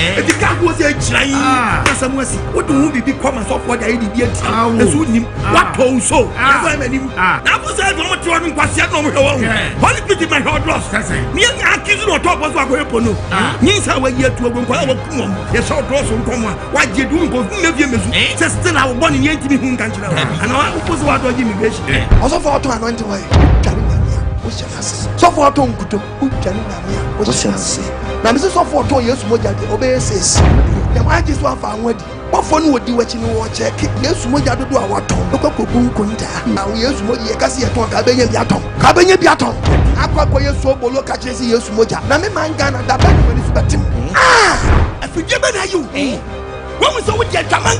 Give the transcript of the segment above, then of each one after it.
The car was a train. Someone said, what do we become a software? I did yet. What also? That was a moment to run past your own. Only pity my heart lost. Me and I kissed on top of what we're going to know. Means I were yet to a come. Yes, all draws on come. Why did you go? Just still our one in 80 million country. And I was what was immigration. Also for to anoint away. So for Tom Kuto, what shall I say? Now, Mrs. So for 2 years, what obeys. The mic is one for wedding. What fun would you watch in war check? Yes, what you do our tongue. Look up Kunta. Now, yes, what you can see at one Cabin Yaton. Cabin Yaton. I quite your so below catches you smoker. Now, my man Ghana, that when it's better. I forget about you. When we saw with your Taman,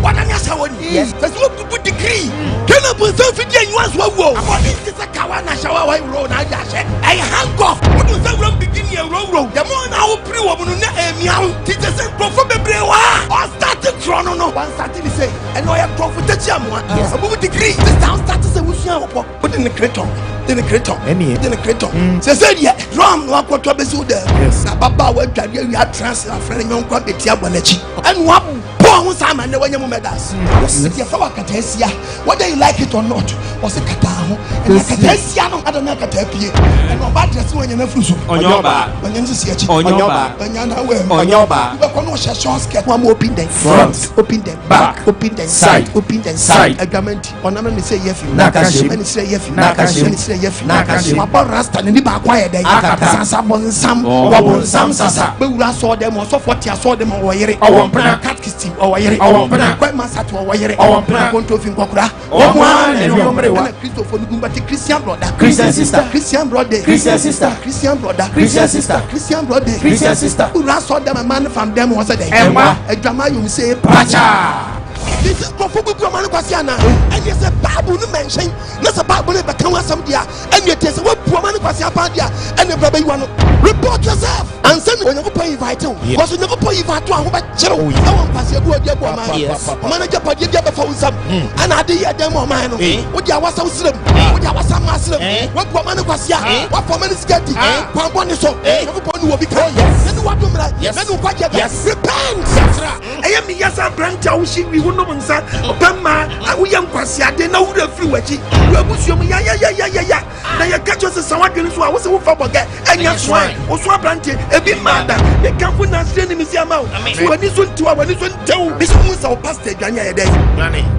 what an answer, yes, that's what to put degree. Can I put something in once? Whoa, this is a Kawana shower road. I hang off. What was that wrong beginning a road? The more now, pre woman, meow, teachers and prophet Brewa. Or started Trono, no one started to say, and I have profited someone. Yes, about degree. This town started to say, put in the craton. Then a craton, then a craton. Said, yeah, drum, what to be so there. Yes, Baba went to you had transfer friend young quality and what. Simon, the way you met us. Whether you like it or not, was a Catano and a Catesiano, I don't know Catapi, and no bad dress when you're not on your bar, when you see it on your bar, when you're not on your bar. Get one open them front, open them back, open them side, open them side. A garment, or not say yes, Nakashi, and say yes, Nakashi, and say yes, Nakashi, about Rasta and the back wire, they are some Sasa, but I saw them also 40, I saw them over here. I want catechism. Our plan, quite master to our year, our plan, control in Kokra, one and Christopher Numbati, Christian brother, Christian sister, Christian brother, Christian sister, Christian brother, Christian sister, Christian brother, Christian sister, who saw them a man from them was a day, a drama you say, Pacha. This is Prophetic Kwasiana, and yes, a Bible mention, not a Bible, but come on some dia, and yet there's a what woman Kwasiapadia, and the baby one. Report yourself and send when you pay vital. Was you never pay vital, but Joe, I won't pass your good manager, but you get before some, and I did a demo man. What you was so slim, what you was some muslim, what woman Kwasia, what woman is getting, Pampon so, everyone will be called. Yes, what woman, yes, repent. I am yes, I'm branch, I wish we would know. Obama, we young Kwasia, they know the few watching. You are Muslim, yeah. Now you catch us as someone who was a forget, and yes, why, or swap branch, a bit mad. They can't put us in the museum out. When this one to our this one, this was our pastor, Dania Day,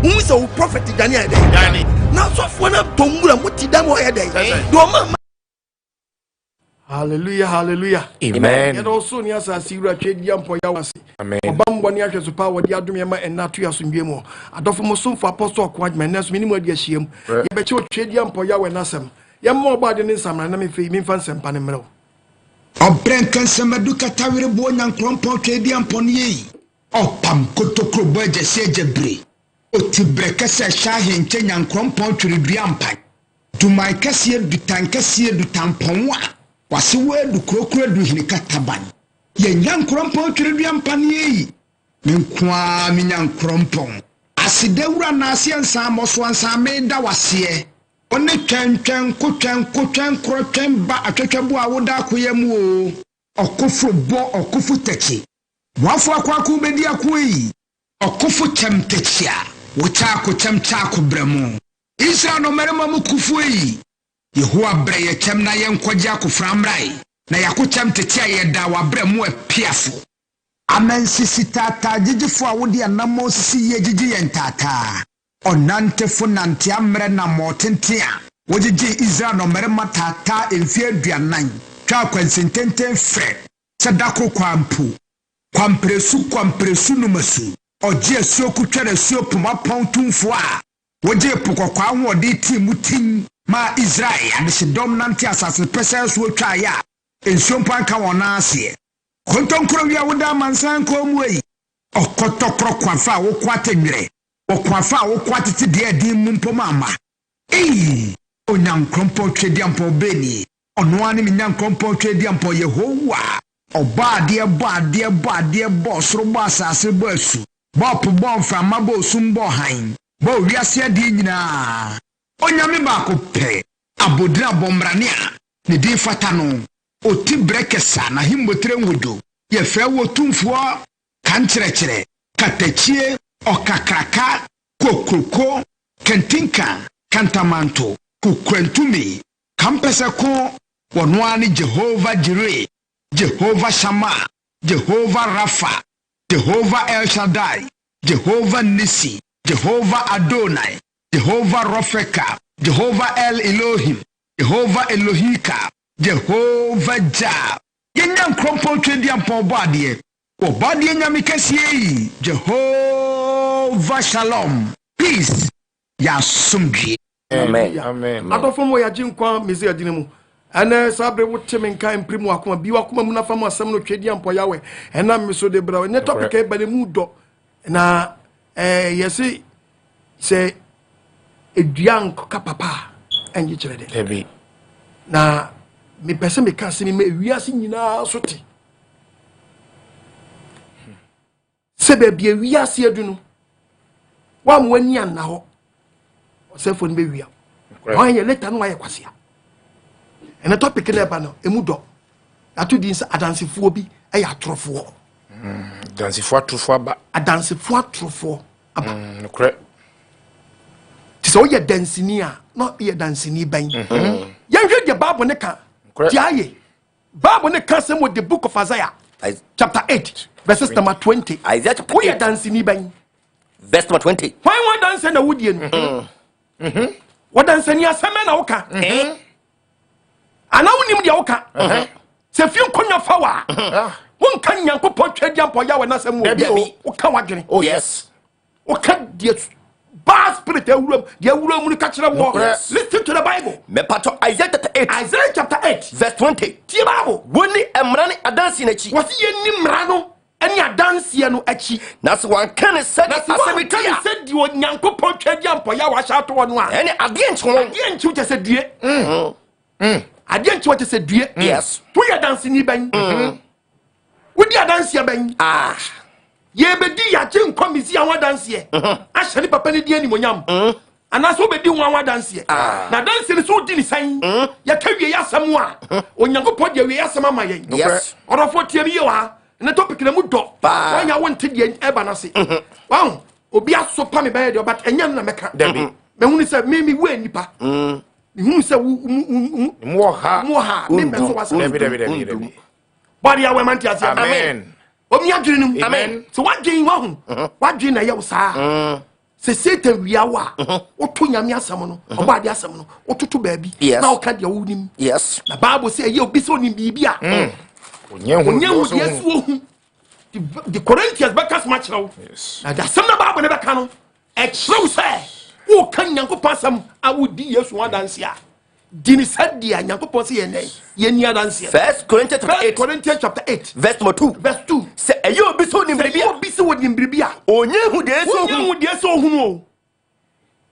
who is our prophet, Dania Day. Now, so for up to Mura, what did that day? Hallelujah, hallelujah. Amen. And also, yes, I see you trade young for your amen. Obama to power the Adumia and not 2 years in Gemo. I don't for most for Apostle quite my next minimum year. You bet you trade young for your and Assam. You're more bad than some, and I'm feeling fans and Panamero. O Brenkan Samaduka Tawir Bon and Crompo trade young pony. O Pam Kotoko Budget Sejebre. O Tibrekasa Shahin Kenyan Crompo to the Biampai. To my Cassier du Tankasier du Tamponwa. Wasi wedu krokro du hinika taban. Ye nyankrompo twiribiam panie. Menkwa mi nyankrompo. Asidewura na asiensa moso ansa meda wase. One twentwen kotwen krotwen ba atwetwebu awoda akoyemu o. Okofo bo okofo techi. Wafo akwaku bedi akoyi. Okofo temtechia. Wocha ko temcha ko bremu. Israel no merema mukufu yi. Yehowa breye chem na yenkwaja ko framrai na yakochem tetia yeda wa bremu apiafo amensi tata jijifo awodi anamo sisi ye jiji yentata onantefo nante amre na motentia wojiji Israel no merema tata emfie aduanan twa kwansententen fre sedako kwampresu numasu oje asuoku twere suopu mapontumfo a woje pokokwa ahodi timutin ma Israel and the dominant assassin presence will try ya in some point come on us here. Contonkro ya woda mansan komwe o kotokro kwafa wo kwatenre o kwafa wo kwatete de adi mumpo mama onyankrompo twediampo beni ono ani minyankrompo twediampo Yehowa obade bosro basase basu bopo bonfa mabo sumbo han bo wiase adi nyina Onyame bako pe abodra bombrania ne di fatano oti brekesa na himbotre ngudo yɛfrɛ wo tumfoɔ kankyerɛkyerɛ katachie ɔkakraka kokroko kentinka kantamanto kukrantumi kampɛsɛko wɔnoa ne Jehovah Jireh, Jehovah Shammah, Jehovah Rapha, Jehovah El Shaddai, Jehovah Nissi, Jehovah Adonai, Jehovah Rofeka, Jehovah El Elohim, Jehovah Elohika, Jehovah Jah. Yenyan krompon twendi ampon bade. O bade nyame kɛseɛ Jehovah Shalom. Peace. Ya sumdwe. Amen. Amen. Adofo mo ya jinkwa mezi adine mu. Ana sabre wo teme nka imprimu akoma bi wakoma mu na fam asem no twedi ampo yawe. Ena meso de bra. Ne topic e bale mu do. Na yesi se eduan ka papa enji kire de. Ebi. Na me pese me ka se me wiase nyina so te. Se be bia wiase adu no. Wa mo ani an na ho. Osefo ni be wia. Wa ye later no wa ye kwasea. Ena topic na ba no emu do. Atu din se Adansefo Bi Ye Atorofo. Adansefo Atorofo aba. Adansefo Atorofo aba. Nokre. Tise o ye dansini a, no ye dansini ban. Yenhwe de Bible ne ka. Tiaye. Bible ne ka sem with the book of Isaiah. Chapter 8 verses number 20. Isaiah chapter 8. We dansini ban. Verse number 20. Why one dance na wudie no? What dansini aseme na woka? Ana wonim de woka. Se fi nkonya fawa. Won kan Nyankopon twadi ampo ya we na asem wo bia wo ka wadwene. Oh yes. Wo ka de bad spirit ewuram mu ka kire wo. Listen to the Bible. Me pato Isaiah chapter 8. Isaiah chapter 8 verse 20. Tie Bible. Woni emra ne adansi na chi. Wasi ye ni mra no eni adansi no achi. Na so wan kan se asemi kan se di Onyankopon twadi ampo ya wa sha to no a. Ene ade enchi te se due. Ade enchi te se due. Yes. To ya dansi ni ban. Wodi adansi ban. Ye bedi ya che nkomisi an wadanse e ahye ni papa ni di animonyam ana so bedi wan wadanse e na danse ni so di ni san ya ka wie ya samu a Onyankopon de wie ya sama mayen orofo tie mi ye wa na topic na mu do wanya wonte de eba na se wan obi aso pa me ba de but enya na meka David me hunu se me we nipa me hunu se mo ha me me so wasa David body ya we man ti ase amen. Omi adwene no Amen. So wadwen wa hu wadwen na ye wo saa se Satan wia wa woto nyame asam no oba de asam no wototo baabi na wo ka de wo nim yes na Bible say ye obi so nim bibia onye hu de so hu the Corinthians bakas match now na da sam na Bible ne beka no e true say wo kan Nyankopon asam a wo di Yesu wadanse a dini sadia Nyankopon say ye nei ye ni adanse. 1 Corinthians chapter 8 verse number 2 say eyo obi so nim bibia obi so nim bibia onye hu de so hu o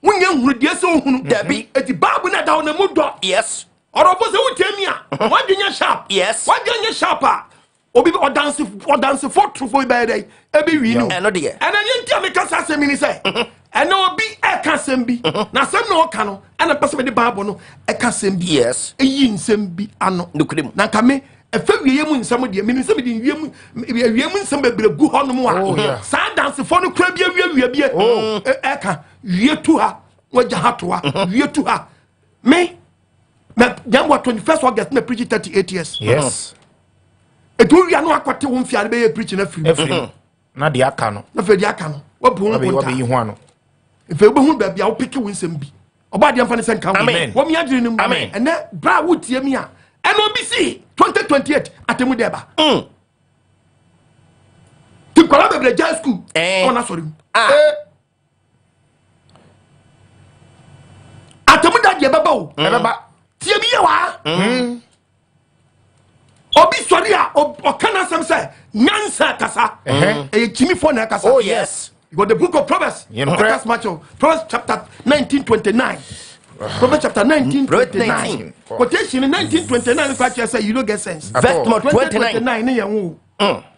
wonye hu de so hu dabi eti Bible na da na mu do yes orofo se wutemi a wadwenya sharp yes wadwenya sharp a obi odanse for trufo be dey ebi wi no eno de ena nti ameka sase mi ni say ena obi e ka sem bi na sem no ka no ena pese be de Bible no e ka sem bi yes eyi nsem bi ano nukrem na ka me efa wiye mu nsem de mi nsem de wiye mu nsem bebregu ho no mu a sa dance for no kura bi wiye bi e ka wiye tu ha wagya ha to ha wiye tu ha me na jambo 21st August na preach 38 years yes etu wia no akwate wo mfia be preach na free na de aka no na fe de aka no wabu ho wa be yi ho ano ife be hu ba bia wo pick wo nsem bi oba de amfa ne senka wo mi adwene nim ene bra wo tie mi a eno bi si 2028 atemu de ba ti kola bebre ja school ona sorry atemu da de baba o baba tie bi ye wa obi sorry a o kana sam say nyansa kasa e chimi for na kasa oh yes you got the book of Proverbs Proverbs chapter 19:29 Proverbs chapter 19:29 quotation in 19:29 fact say you don't get sense verse 29 ne yan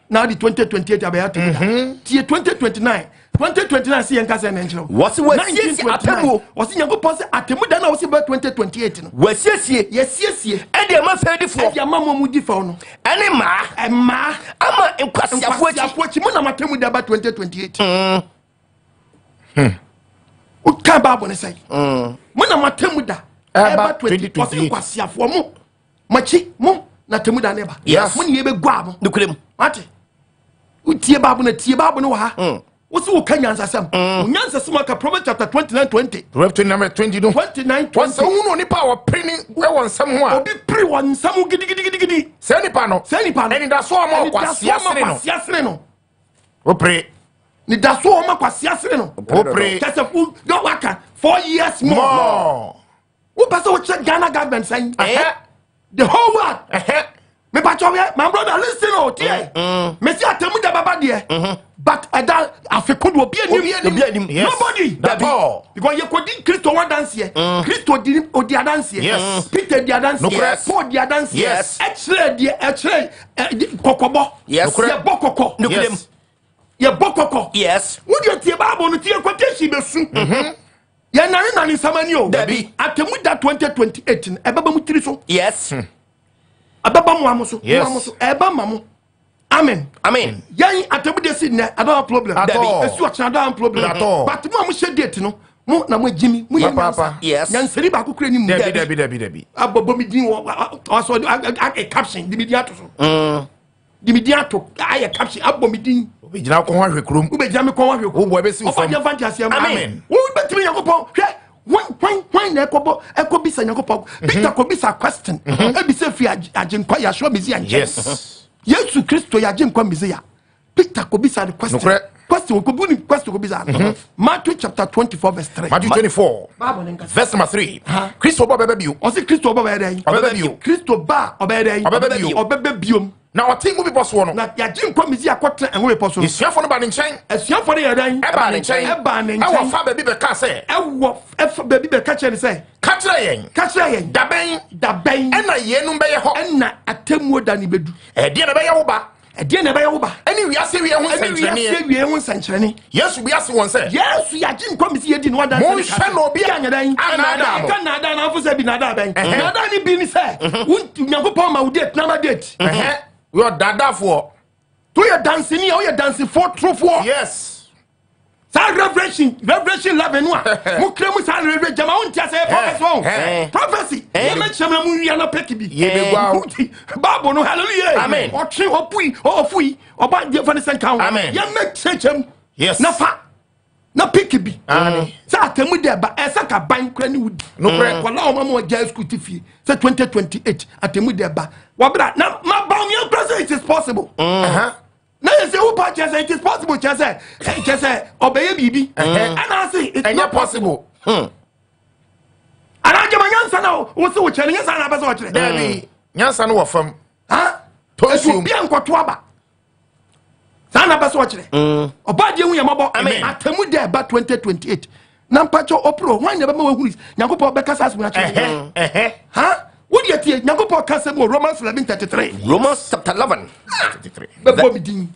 now the 2028 about tie 2029 see yan kasa na nchiro what's atemu what's Nyankopon say atemu da na what's about 2028 no wasiesie yesiesie e de ma fedi fo e de ma mu di fo no ene ma ama nkwasiafo mo na matemu da ba 2028 o ka Bible ne say mo na matemu da ba 2028 nkwasiafo mo machi mo na temu da ne ba mo ne ye be gua mo nukrem mate o tie Bible na tie Bible ne wa ha wo se wo ka nyansasam nyansasam aka Proverbs chapter 29:20 Proverbs 20 no 29:20 wasa hu ni pa wa preni we won sam ho a obi pri won sam gidi se nipa no eni da so ma kwasia sere no o pre ni da so ma kwasia sere no o pre tasafu do waka 4 years more wo pasa wo check Ghana government saying the whole world me pacho my brother listen o tie me see atemu da baba de but ada afekodo obi anim nobody because you could Christo one dance here Christo did odi dance here Peter di dance here Paul di dance here actually kokobo ye bokoko ye bokoko yes wo di tie Bible no tie quotation besu ye nani samani o atemu da 2028 ebaba mu tiri so yes ababa mu amuso eba mamu amen yan atemu de si ne I don't have problem esu achana don't have problem but mo am share date no mo na mo jimi mo yes nyanseri ba kokura ni mu Debi abobo mi din also a caption di mi dia to so di mi dia to a caption abobo mi din obi gina ko hwa hwekrom ube gina me ko hwa hwekrom wo bo be si fam amen wo betimi yakopon hwe when na ekobisa yakopon Peter kobisa question ebisa fi agenkwa ya show mezi anje Yesu Kristo ya agenkwa mezi ya Peter kobisa the question kobisa Matthew chapter 24 verse 3 Matthew 24 verse number 3 Kristo ba bebe bio o se Kristo ba bebe bio Kristo ba obebe bio na o tingu bi boso no na ya agenkwa mezi akotra enwo be poso isuafo no ba ne nchen asuafo no ya dan eba ne nchen e wo fa bebi be ka se efa bebi be ka chere se ka chere yen daben e na yenum be ye ho e na atemuo da ni bedu e de na be ye wo ba eni wiase wie ho sankyerene Yesu bi ase won se Yesu ya gin komisi ye di no adan mo hwe no bi anya dan anada na afo se bi nada ben nada ni bi ni se Nyankopon ma udate na ma date yo dadafo to ye dancing here you dancing for true for yes sa revelation 11 no mo kremu sa revelation jama on tia say prophecy ye me chama mu wi na peki bi ye be gwa Bible no hallelujah amen o twi ofui oba de fani sen kan ye me chechem yes na fa na peki bi sa atemu de ba esa ka ban kra ni wudi no kra wala o mama ja school tifie say 2028 atemu de ba wa bra na ma ba mi present it is possible na you say who part say it is possible just say obey bibi and I say it's not possible and I get my nyansa now wo say wo chere nyansa na ba say wo chere David nyansa no wo fam to esu bia nkoto aba sana ba say wo chere oba je hu ye mabo atemu de ba 2028 na mpacho opro wan ne ba ma wo hu Nyankopon be kasa asu na chere what you tie Nyankopon kasa mo Romans 11:33 Romans chapter 11 33 bebo mi din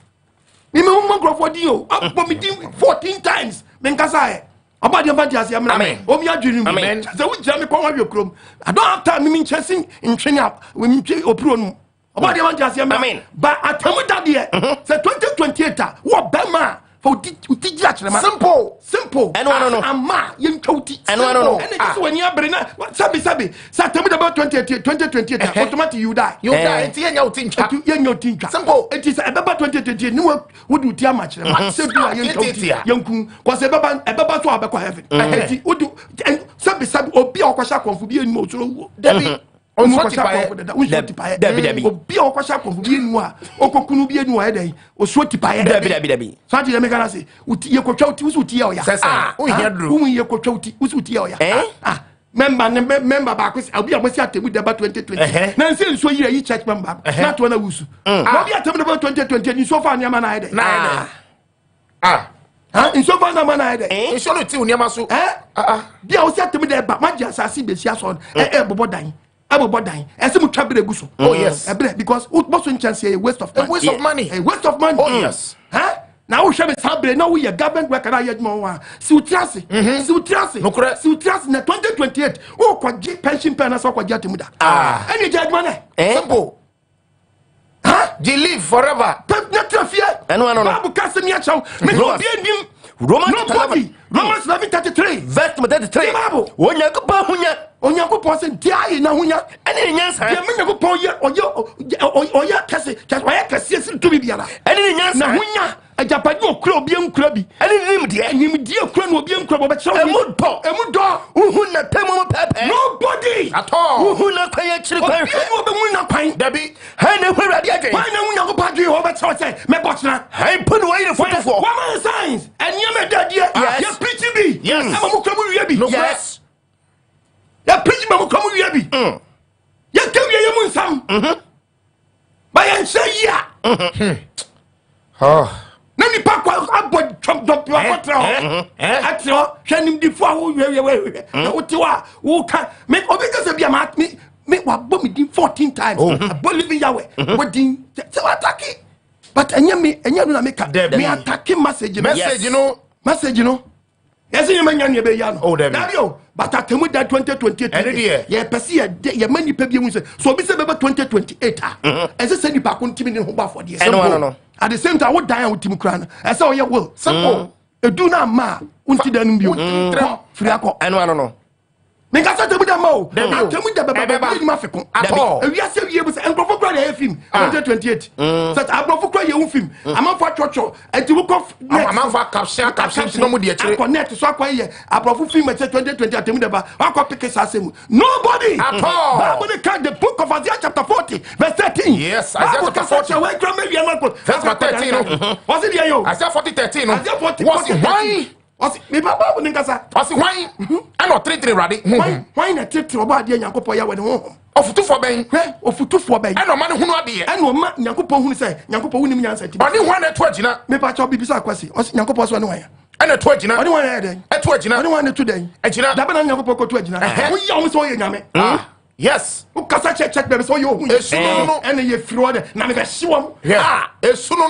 mi me mo grofo din o abo mi din 14 times men kasa e obade fantasy am na o mi adwiri mi say wo jira mi kwa wa krom I don't have time mi chasing in training up we mi opro no obade fantasy am but atemu da de say 2028 wo bema for utiji achirema simple no ama yentwa uti no and it is when you bring na sabi sa tell me about 2028 automatically you die enti yenya uti ntwa simple it is about 2028 ni wo do uti ama achirema say do yentwa uti yenku cause ebaba so abekwa heaven enti wo do sabi obi akwasha konfu bi enu osoro wo David on so tipaye David obi akwasha konfu bi enu a okokunu bi enu a dey oso tipaye David so ti me kana say uti ye kwatwa uti uti ye oya o hia dro ye kwatwa uti ye oya member ba ko obi amosi atemu deba 2020 na nse nso yire yi church member na to na wusu obi atemu deba 2020 ni so fa ni ama na ide nso fa na ama na ide nso no ti uniama so bia o si atemu deba ma dia asasi besi aso bobo dan ese mutwa bere guso oh yes because what so chance a waste of money oh yes now we shall sabre now we government worker na yedmo wa si utiase no correct si utiase na 2028 o kwaje pension pen na so kwaje atemuda any judgment simple they live forever Bible cast me a chow. Nobody. Romans 11:33. Verse 33. Bible. Onyankopɔn sɛ ntia na hunya ɛne nyansa deɛ menyankopɔn yɛ ɔyɛ kɛse ɔyɛ kɛseɛ si tumi biara ɛne nyansa na hunya agyapade okura obi nkura bi ɛne nimdeɛ okura na obi nkura bɔbɛkyerɛ emu dɔ uhu na temu pɛpɛ nobody at all uhu na kwan akyiri kwan obi no bɛmu na kwan dabi han na hu awurade adwen han na Onyankopɔn adwen hɔ bɛkyerɛ sɛ mɛbɔ kyena han po no wɔyɛ fotofoɔ woman signs ɛnneɛma dadeɛ yɛ preach bi ɛma mu kura mu wie bi yes ya preach ma mo come wi abi ya ka wi ya mu nsam ba ya nhyɛ yi na nipa kwa abɔ twam dɔp wa kotra atro hwɛ nim difo a wo wi na wo te wa wo ka me obi ka se bia ma me wa bɔ me din 14 times abɔ living yawe wo din se wa attack but enya no na me ka me attack message no yes you manya ne be ya no dario but atemu da 2028 ye pese ye mani pa bi mu se so obi se be 2028 ese se nipa ko ntimi ne ho ba for de no at the same time what die with tim kra no ese o ye will simple edu na ma unti da num bi free akọ no me ka sa temu da ma o temu da baba ni ma feko awia se wie bu se enkrofo kra de film 2028 so abrofo kra ye un film amanfo atwotwo enti wo ko amanfo caption no mu de akire connect so akwa ye abrofo film 2020 atemu da ba akwa pick sa asem nobody at all Bible can the book of Isaiah chapter 40 verse 13 yes Isaiah chapter 40 we kra me wie man verse 13 no was it there yo Isaiah 40:13 no Isaiah 40 was why me baba wo nkasa was why and o 33 rade why na tete obo ade Nyankopon ya we ne ho ofutufo ben ofutufo ben and o ma ne hunu ade and o ma Nyankopon hunu say Nyankopon wunim nyansa ti oni ho na to agina me pa cha bibisa akwase Nyankopon so ne wan ya and to agina oni wan ya den to agina oni wan ne to den agina da ba na Nyankopon ko to agina wo ya wo so ye nyame yes o kasa check be so ye ohun esu no and ye firi wo de na me be hyewo esu no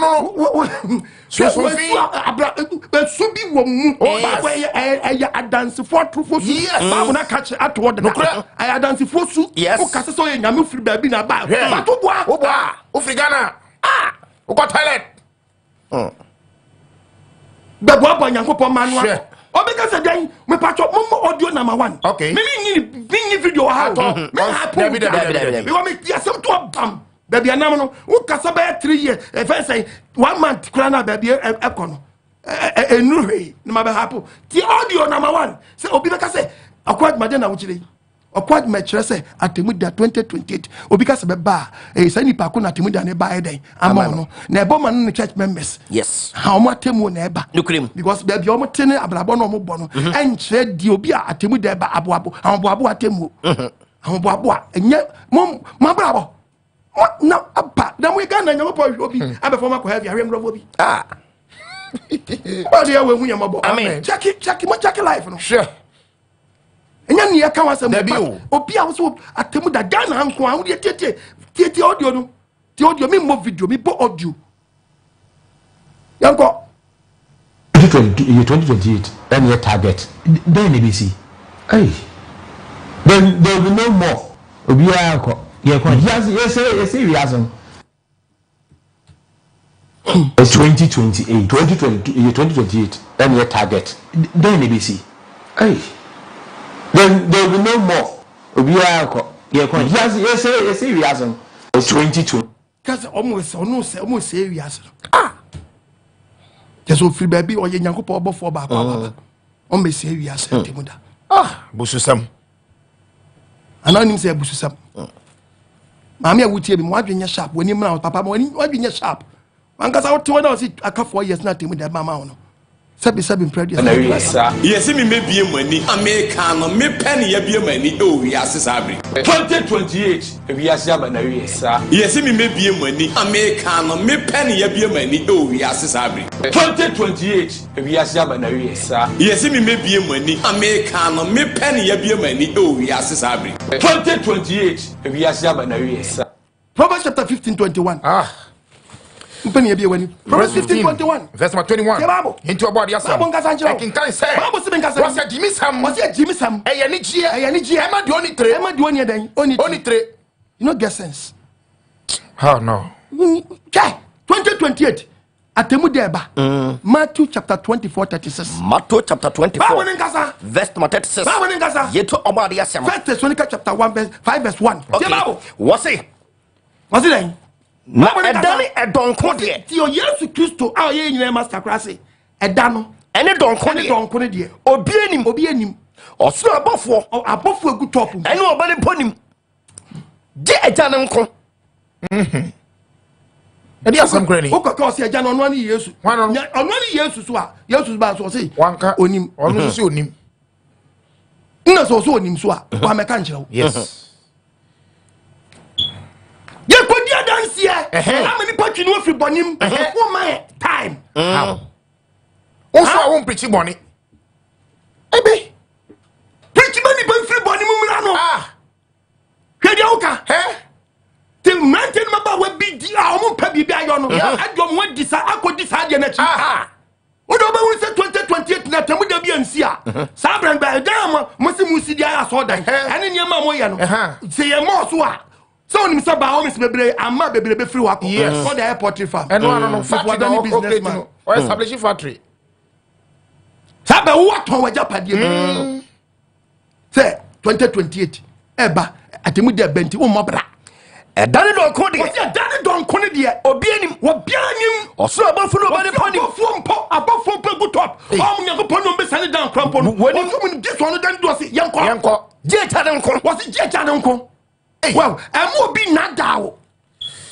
so fi abra esu bi wo mu ba ye Adansefo Atorofo su ba na catch ato de na Adansefo su o kasa so ye nyame firi ba bi na ba to boa o firi Ghana o ko toilet be boa Nyankopon manual obeka se dan me patcho mo audio number 1 okay me ni video ha to me happen me wa me yasem to bam baby anam no wo kasa ba 3 years e fe say 1 month kura na baby e kono enu hwe na ma be happen ti audio number 1 say obi beka say akwad madena wo chire akwad ma chire say atemu da 2028 obi kasa be ba e say nipa ko na atemu da ne ba e den ama no na ebo man no church members yes how much atemu na eba nukrim because baby o mo tene abrabo no mo bo no enchire di obi a atemu da eba aboabo atemu aboabo enye mo mabrabo na apa na we Ghana Nyankopɔn obi abefo ma ko heavy ahwe mrofo bi ba dia we hu yamabo amen check life no sure enya ne ka wasem obi a so atemu da Ghana nko a wo de tie audio no tie audio mi mo video mi bo audio yanko 2028 and your target then ABC hey then there will be no more obi a yes we have 2028 and your target then ABC hey then there will be no more obi a yes we have 2020 cuz almost say we have just o free baby o ye Nyankopɔn obofo ba kwa o me say we have temuda bususam anonim say bususam maame awutie bi mo adwenye sharp woni mra papa mo adwenye sharp wankasa wote wona o si aka 4 years na temuda ba ma wono sabi predia na wi sa yesi mi mebie mani America no me pen ya bie mani o wi ase sabri 2028 wi ase aba na wi sa yesi mi mebie mani America no me pen ya bie mani o wi ase sabri 2028 wi ase aba na wi sa yesi mi mebie mani America no me pen ya bie mani o wi ase sabri 2028 wi ase aba na wi sa Proverbs chapter 15:21 mpeni ebie wani Proverbs 15:21 verse 21 into about yasa Bible ngasa nchiro king can say Bible se ngasa was Jimmy Sam eye ni gie e ma di oni tre oni tre you no get sense how no 2028 atemu deba Matthew chapter 24:36. Matthew chapter 24 verse 36. Yeto obadi asem. 1 Thessalonians chapter 1:5:1. Okay. What's it then? Na edani edonko de. Ti o Yesu Kristo a ye nyina master class eda no. Ene donko de. Obi enim. Oso abofo egu top. Ene obani ponim. Je eja ne nko. Edi asem krani. O kaka o se eja no no ani Yesu. Ono ani Yesu so a Yesu ba so se wanka onim. Ono so onim. Nna so onim so a wa meka nkyerɛ. Yes. Ye kodi adanse amani patwi no afri bonim. Wo my time. How? Also I won't preach money. Ebe. Preach money ban free bonim mra no. Hwede oka. The mountain maba we bi di a omo pa bi ayo no. Adom we di sa akodi sa de na chi. Odo ba wu se 2028 na tamu da bi ansi a. Sa brand ba dam mo se musi di aya so dan. Ane niam mo ye no. Se ye mo so a. So nim sa ba o mis bebre ama bebre be free wako. For the airport farm. And no factory businessman. Or establishing factory. Sa ba wo aton wa japade. Say 2028 eba atemu da benti wo mo bra. Edani donko de. What's your daddy donko de? Obi enim. Oso abofo no bani ponim. Abofo pe good top. Nyanko pono be sane down crampo no. Oso mun this one dan do se yanko. Je cha den nko. What's je cha den nko? Well, emo bi nadawo.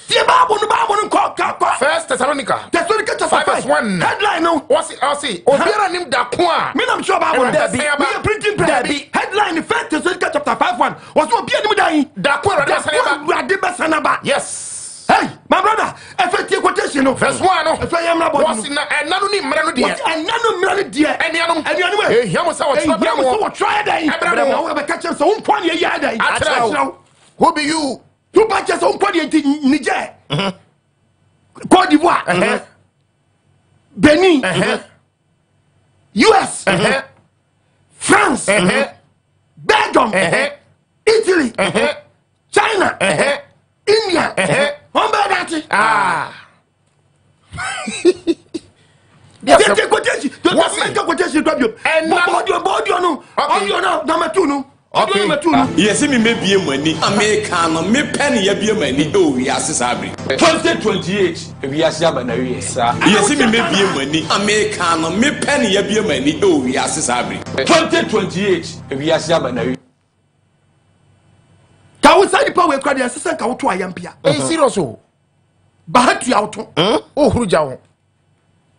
Tie Bible no nko. 1 Thessalonians chapter 5:1. Headline no. What's it? I'll see. Obiara nim da ko a. Me nam sure Bible. We are printing Bible. Headline 1 Thessalonians chapter 5:1. What's obi anim dan? Da ko Rade Sanaba. Yes. Hey, my brother, effective quotation no. Verse 1 no. If I am not what's na enanu ni mra no de. Enanu mra no de. Enianum. Eh, hiamo sa what try them. So what try them. Abraham, we be catch them so one year ya dan. Who be you? You batch so one year Niger. Côte d'Ivoire. Benin. US. France. Belgium. Italy. China. India. Yes, me be money. American no me penny ya be money. Oh, we are sabi. 2028 we are sabi na we sir. Yes, me be money. American no me penny ya be money. Oh, we are sabi. 2028 we are sabi na we. Ka we say power we crowd assistant ka wo to ayampia. Eh serious o. Ba hatu ya wo. O huruja wo.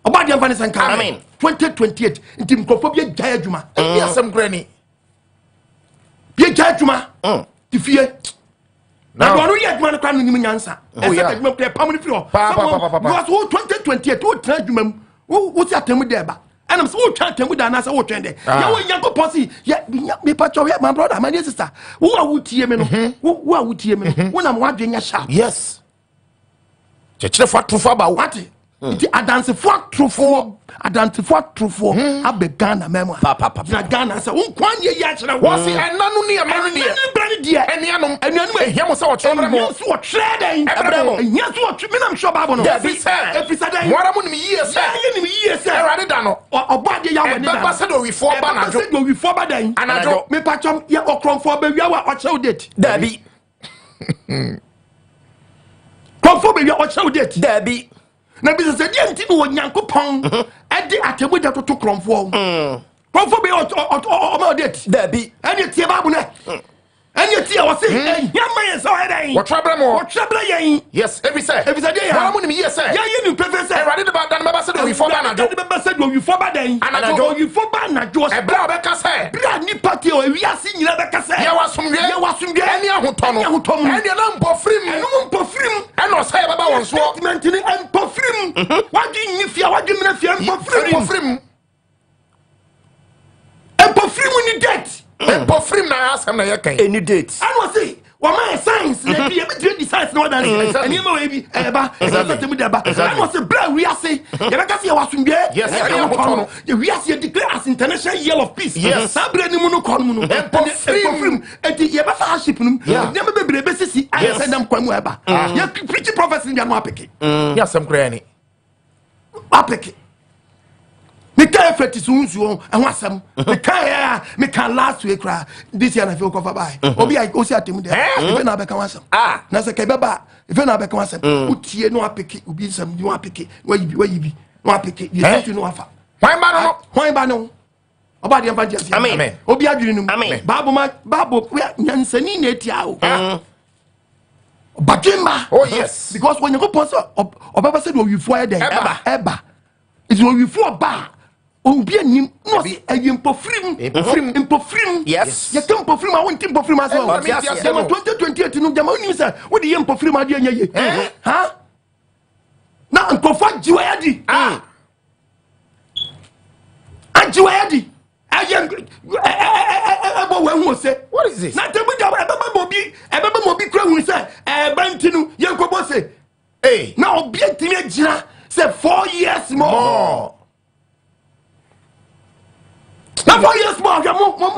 Oba de mfa ne sanka. Amen. 2028 nti mkrofo bi agya adwuma. Bi asem grani. Ye judgment ti fie na wonu ye adwuma no kwa no nim nyansa e se adwuma kwa pam free because 2028 wo tra adwuma mu wo ti atemu de ba enam se wo twa atemu da na se wo twende ya wo Yakobon si me pa cho my brother my dear sister wo awutie me no wo awutie me no wo na mo adwenya sharp yes chechire fa trufo ba what Iti Adansefo Atorofo abe Ghana memo. Na Ghana say unkwanye ya kire wo se enanu ne amanu ne brani die enianom ehiam se wo trebe mo so wo trade ehia so wo me nam sure Bible no efisa den wara mo nim yie se erade da no obade ya wani da ba se do wi fo ba na jo do wi fo ba dan anajo me patchom ya okronfo ba wi wa o chew date dabi konfo ba wi o chew date dabi na bi se die nti no Nyankopon e de atemu da toto kromfo konfo be o date dabi ene tie Bible na ene tie wo se ehia man so hedan wo trabra mo yen yes every say dey wara mo nim yie say ya ye nim pefe say erade de ba dan ba se do wi fo ba na jo de ba se do wi fo ba dan anajo wi fo ba na jo e bra be ka say bra ni party o wi ase nyina be ka say ya wasumwe eni ahoto no eni na mbofrim eno say baba won so statement ni empofrim wadi nyifia wadi mnafia empofrim ni date empofrim na asem na yekan any date and say wa my science na be be science no dan eni ma we bi eba temu de ba and say bra we ase ye be ka say wasumwe yes ye we ase declare as international year of peace yes sabra ni mu no kon mu no empofrim enti ye be fa ship num ne be bebre sisi I send them kwamu eba ye preach prophecy ndia no apeke ya asem kra ni apeke me can fetis unzu and wasam me can last week cry this year I feel cover by obi I go see atem there if na be kan wasam na se kebeba if na be kan wasam utie no apeke obi sam no apeke wayibi no apeke you say no afa why ba no oba de evangelist amen obi adwene num bible nyansani na etia o Bajima. Oh yes. Because when you go post Obaba said we for eba. It's when we for ba. Obi anim no say impofrim. Yes. You can impofrim I want impofrim as well. 2028 no dem only say we the impofrim ade anya ye. Ha? Na impofa jiwayadi. Ajiwayadi. What is this? Not Ebaba Mobi Crown say, Bantinu, Yankobo say, hey, now be a teenager, say 4 years more. Now 4 years more, more. The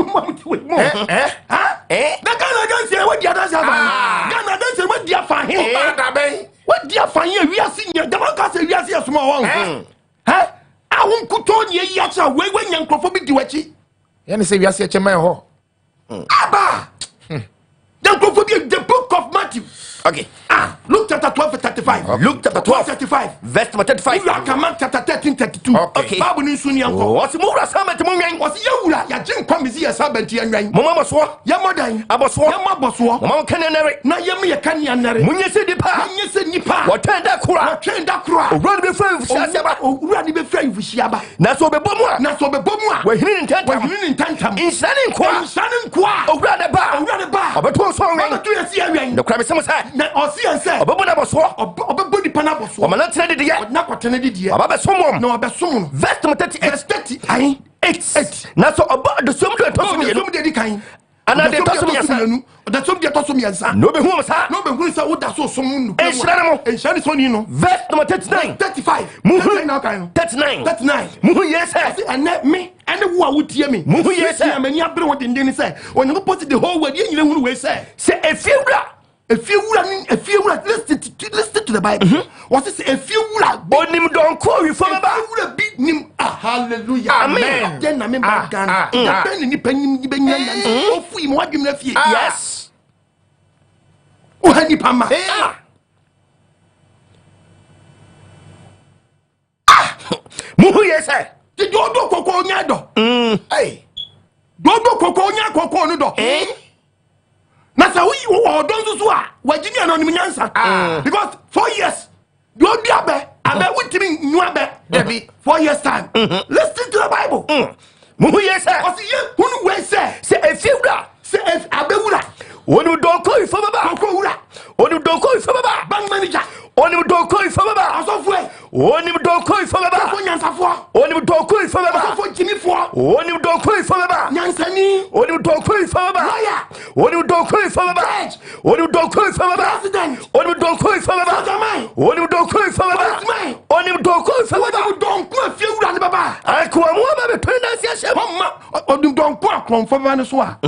Ghana say what the others have. Ghana say what they are fine. What they are fine, we are seeing the Democrats, we are seeing a small one. Huh? I won't put on ye yacha way when young Crawford do what she. You say we are such a man. Abba! Young Crawford, the book of Matthew. Okay. Luke chapter 12 verse 35. Luke chapter 12 35. Verse 35. Mark chapter 13 32. Okay. Bible ni suni yanko. What's more assignment mo nyan? What's yawura ya jin kwamisi ya sabenti ya nyan. Mama boso. Ya modan. Aboso. Ya maboso. Mama kanenere. Na yemi ya kanyanere. Munyese dipa. Munyese nipa. Watenda kura. Watenda kura. Owurade be fra fusiaba. Owurade be fra fusiaba. Na so be bomu a. Na so be bomu a. We hini ntantam. We hini ntantam. Insane nkwa. Insane nkwa. Owurade ba. Owurade ba. Obeto so nwen. Obeto yesi awen. No kra me sem say. Na osi anse. Obebu na boso. Obebu di pana boso. Omana tene de ye. Na kwatene de ye. Oba be somom. Na obe somom. Verse 38. Verse 30. Ayin. 8. Na so oba de som do to som ye no. Som de di kan. Ana de to som ye sa. Da som de to som ye sa. No be hu sa. No be hu sa wo da so som nu. Enshira mo. Enshira so ni no. Verse 39. 35. Muhu na kan. 39. 39. Muhu yes sir. And me and wo a wo tie me. Muhu yes sir. Mani abre wo denden say. When you put the whole world ye nyina hu we say. Say efiwura. If you listen to the Bible. What is if you onim don't call you from about big nim hallelujah amen then na me back Ghana the pen ni panim ni benya na ofu im wadwem na fie yes o hani pama muhu yesa the dodo kokko nya do hey dodo kokko nya kokko no do na sa we odon so a wagini anonim nyansa because 4 years do abe witimi nyu abe debi 4 years time listen to the Bible muhu yesa o si ye hunu we say efiwura say if abewura onu don call you from about kokko wura onu don call you from about bank manager onu don call you from about asofo onu don call you from about asofo nyansafo onu don call you from about asofo jimifo onu don call you from about nyansani onu don call you from about lawyer onu don call you from about onu don call you from about president onu don call you from about onu don call you from about onu don call you from about onu don ko afiewura ne baba akwa mo ba be tona sia sia mama onu don ko akromfo ba ne so a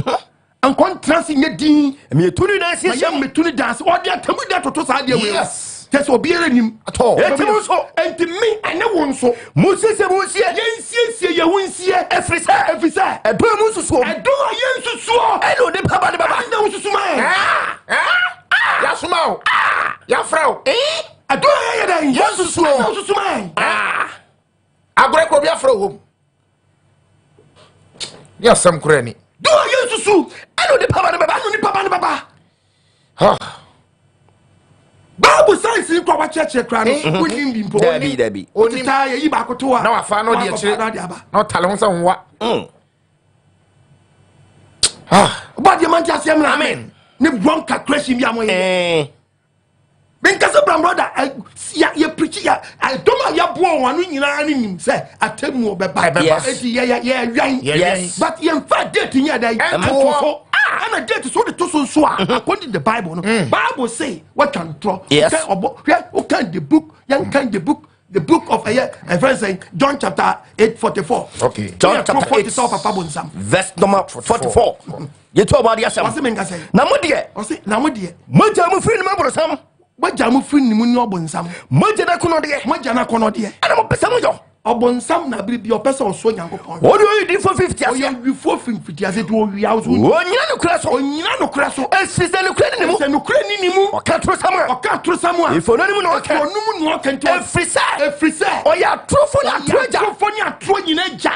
an contrast nye din me tunu na sia sia me tunu dance o dia tamu dia toto sa dia we yes tese obi ere nim ato etimu so enti me ene won so musese musie yensiesie ye wonsie efrisa edo mususu edo yensusu eno de baba de baba enda wonsusu man ya sumao ya frao edo ye dan yensusu wonsusu man agore ko bia frao hom ya sam kurani do yensusu eno de baba de baba eno ni papa ni baba ha Bible says in kwa church kra no wonim bi mpo dabi onim ta ye yi ba koto a na wafa no de chire na tale ho sa nwa ba de man tiase am amen ne wrong calculation bi amoye ben kasa brother ya preach ya I don't ya bo won no nyina ne nim say atemu obeba eti ya yan but ye fact date nya dai atofo and date so the to so according to the Bible no Bible say what can draw okay the book yan can the book of a friend saying John chapter 8:44 okay John chapter 8 verse number 44 you talk about yourself what's mean say na mo de o say na mo de moja mu free ni mabro sam waja mu free ni mu ni obonsam moja na kono de moja na kono de ana mo pese yo. Obonsam na biri bi opese oso Nyankopon. What do you do for 50 years? Oya before 50 years to wi house. Onyina no kura so. Onyina no kura so. Esise no kura ni mu. Se no kura ni mu. Oka tro Samuel. Oka tro Samuel. If onu mu no oka. Onu mu no oka nto. Efrise. Oya trofo na troja. Trofo ni atro nyina ja.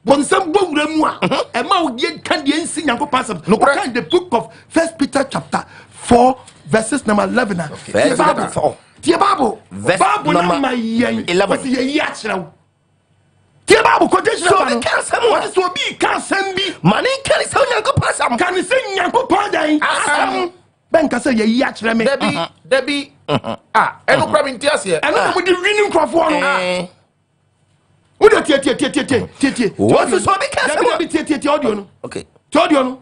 Bonsam bo wura mu a. E ma wo die kan die nsi Nyankopon asem. Oka in the book of 1 Peter chapter 4 verses number 11. Verse number 4. Tie Bible. Bible number 11. Ye yi achirawo. Tie Bible quotation. So be kan sam. What is so be kan sam bi? Mani kan se Nyankopon asam. Kan se Nyankopon dan asam. Ben ka se ye yi achira me. Debi eno kra bi ntiase. Eno mo di winning crofo no. Wo de tie. What is so be kan sam? Tie audio no. Okay. Tie audio no.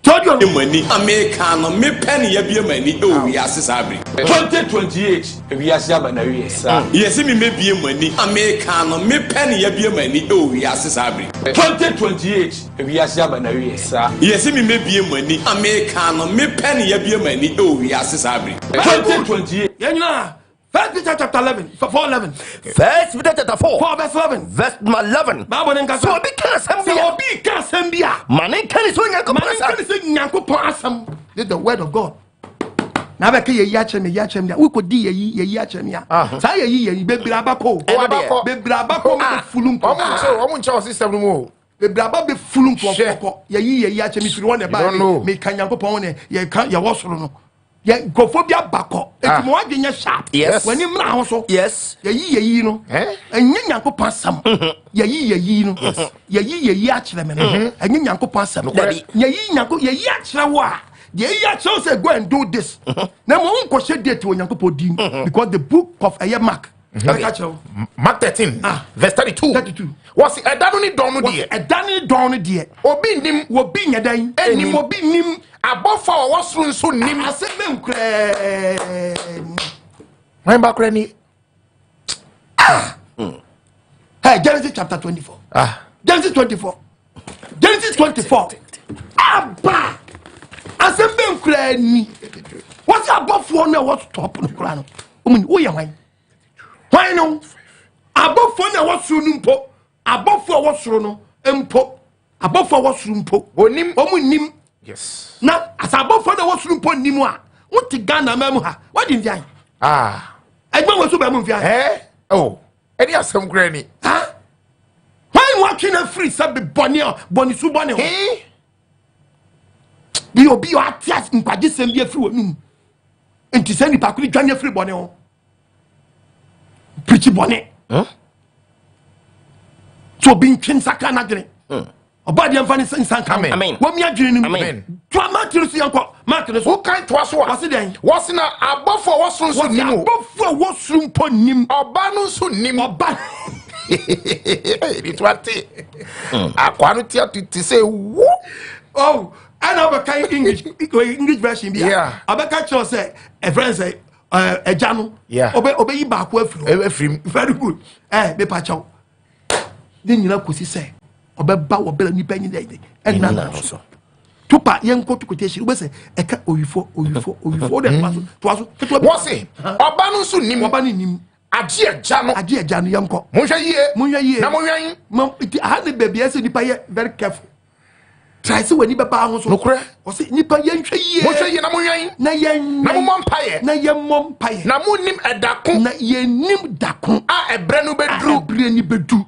Audio no. Money America no me penny ya bie mani o wi asesa abri 2028 wi asia ba na wi sa yes me bie mani America no me penny ya bie mani o wi asesa abri 2028 wi asia ba na wi sa yes me bie mani America no me penny ya bie mani o wi asesa abri 2028 Yenna 1 Peter chapter 11 4:11. 1 Peter chapter 4 verse 11. Verse 11. Bible nka so be kan sam bi. So be kan sam bi a. Mani kan so Nyankopon asam. Mani kan se Nyankopon asam. This is the word of God. Na be ke ye ya chem dia. We ko di ye chem ya. Sa ye bebra abako. Bebra abako me fulum ko. Omo nche o system no mo. Bebra aba be fulum ko. Ye ya chem firi won e ba. Me kan Nyankopon ne ye kan ye wosoro no. Ye gofobia bako. Eti mo adwenya sharp. When him na ho so. Yes. Ye no. Enye Nyankopon asam. Ye no. Ye achire me no. Enye Nyankopon asam. Ye achire wo a. Ye achire say go and do this. Na mo unko she date wo Nyankopon din because the book of Mark. Mark 13 verse 32. What's edanu ni don no de? Edanu ni don no de. Obi nim, obi nyadan. Enim obi nim. Abofo a wosoro nso nim. Aseme nkre. Wan ba kra ni. Hey, Genesis chapter 24. Genesis 24. Genesis 24. Abba. Aseme nkre ni. What's abofo na what stop no kra no? Omo ni wo ye wan. Why no? Abofo na wosoro no mpo. Abofo wosoro no mpo. Abofo wosoro mpo. Onim omunim. Yes. Na asabofo na wosoro mpo nimu a. Wuti Ghana mamu ha. What din dian? Egba wosu ba mu mfia. Oh. Eni asem kra ni. Why watching a free sabe boni su boni ho. Bi obi o atias nkwaje sem bi afiri wonum. Enti se ni pakuri dwane afiri boni ho. Preach boni. So being kin saka na dwene. Oba de amfani san kan. Wo mi adwene nim. Amen. To amatiru si yanko. Mark ne so. Who kan to aso a? Wasi den. Wasi na abofo woso nso nim o. Abofo woso mpo nim. Oba no nso nim. Oba. Bitwate. Akwano ti say wo. Oh, and I can English version bi. Yeah. Abeka cho say a friend say ejano. Yeah. Obe yi ba ko Afrim. Very good. Be pa cho. Then you know kosi say obeba wo bela nipa nyi dey and na so tupa yenko tukoteshi ube say eka oyifo de twaso wo say oba no so nim oba ni nim age eja no yenko monhwa yie na monhwan iti ha ne bebia ese nipa ye very careful try say wani baba ho so nokre o say nipa yenhwa yie monhwa yie na monhwan na yen na mompaye na yemmom paye na monim edako na yenim dako a ebre no bedru ebre ni bedu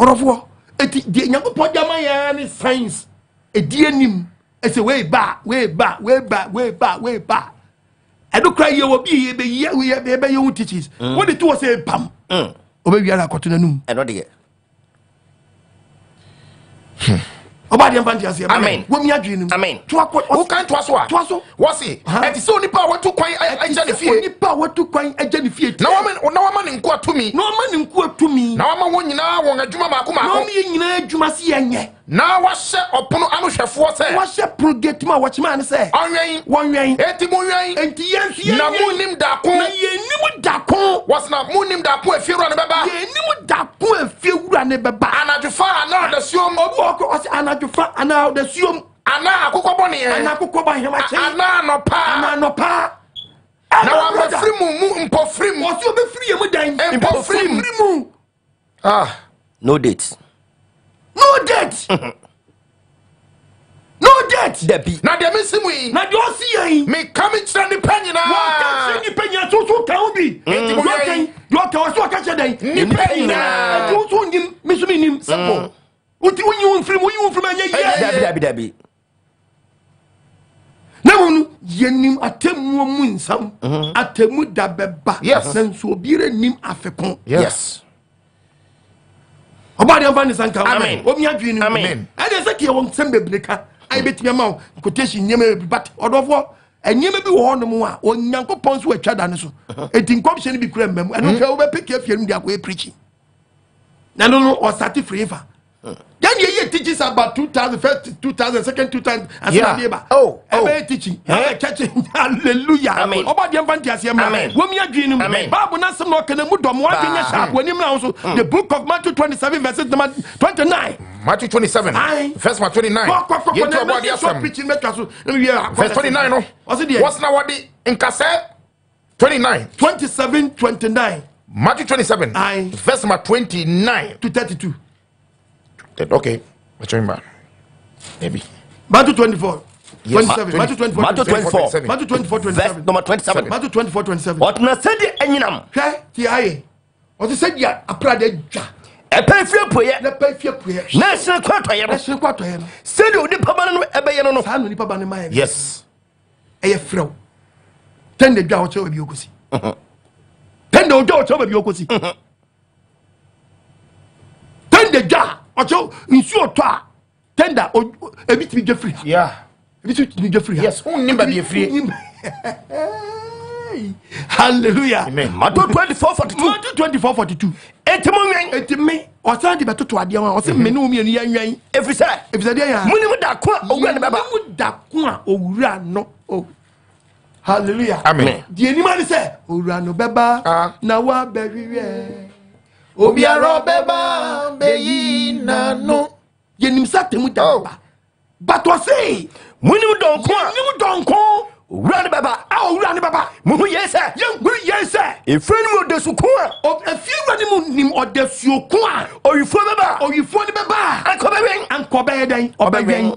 orofo eti de Nyankopon jama ya ni science edi anim ese we ba edu cry ye wo bi ye be ye teachers what the two say pam obe wi ara koto nanum eno de oba de mpanti ase amen wo mi adwene nim amen to akọ who kan to aso wasi eti so nipa watu kwan eja ne fie nipa watu kwan eja ne fie na wama ne nko atumi na wama won nyina won adwuma maako na wama ye nyina adwuma se yenye na wahye opono anohwefo se wahye progate ma wachima ne se wonwen eti monwen enti yenhie na munim dako na yenim dako wasi na munim dako afiewura ne beba yenim dako afiewura ne beba anadwofa ana da siom obi okọ wasi anadwofa ana da siom ana akokọ bone ana akokọ ba hema che ana nopa Now I'm a free moon, free. What's your free mu dan? Free mu. Ah, no date. No date. No date. Debbie. Now they're missing me. Na do see Me coming to the penny now. What can penny so can be? You can so catch them. Ni penny na. You so nim me so nim simple. Uti wonyi from anya Debbie. Na wonu yenim atemu mu nsam atemu da beba senso obire nim afekon. Yes. Obadi am fan sanka. Amen. Omi adwinu. Amen. And they say ke won sembebreka. I bet me ma quotation nyema but odofo enyema bi wo hono mu a onyankopon so atwa da ne so. Eti nkomhye ne bi kura mmam. Eno ka wo be pick afie mu dia ko preaching. Na no or start free fa. Then you teaches about 2000, first 2000, second 2000, and yeah. Oh, teaching. Hallelujah. Amen. About the fantasy, amen. When we are dreaming, amen. Bible not some can move on one thing sharp when you also the book of Matthew 27, verses number 29. Matthew 27, verse 29. Verse 29, no? What's now what the in cassette? 29. 27, 29. Matthew 27, verse number 29 to 32. Okay, what's your name? Maybe. Matthew 24. Yes. 27. Matthew 24. Matthew 24. Matthew 24, 27. Verse number 27. Matthew 24, 27. What na said the enyinam? Hwɛ tiaye. What said ya aprade dwa. Epe fie poye. Na pa fie poye. Na hye kwatoye Na no. hye kwatoye no. Said the onipa ba no ebeye no no. Sa no nipa ba ne mai. Yes. Eye frew. Tende dwa o chewa bi okosi. Tende o dwa o chewa bi okosi. Tende dwa ocho nsu oto a tender ebitimi je free. Yeah. Ebitimi je free. Yes, unni ba be free. Hallelujah. Amen. Matthew 24:42. Matthew 24:42. Etimi o san di betoto ade wan o se me ne o mienu ya nwan. Efisa Efisa ya. Muni mu da ko owura ne baba. Mu da ko a owura no. Oh. Hallelujah. Amen. Die ni ma ni se owura no beba na wa bewiwe. Obiara beba beyi na no. Yenim satemu da baba. But what say? Muni mu don ko. Ni mu don ko. Owura ne baba. Owura ne baba. Mu yesa. Mu yesa. Efreni mu desu ko a. O efiwa ni mu nim odesuo ko a. Oyifo baba. Oyifo ni baba. Ankobe den. Obewen.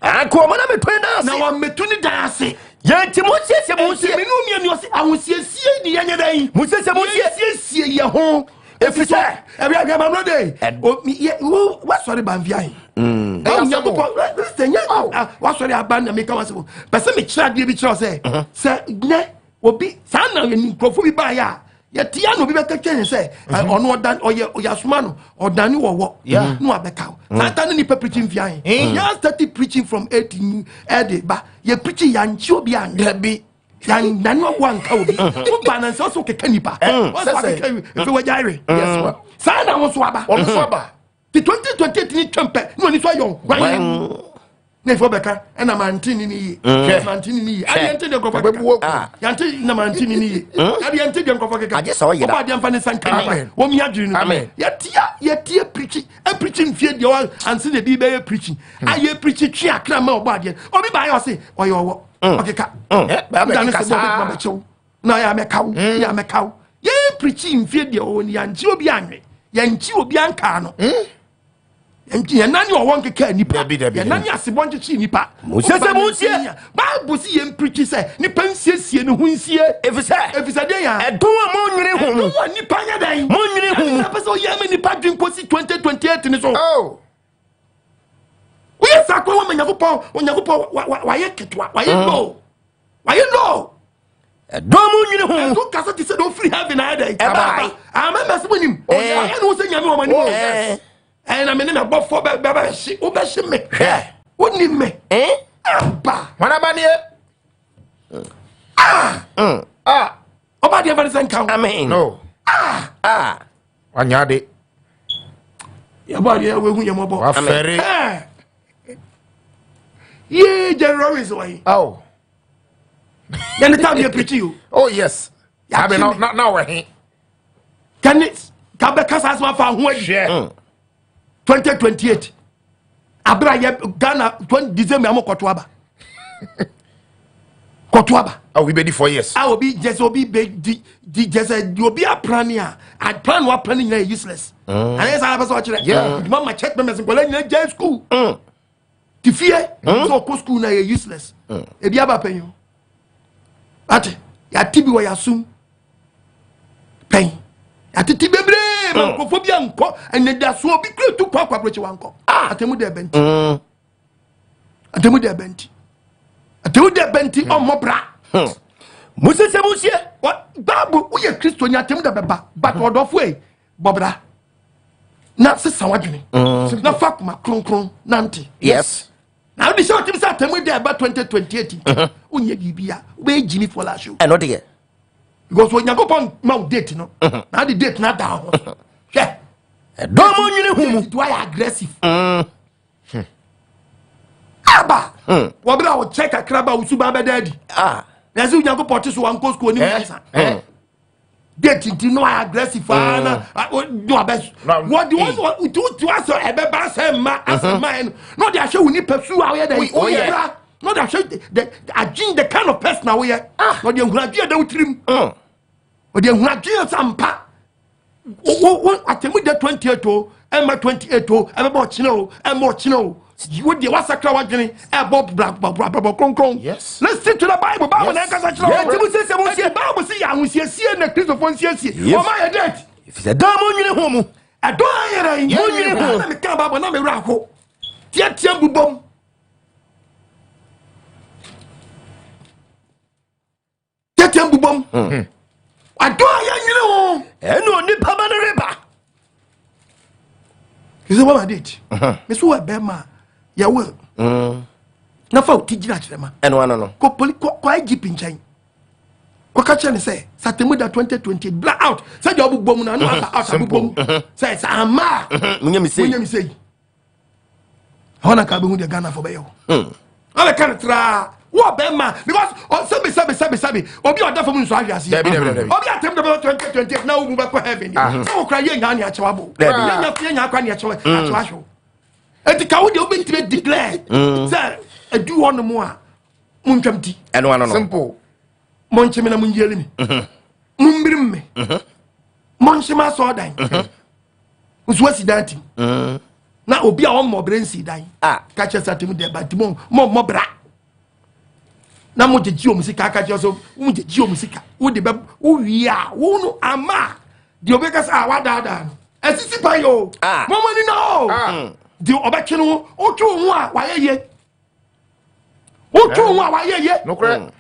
Anko na metwe na ase. Na wa metu ni dan ase. Yanti mo siesie mo sie. Me no mienu ose ahosiesie ni yanye dan. Mo siesie mo siesie ye ho. Efisa. Ebi agaba no dey. O mi wa sorry banvia. What sorry aban na me ka wase. Pese me kira de bi kira se ne obi sa na ni krofo bi ba ya. Ye tia no bi be ka twen se ono odan oyasuma no odani wowo no abeka. Satan ni preaching fian. Ya started preaching from 18 ba. Ye preaching yanchi obi an bi. Yan nanu wan ka obi. Mo balance so keka nipa. What's what if we jare? Yes what. Sa na won so aba. On so aba. The 2028 ni twempe no ni so yon. Na ifo beka na mantini ni mantini ni ade ente de grofo keka yante na mantini ni ade ente de grofo keka aje so ye da ade amfane sanka wo mi adwiri no ya tie preaching fie de one anse de bi be preaching aye preaching twi akra ma obo ade obi ba ya se oye owo okeka ba be keka sa na ya mekaw ye preaching fie de o ni yanchi obi anwe yanchi obi anka no ya nani o won keka nipa ya nani asebon chichi nipa musese musie Bible si ye preach say nipa nsiesie ne ho nsie efisa de ya edon mo nwere hu no nipa nya dan mo nwere hu na pese o ye me nipa dwen kosi 2028 ni so we sa ko wo Onyankopon wa ye ketwa wa ye no edon mo nwere hu so kasa ti say do free heaven na dey amemba se bonim o ya no se nyame o mani and I mean, about for Baba, she obey me. Wouldn't me? Bah, when I'm here. About the ever count. I mean, no. One yard. Your body, we your mobile. Ferry. Ye, General is away. Oh, then the time you preach you. Oh, yes. I mean, not now. Can it come back as my found 2028 abra ye Ghana 20 December amokoto aba Kotuaba. I will be ready for years. I will be just be you'll be a plania. I plan what planning is useless. And yes, I have a yeah. Mama check members in Colonial school. To fear so co school na useless. E be aba pen you. Ate ya tibi wa ya sum. Pen. Ya titi bebre man ko phobia nko and da so bi kre tu kwa brochi wanko. Atemu de benti. Atemu de benti. Atemu de benti on mobra. Musa Musie, what Babu, we are Christian, Yatim the Baba, but what of way, Bobra. Not Sawajini. Not fuck my cron, Nanti. yes. Now the short him sat with there about 2028. Unya Gibia, where Jimmy for last you. And not here. Because when you go upon Mount Date, no, now the date not down. Yeah. Don't you know Do I aggressive? Abba, what I would check a crab out Subaba Daddy. There's you go portis one coast school. Get into no aggressive. Do best. What do you want to do to us? A man. Not that show we need pursue our day. Oh, yeah. Not that show the kind of person now we are. Not the graduate don't trim. But the graduate some pa. I tell me the 28 and my 28 and about snow and more snow. You the wasakra wagene Bob black Bob. Yes. Listen to the Bible. Bible na kasa chiro. Yeah, Timu Bible say ya hunsie na Christopher hunsie. O ma dead. if the dam on you home. I don't hear na me ka Bible na me ra ko. Tia bubom. Tia bubom. I don't hear you know. And on the Pabanariba. You say what I did? Me so be ma. Ya will. Na fa utijira chema. And one no. Ko IGP nchen. Ko ka che ne say Satemu da 2020 black out. Say you bubom na no out bubom. Say ama. Munya me say. Hona ka be hu de Ghana for be yo. Ala kan tra. What be ma because sabi obi oda for mu nso ahia se. Obi atem da 2020 na wo mu be ko heaven. So wo kra ye nya ne achewa bo. Nya akwa ne achewa ahwo. Eti ka wo de obentime declare say adu wono mo a muntwamti and one no simple moncheme na munjeli mi mumbirim me monchema so dan nso asidati na obi a won mobren si dan ka che satem de batimo mo bra na mo jeji o musika ka che so mo jeji o musika wo de be wo wi a wo no ama de obeka sa wadada asisi pa yo mo mani no di obekye no otwo hu a wayeye otwo hu a wayeye no correct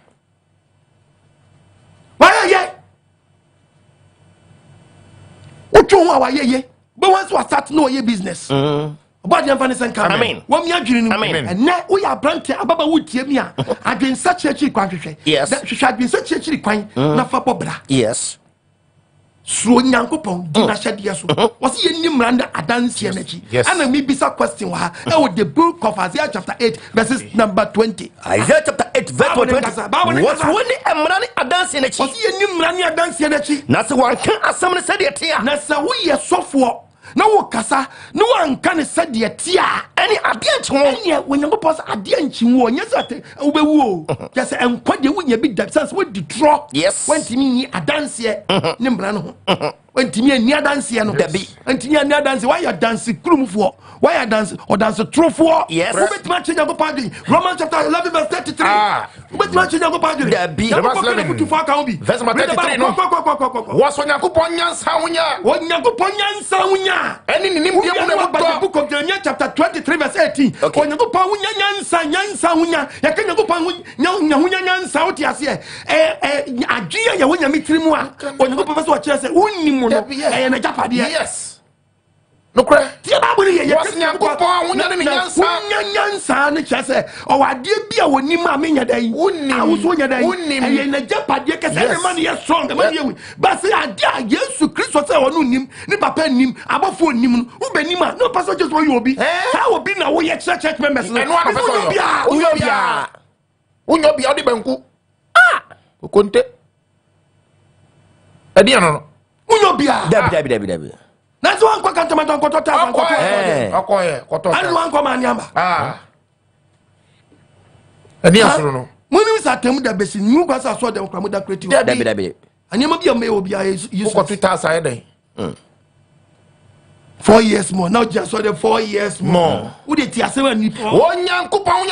wayeye otwo hu a wayeye but once you start no ye business about the fancy and come wo mi adwiri no and na wo ya brand ababa wo tie mi a adwen sa church kwan hwehwe yes that hwehwe adwen sa church kwan na fa bobra yes so nyankopon di na hyede so was ye nim randa adanse nachi and me bisa question wa e wo the book of Isaiah chapter 8 verses number 20 Isaiah chapter 8 verse 20 was when emrani adanse nachi was ye nim rani adanse nachi na se wan kan asam ne se de tia na se wo ye sofo na wo kasa no wan kan se de tia ani ade anchi anya wo nyankopon ade anchi wo nya sate wo bewu o ya se enkwade wo nya bi da sense wo draw yes wantimi ni adanse ne mra no ho wantimi ani adanse no dabi wantimi ani adanse why you dance krumfo why you dance or dance trofo yes wo betima change go padi Romans chapter 11 verse 33 wo betima change go padi dabi verse 33 no was on yakupon nyansa hunya any nim dia mo na the book of Jeremiah chapter 23 verse 18 onyankopon hunya nyansa hunya ya kanyankopon hunya nyansa oti ase adwia ya wonya mitirimu a onyankopon fa so kire se unnimu no na japade yes no cry tie ba buri ye was yakupon hunya ne nyansa ne kire se o wade bia wonim a menya dan awuso nya dan na japade ke se man ye strong man ye but say adia Yesu Kristo se wonu nim ni papa nim abofo nim no wo benim a no pastor just wo you obi ha obi na wo ye church members no unyo bia odi banku okonte edi ano no unyo bia dabi na so anko kantama don koto ta anko akoye koto anu anko ma niamba edi asoro no Money is at them that best in new class. I saw them come with that creative. Debbie. And you may be a You got 2,000 4 years more. Now just saw the 4 years more. Who did you say when you one young coupon,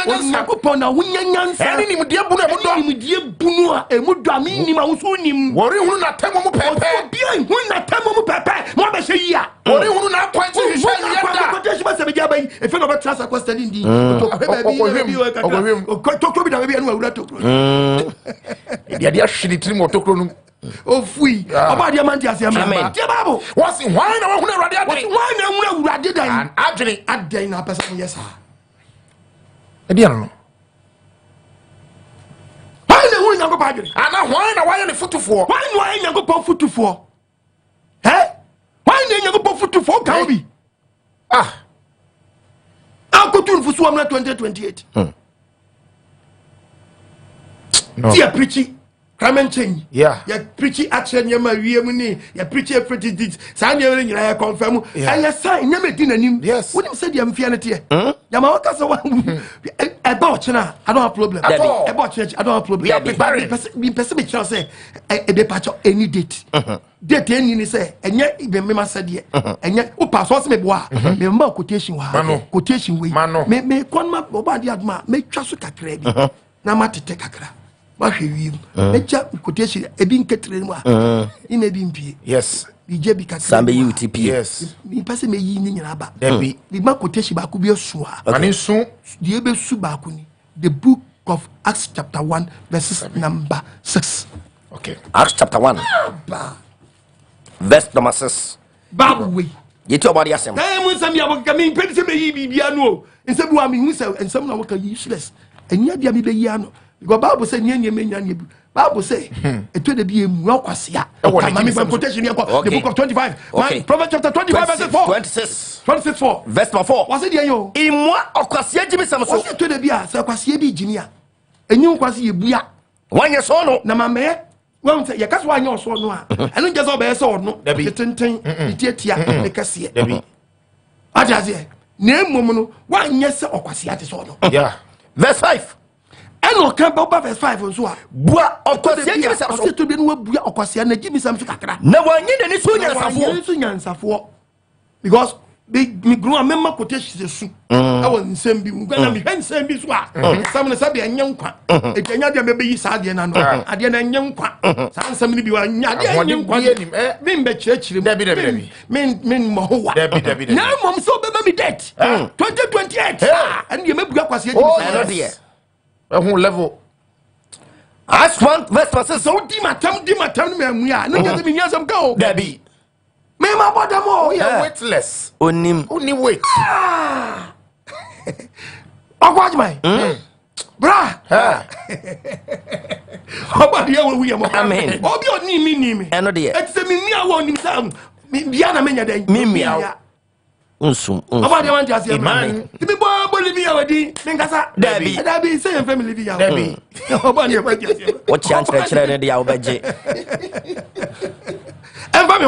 na wunyanyan sa any media bunu ni die bunu e mu do ami ni ma wuso nim worry who na temo mu pepe bien hu na temo mu pepe mo be hwe yia worry who na point you share yia ko te shi ba se be ja bai e fe no be trust ko study ndi to bi da be anu awura to dia dia shiri tiri mo to kro o fui oba dia man dia se ma dia babo what's why na hu na urade adai why na hu na urade dan adwene adai na person yes ha e dia no why na hu na go padre ana why na why na futufo why na why na go po futufo why na go po futufo ka obi akotun fusu amna 2028 no dia preaching climate change yeah preaching action yama wiem ni ya preaching pretty did sa na nyina ya confirm and sign nyama di nanim yes wonim say dia mfia ne te yama waka say about china I don't have problem about church I don't have problem we are preparing be person be chance say e be patch any date date any ni say enye be me ma say de enye o pass so me boa me ma quotation wa quotation we me kon ma oba di adma me twa so kakra bi na ma tete kakra ma hwe wi mecha quotation e bi nketre mu a ina bi mpie yes bi je bi kakra sambe UTP yes mi passe me yi ni nyina ba debi bi ma quotation ba ku bi asu a ani su die be su ba ku ni the book of Acts chapter 1 verses number 6 okay Acts chapter 1 verse number 6 Bible we yeti obadi asem mun sam ya waka mi pedi se me yi bibia no nsem wa mi hu se nsem na waka useless enya dia mi be yi ano because Bible say nye menya nye Bible say eto de bi emu akwasea mami from quotation here the book of 25 Proverbs chapter 25 verse 4 26 4 verse 4 was it there yo imwa akwasea jimi sam so eto de bi a se akwasea bi jimi a enyi kwasea ebua wanye so no na mame wọn sẹ yẹ kásọ wà nyẹ ọsọ no a ẹnu jẹ sọ ọbẹ sẹ ọno tenten tiẹtia ẹ kẹsíẹ adi ase na emu no wà nyẹ sẹ ọkwasea ti sọ ọno verse 5 ẹnu ọkan bá ọba verse 5 nso a bua ọkwasea jimi sam so ọsẹ tó bi ni wọ́n bua ọkwasea na jimi sam so kakra na wanye na ni so nyansafoɔ because mi guru a mema kote hye su awo nsɛm bi mu gana mi hwɛ nsɛm bi so a nsɛm no sɛ de ɛnyɛ nkwa ɛnyɛ de mebe yi saa adeɛ na no adeɛ na ɛnyɛ nkwa saa nsɛm no bi wa nya adeɛ ɛnyɛ nkwa mi mbɛ kyerɛkyerɛ mu mi mmɔ ho wa na mmom sɛ wobɛma mi date 2028 ɛne deɛ mɛbua kwaseɛ ɛno deɛ ɛho level Acts 1 verse 6 sɛ wodi matam no maamu a ne nkɛ sɛ menya sɛm ka o dabi me ma bɔda mo we are weightless onim weight ọgbọ́jùmọ̀ bra ọgbọ́ di ẹwọ wuyẹ mọ amen obi oni mi ẹnu de yẹ ẹ ti sẹ mi ní àwọn onim sá bíá na mi nyẹ dẹ mi mìá nsum ọba di wọn ti ase ẹman tìmí bọ́ livi yà wọ di mi nkasa dabi sẹyìn fẹ́ mi livi yà wọ ọba di ẹwọ ti ase ẹman wọ́n ti à ń kyerẹ́kyerẹ́ ní di yà wọ́ bẹ́ jẹ ẹnfa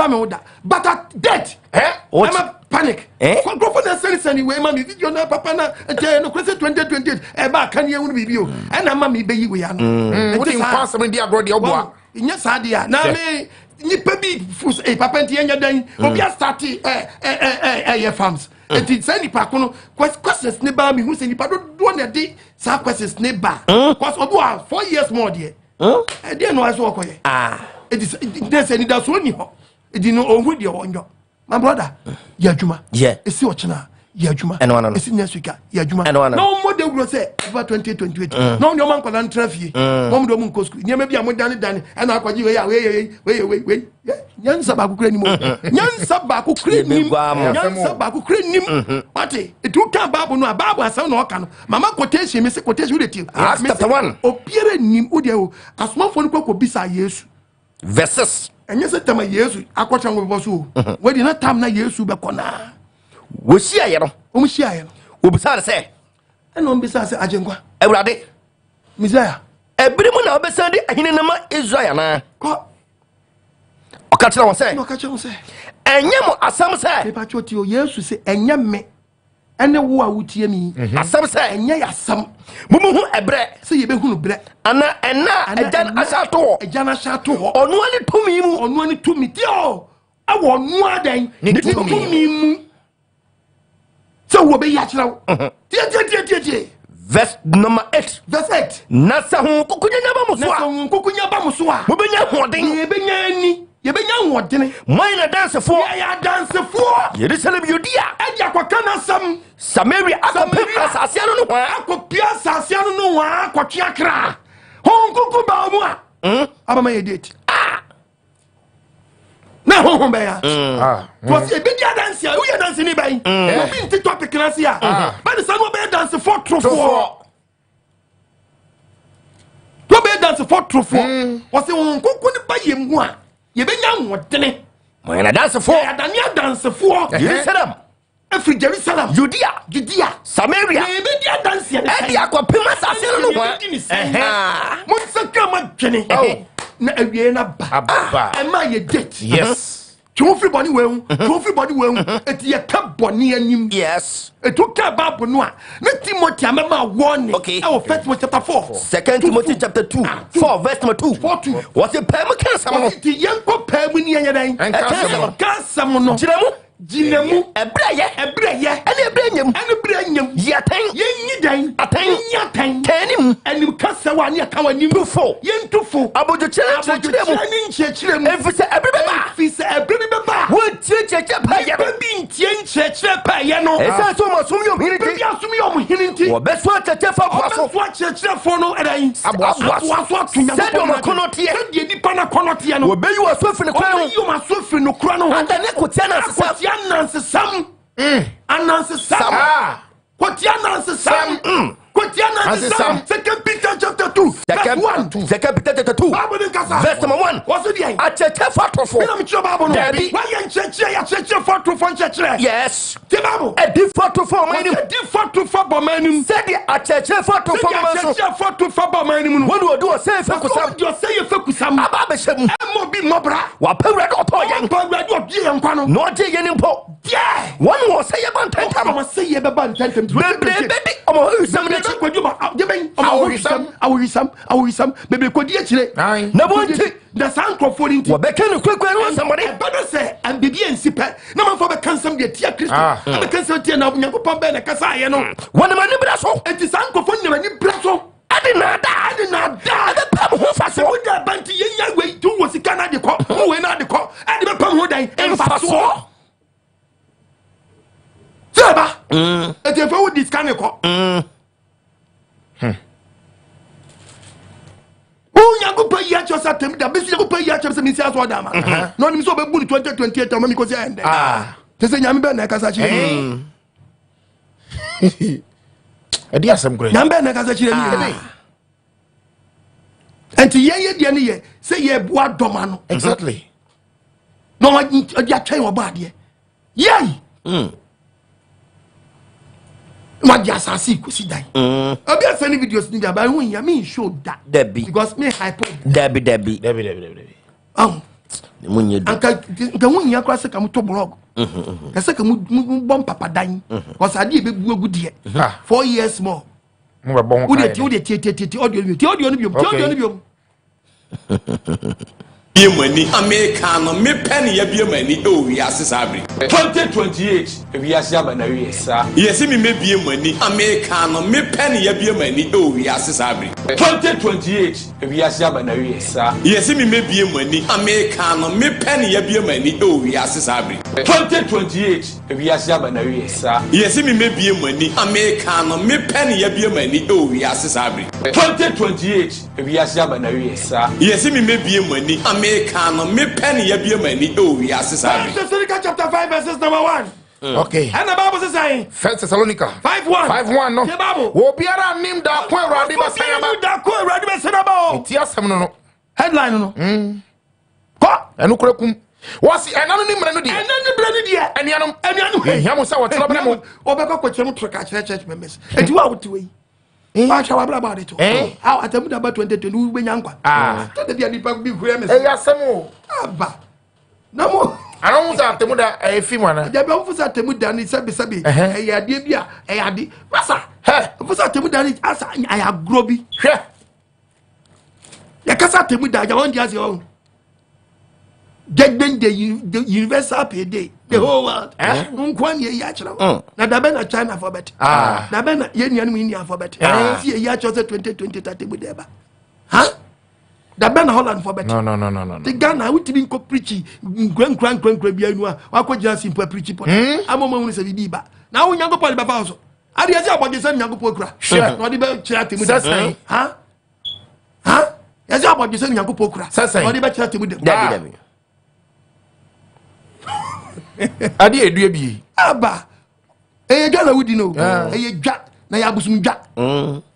mi ho da but at death ẹma panic kọkọrọfọ na sẹni wei ma mi video na papa na ẹ no kwese 2028 ẹ bá aka ni ewu ni bibi o ẹ na ma mi bẹ yi wei ano wọ́n ti nkwa sẹ́mi di agorɔ di ọbua ìyẹn sáà di a na mi nipa bi fus papa nti yẹn nyẹ dẹ́yìn obi a starti yẹ farms eti sẹ nipa kono questions ne ba mi hu sẹ nipa dodoɔ na di saa questions ne ba cause obi wa 4 years more deɛ ẹ diẹ na wa so ọkọ yẹ edi ni da so ni ho edi no ohu de onyo my brother ya adwuma esi ochina ya adwuma esi next week ya adwuma no mo de gro say about 2028 no nyo man kwala ntrafie mo mo do mo nko school nyema bia mo dane e na akwaji we nyansa ba kokra nim nyansa ba kokra nim ate etu ka babu no babu asam na oka no mama quotation me say quotation we dey chapter 1 opiere nim wo de o asomafo no kwako bisa Yesu verses enye se tama Yesu akwacha ngwe so we di na tam na Yesu be kona wo sia ye no o sia ye no wo bisa se ena o bisa se ajenkwa ewurade Messiah ebirimu na obesa di ahine na ma Israel na ko okachira won se no okachira won se enye mo asam se me pa choti o Yesu se enye me ene wo a wutie mi asam say enye yasam mumu ebre se ye behunu bre ana ejan asato ejana shato ho onu ani tumi mu onu ani tumi ti o awo nu adan ni tumi mu se wo be ya kira wo tie verse number 8 verse 8 na sa hu kukunya ba muso na sa hu kukunya ba muso a mo benya hoden ye benya ani ye benya hodene moy na Adansefo ya Adansefo Jerusalem Judea eja kwakana sam Samaria akopia asasiano no wa akopia asasiano no wa akotwe akra honkuku ba mu a abama ye date na honhom ba ya to se be dia dance ya we dance ni ban obi nti topic na se ya ba de sa no be dance for trofo to be dance for trofo o se honkuku ni ba ye mu a ye benya nwodene moy na Adansefo ya dani Adansefo Jerusalem every Jerusalem Judea Samaria ye be dia dance ya e akopia asasiano no wa mo nsaka ma twene na awie na ba e ma ye date Yes. Twofi body we eti ye ka boni anim yes etu ka bible no a na Timothy amema warning okay e wo 1 Timothy chapter 4 2 Timothy chapter 2 4 verse number 2 what a pam cancer no ti yenko pam ni anya dan cancer no Jinamu ebreye ene ebreyem yaten yenyi dan aten yaten tanim enim kasa wa ne ka wanim tufo yentufo abojo chirem efise ebreba wo chieche pa ye bi ntie pa ye no esa so masumi o hiniti wo beso cheche fa boaso fo no edan aboaso tunya sedo makonotie de nipa na konotie no wo beyu aso fini kwa wo beyu aso fini kura no anda ne kotia na sesa Anansi Sam. Kotia Nansi Sam. 2 Peter chapter 2. Verse 1. 2 Peter chapter 2. Verse number 1. What's it here? Acheche fatofo. Why you cheche fatofo cheche? Yes. Bible. A fatofo manim. A fatofo bomanim. Said the acheche fatofo maso. Acheche fatofo bomanim. When you do say fekusam. You say fekusam. Aba beshem. Mo bi mobra. Wa pewre do to yen. Pewre do nkwa no. No je yen mpo. Yeah. One was say bantentam. One was say ye be bantentam. Baby, omo usam ne awisam bebe kodi akire na bonti da sankofo nti wo beka no kwekwe no somebody bado se am bebe ensipe na man fo be kansam de tia Kristo am kansam tia na Nyankopon be na kasa aye no wona mani bra so enti sankofo ne mani bra so ade na da pam ho fa so wo da banti yenya we tu wo sika na de ko wo na de ko ade be pam ho dan emfa so Seba enti fa wo discount ko Nyankopon yi acho satem da besu Nyankopon yi acho se mi si aso da ma no ni so be bu 2028 am mi ko si ende te se nyame be na kasa chi edi asem kure nyame be na kasa chi mi enti ye de ne ye se ye bu adoma no exactly no wa di atwen wo ba de ye What just I see kusi dai. I'll be sending videos in there, but when you mean show that Debbie because me hypo Debbie. Munye. Anka when you cross come to blog. I say come bomb papa dying. Because I did be good year. 4 years more. Who the audio. Bie mani America no me pen ya bie mani e wi ase sabri 2028 e wi ase aba na wi sa yesi me bie mani America no me pen ya bie mani e wi ase sabri 2028 e wi ase aba na wi sa yesi me bie mani America no me pen ya bie mani e wi ase sabri 2028 e wi ase aba na wi sa yesi me bie mani America no me pen ya bie mani e wi ase sabri 2028 e wi ase aba na wi sa yesi me bie mani America no me pen ya bie mani e wi ase sabri Thessalonica chapter 5 verses number 1 okay and the Bible says saying 1 Thessalonica 5:1 no the Bible wo biara nim da ko Awurade ba sayaba eti asem no headline no ko enu kurakum wasi enanu ni mre no die enianom ehia se wo tro bene mo obeka ko chemu troka church members eti wa wotiwe Acha wa bla ba de to how atamu da ba 2020 we benya nkwa to de bia nipa bi hura me asem o aba na mo I don't want to muda a female. There be officer temuda ni sabi e ya de bia e ya de masa officer temuda ni asa I have grobi hwe ya kasa temuda ja won dia se o the universal payday the whole world nkwan ye ya kira na da be na China for bet da be na ye nuanu India for bet see ye ya chose 2020 temuda ba ha da be na Holland for bet no the Ghana we tibin ko preach nkran bia nu a wa ko jira simple preach pot amomo hu se bi ba na wo nyango poli ba fa so ade ase abode se nyango po kura no de be kira temuda ha ya se abode se nyango po kura no de be kira temuda Dabi. Adi edue bi. Aba. Gana wudi no. Dwa na ya abusum dwa.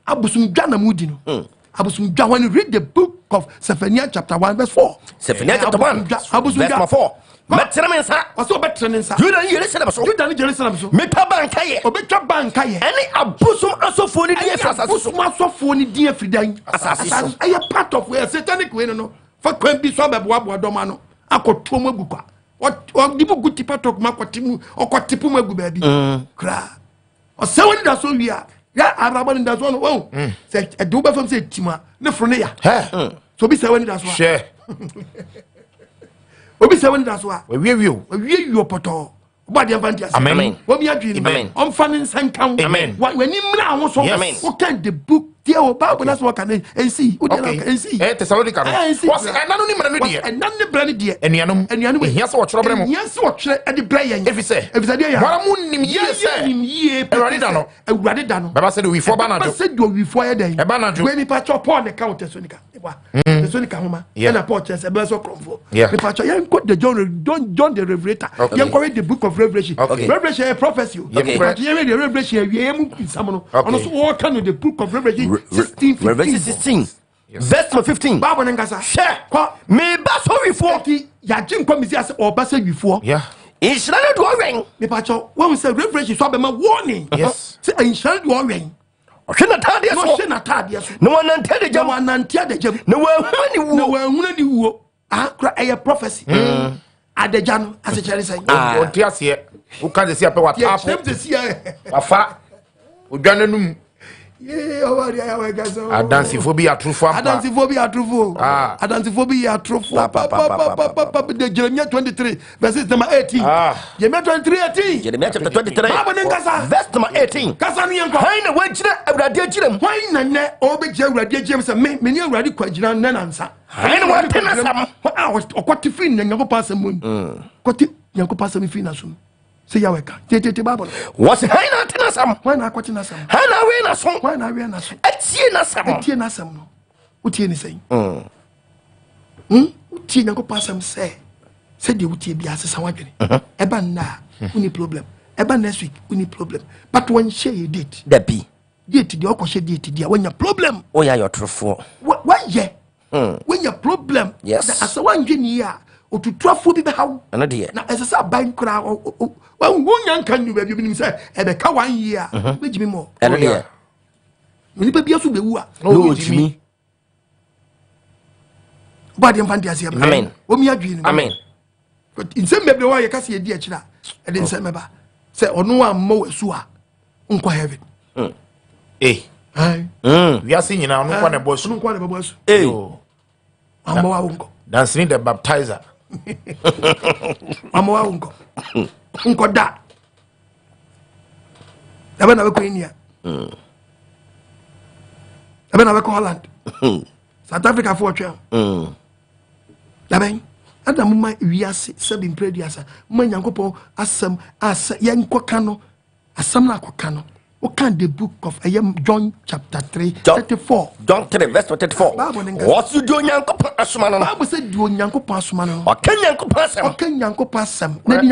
Abusum dwa na mudi no. Abusum dwa when you read the book of Zephaniah chapter 1 verse 4. Zephaniah chapter 1 verse 4. Metra mensa. Waso betra mensa. Juda ni Jerusalem so. Juda ni Jerusalem so. Mepa banka ye. Obetwa banka ye. Any abusum asofo ni die frasa so. Abusum asofo ni die fridan. Asase so. Aye part of where satanic way no. For kwan bi so abeboa doma no. Akoto mu agukwa. What the book good talk makotimu or kotipu magu baby cra or so when that's all we are ya araban that's one oh say a do from say tima ne frone ya so be say when that's what Share. obi say when that's what We you poto body advantage Amen. What we are doing Amen. on fanning san count Amen. When you mna so what can the book there Bible that's what can and see and see Thessalonica. Was anonymous no die. and none the brand dear Enuanum. Yes, what trouble. yes what at the prayer If you say, if there ya Wara munnim ye say. Erade da no Baba said we for Baba banado. said do we for day Banado. when pa cho Paul the count Thessalonica Thessalonica homa na Paul church e be so cromfo me pa cho yen quote the John the Revelator yen quote the book of Revelation Revelation a prophecy yen read the Revelation we am insam no ono so what can the book of Revelation 16 Revelation 16 verse 15 Bible ngasa share me ba so before ya jin komisi as oba say before Yeah. Israel do wen me pa cho when we say Revelation so be ma warning Yes. say inshallah do wen ohwe na tade no so she na tade so no one antede jam jam anantia de jam no one ni na wo wanhuna ni wuo kra a prophecy adeja no asechere say O ti ase. Wo kan se ape wa yeah tap. them to see Afa. Odwananum. yeah owari ya we gaza Adansefo Bi Ye Atorofo. Adansefo Bi Ye Atorofo Adansefo Bi Ye Atorofo the Jeremiah 23 verses number 18 Jeremiah 23:18 Jeremiah chapter 23 verse number 18 kasa ni enko hai na wajira awurade agiram why na ne obeje awurade agiram say me ni awurade kwagina na nansa hai na watena sam okwati fi na nyankopɔ asɛm mu kwati nyankopɔ asɛm fi na so say ya weka tete Bible was hai na tena sam why na akwati na sam hai na we na so why na we na so atie na sam tie na sam no utie ni say utie nyankopɔ asɛm say de utie bi asesa wadwene eba na uni problem eba next week uni problem but when share a date da bi date de okɔhye date dia when your problem o ya yotrofo why ye when your problem Yes. na asa wandwene ya otutuafo bi be hawo ana de na ɛsɛ ban kra wonya nka nyu ba bi nim sɛ ɛbɛka 1 year bɛgimi mo ana de nipa bia so bewu a no jimi ba de mfante ase Amen. omi adwene amen nsɛm bebre wa yɛ kase yɛ di akyira ɛde nsɛm meba sɛ ɔno amma wasu a nkɔ heaven ai We are seeing now no one boss. ɔno nkɔ ne bɛbɔ asu amma wa nkɔ Dancing the baptizer. amma wa nkɔ nkɔ da ɛbɛ na bɛkɔ India ɛbɛ na bɛkɔ Holland South Africa for twɛn labɛn adam ma wiase sɛbi mprɛdiasa ma nyankopɔn asɛm asa yɛnkɔ ka no asɛm na akɔka no o kan the book of John chapter 3 34 John 3 verse 34 what you do nyankopɔn asoma no Bible say do nyankopɔn asoma no ɔka nyankopɔn asɛm ɔka nyankopɔn asɛm na di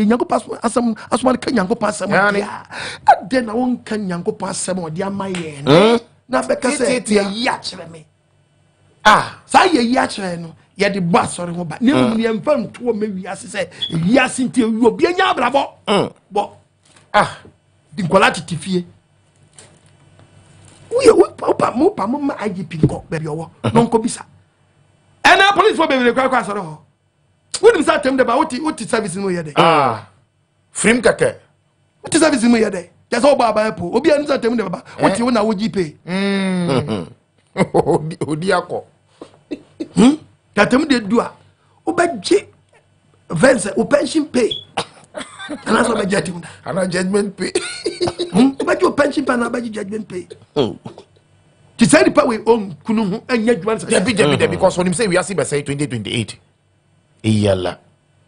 nyankopɔn asɛm asoma ka nyankopɔn asɛm ya ade na won ka nyankopɔn asɛm ɔde ama yɛ no na bɛka sɛ yɛ yi akyerɛ me saa yɛ yi akyerɛ no yɛde bɔ asɔre ho ba ne mu ne mfa ntoɔ ma wiase sɛ wiase nti wi obi anya abrabɔ bɔ di nkola tete fie wo pa mo ma IGP nkɔ baabi ɔwɔ no nkɔ bisa ɛna police fo baabi ne kwa asɔre hɔ What is that? What is service in your day? Frim kake. What is service in your day? That's all Baba Apple. Obi and Satem de Baba. What you want to pay? Odiako. Katem de Dua. Obaji Vance, pension pay. And that's what I get him. And a judgment pay. But your pension pan about judgment pay. To say the part we own Kunu and yet once. Because when him say we are see by say 2028. Yalla.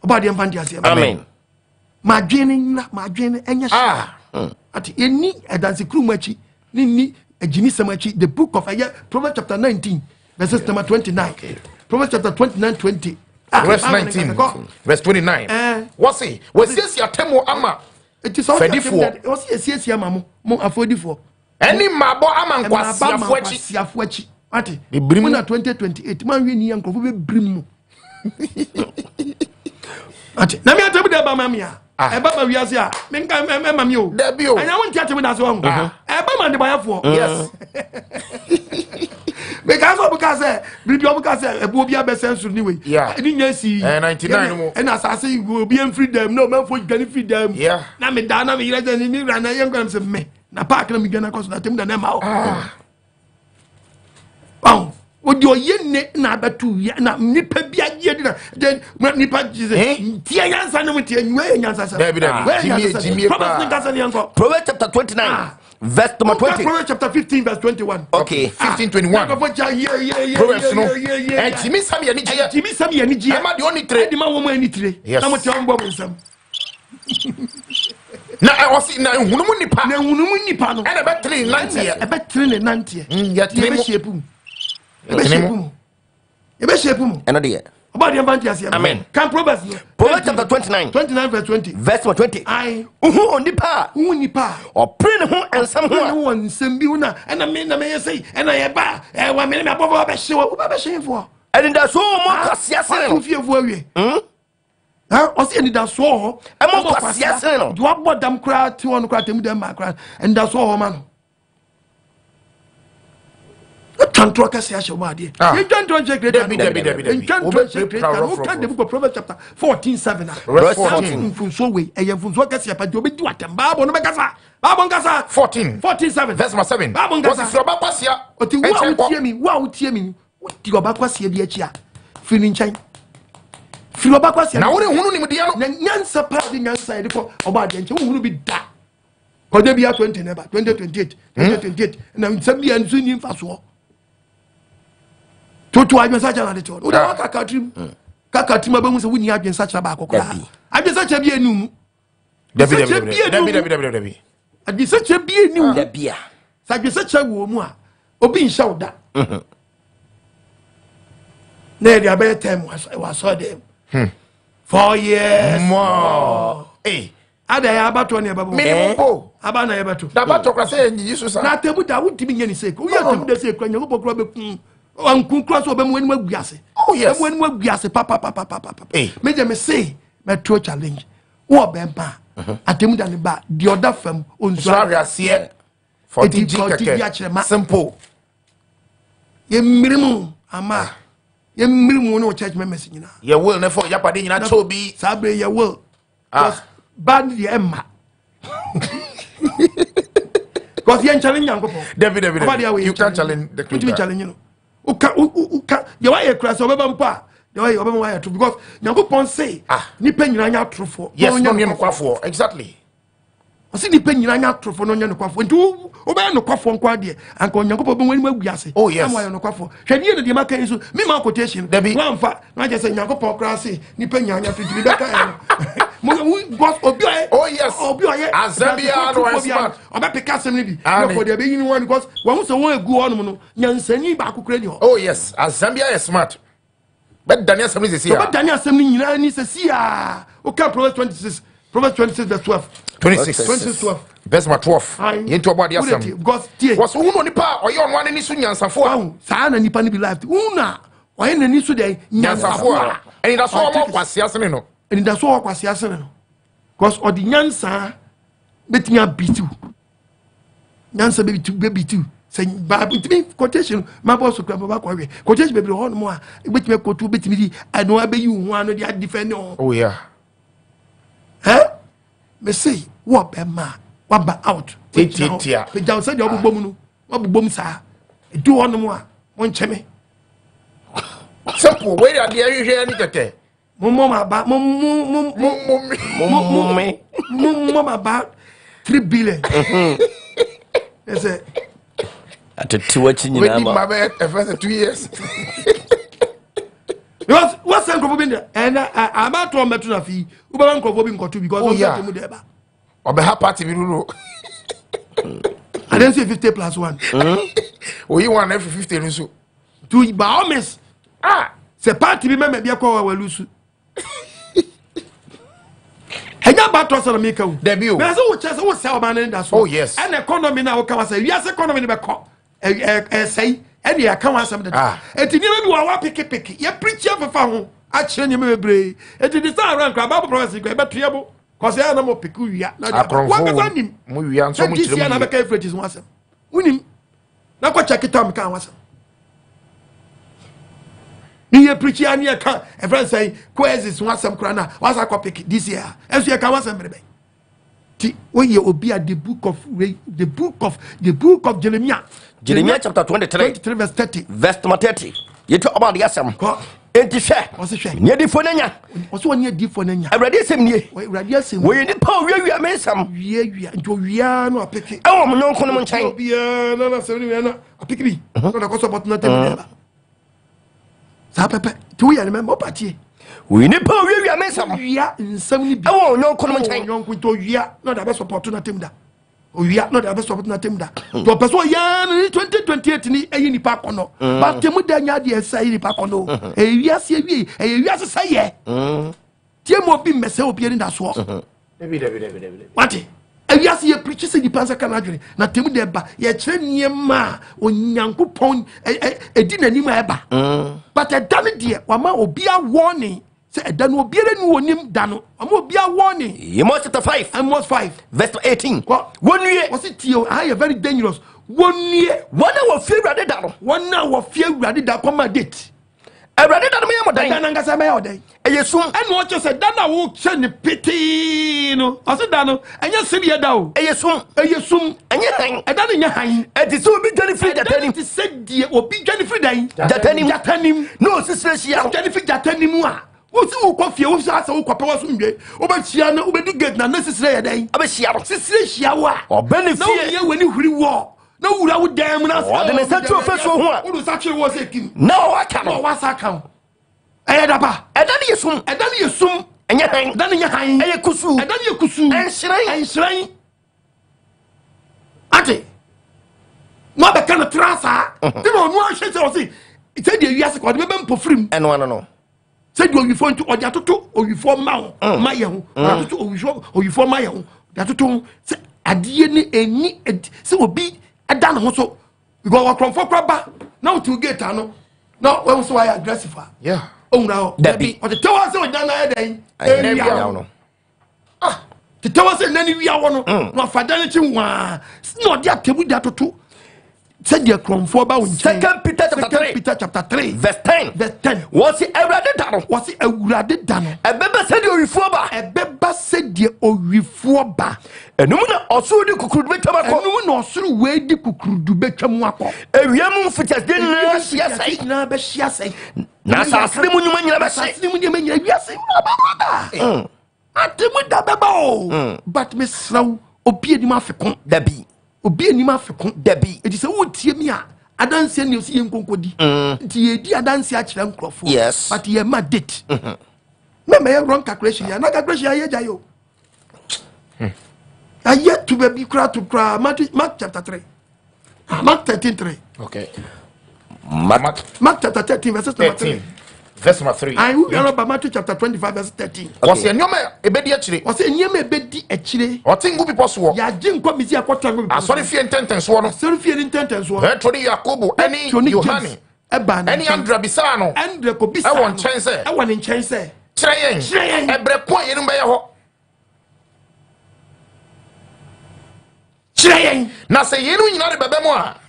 About the Infantia. Amen. My dreaming, and yes. At any Adansefo Machi, Nini, a Jinisamachi, the book of Proverbs chapter 19, verses number 29. Proverbs chapter 29, 20. Verse 19, verse 29. What's it? Was this your temo ama? It is all was yes, Yamamu, more afforded for. Any mabo aman was Siafuachi. Ati, the Brimuna 2028, man, we need Uncle Brim. Ati, Namia Tabba Mamia. Ebama we asia menka emam yo debio anya won tiate me na so ebama de bayafo yes because bibi because ebu obi abesensu ni we ni nya si 99 mo and asase obi en freedom no man for gani freedom na me da na me yire dan ni ra na yen kwam se me na park na me gana cause na tem da na ma o odi oyenne na abatu ya na nipa bia ye na nipa jize tie yansa no tie nwe yansa sa Jimmy Proverbs chapter 29 verse number 20. Proverbs chapter 15 verse 21. Okay, 15:21. Proverbs no and Jimmy Sami ani je am the only trade di ma wo mo ani tire na mo tie ngbo mo nsam na osi na hunumu nipa no e na be 390 e be 390 ya tremu Ebe shape mu. Eno de. About the Infantia. Amen. Can Proverbs chapter 29 verse 20. Verse 20. I onipa or pray no ensam ho one sembi una and I mean me say and I ba e wa me above be shewo wo be shewo for. And that so mo kwasia sene no fie fo awie. O se and that so ho e mo kwasia sene no. Do abodam kra ti won kra temu dem ma kra and that so ho man. Tantro kasi ashe wa de. You don't check great. You can't check great. You can't the book of Proverbs chapter 14:7. Verse 14. Funso we e ye funso kasi apa de obi di atem. Bible no be kasa. Bible kasa 14:7. Verse 7. Bible What kasa. is your kwasia? Oti wa utie mi. Ti oba kwasia bi achi a. Fini nchan. Fili oba kwasia. Na wore hunu ni mdia no. Na nyansa pa de nyansa e de ko oba de nche hunu bi da. Ko de bia 20 neba 2028 na nsabi anzu ni mfaso. Toto adwen sacha na de to. O da kakatrim abamu se wuni adwen sacha ba akokora. Adwen sacha bi enum. Dabi. Adwen sacha bi enum. Dabi a. Sa adwen sacha wo mu a obi nsha wo da. Na e dia be time was so dem. 4 years more. Ada ya abato na ababu. Minimum. Aba na ya abato. Da abato kra se nyi Jesus. Na tebu da wutimi nya ni sek. Wo ya tebu da sek kra nya go kra be kun. Cross over when we are. Oh, yes. When we are, papa. Major me say, my true challenge. What bempa? Atemu than the bar, the other firm on Zwaria for TG simple. Ye mirimu, ama. Ye mirimu no church members. Ye will never yapadin na chobi. Sabre ye will. Bad the Emma. Because you challenge David, you can't challenge the challenge, you know. Uka you why crash over bampa the way over why to because Nyankopon say nipa nyina nya atorofo yes no nya nokwafo exactly o say nipa nyina nya atorofo no nya nokwafo ntu o be nokwafo nko de anka Nyankopon be wani aguase oh yes am why nokwafo hwede de maka yiso me ma quotation wanfa na je say Nyankopon kra say nipa nyina nya atorofo beka God obi oh yes obi oye Azambia no smart oba peka sem ni bi for the be yin one because won say won egu onum no nyansani ba akokra ni ho oh yes Azambia is smart but Daniel Assembly is here but Daniel Assembly nyina ni se sia o ka Proverbs 26 verse 12 26:12 verse 12 into about the assembly because was who no nipa oye on one ni so nyansafo sa na nipa ni be life una oye na ni so de nyansafo and that's all more kwasia sene no and that's all kwasia sene no because odi nyansa betimi abitu nyansa bebitu say Bible to me quotation my boss will come back quotation baby on more which me quote bit me I know I be you one of the defend Oh yeah. Me say what be ma what ba out Tia. me down say the obom no obom sa do on mo a won cheme Simple way that there you hear any tete. Mama about 3 billion. I said, at a 2 watching my bed for 2 years. What's Uncle Bobin? And I'm about to met to a fee. Uber Uncle Bobin got to because Or be happy party. I didn't say 50 plus 1. Oh, you want every 50 so. 2 by miss. Say party be maybe a call will lose. And your battles are make a debut. There's always just always sell man in that. Oh, yes. And economy now come say, yes, economy in the back. Say, and you come on some of that. And you never do a picky. You preach your phone. I change your brain. And to decide around Bible prophecy, but triable. Because they are no more peculiar. What was on him? We are so much. This year, never care for it is once. Win him. Now, what check it out, can you preach here near car. A friend say, "Quest is one some crana. What's a copy this year?" As you can once and baby. When you will be at the book of Jeremiah. Jeremiah chapter 23 verse 30. Verse 30. You talk about the asam. Enti share. What's the share? Near the phone. What's one near the phone? I read some near. Radiation. We need power. We are made some. Yeah, we are no picky. Oh, I'm no common child. No, a picky. Not a cost about nothing. Sapapa, 2 years remember party. We need power. We are made some. We are in 70. Oh, no common child. Young with Oya, not the best opportunity. We are not the best opportunity. To a person, 2028 in any park or no. But Timothy, say, Pacono. Yes, yes, say, yeah. Timo be Messel appearing that sword. What? Yes, ye preaches in the Panzer Canadri. Not Tim Deba, ye train ma, on Yanku Pond, a dinner eba. But a done dear, Wama will be a warning. Say, a done will be a new name, Dano. I will be a warning. You must at 5. I must 5. Verse 18. What? 1 year. Was it you? I am very dangerous. 1 year. 1 hour fear rather than 1 hour fear rather than come my date. I rather than me, I'm a day. And soon, and what you said, Dana will send the pity. No, I said, Dano, and you see the down. And you soon, and you hang, and then you hang. And it's so big Jennifer that turning to said, dear, or big Jennifer day. That turn him. No, sister, she has Jennifer that turn him. What's all coffee? What's that? Oh, Papa, over Chiana, over the gate, not necessary a day. I wish she or benefit when you war. No, I would damn us. The central official who was actually was a king. No, I cannot. What's that count? Edaba, and then you assume, and you hang, then you hang, and you kusu, and then you kusu, and shrine. Ate, not the kind of trasa. They don't know what she said. It said you ask what remember for free. And one no. Said you will find to or Yatutu or you form Mao, Mayan, or you form Mayan. Yatutu, a DNA, any, so will be. I done also. We go from for crabba now to get no. No, when so I aggressive. Yeah. Oh now, that be or the towers so done day. The towers and then we are one. No fidelity one. No, they are table that to said your crom for about 2 Peter chapter 3 verse 10. Verse 10. Was it a rather done? Was it a rather done? A beba said you reformer. A beba said you reformer. And no one also the could be tobacco. No one also way the could do better mwako. A young fitters didn't say, never say. Nasa Slimun, yes, I think with that babo. But Miss Slow, Obi di Maficon, Debbie. Obi ni Maficon, Debbie. It is a wood Tiemia. I don't send you see him concodi. I don't see actually Crawford. Yes, but he ma date. Remember, wrong calculation. You're not calculation. I yet to be crowd to cry. Mark chapter 3. Mark 13:3. Okay. Mark chapter 13, verses 13. Verse number 3. I will remember Matthew chapter 25, verse 13. Was a nyoma ebedi achire. Was a nyoma ebedi achire. O tingu people so. Ya jin kwa misi akwata ngo. Asori fie ntenten so no. Asori fie ntenten so. Tori Yakobo eni Yohane. Eni Andra bisa no. Andra ko bisa. E won chense. E won chense. Kire yen. Ebre po yen be ye ho. Kire yen. Na se yenu nyina de bebe mo a.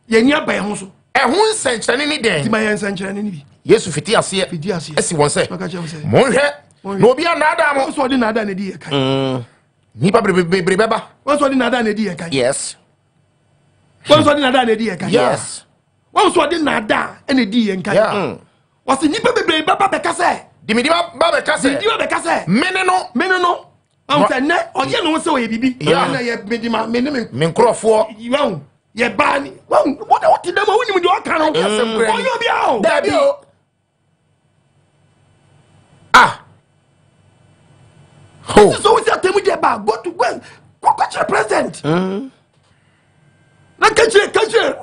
yenya ba ho so ehun senkyerene ni den ti ma yen senkyerene ni bi Yesu fiti ase esi won se monhwe na obi anada mo so di nada na di ye kan nipa bebre beba won so di nada na di ye kan yes won so di nada na di ye kan yes won so di nada na di ye kan was nipa bebre beba be ka se dimidi ba be ka se mene no am say ne oye no se o ye bibi na ye medima me nkrofo yon ye ba ni what dem woni mi do aka no oyo bia o dabi so we say temu de ba go to go president na kache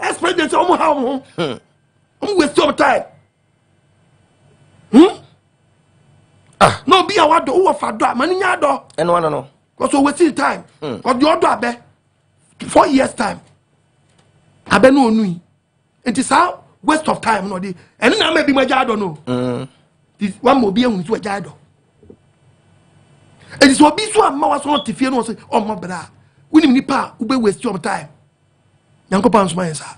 ex-president omo ha omo waste of time no be our do wo fa do amani nya do eno no because we waste time because the order abe 4 years time abe no onu it is how waste of time no dey eno na ma bi ma ja do no this one mo bi ehun so ja do it is obi so amma wa so tifie no so omo bra woni ni pa ube waste your time yanko pa nsuma yensa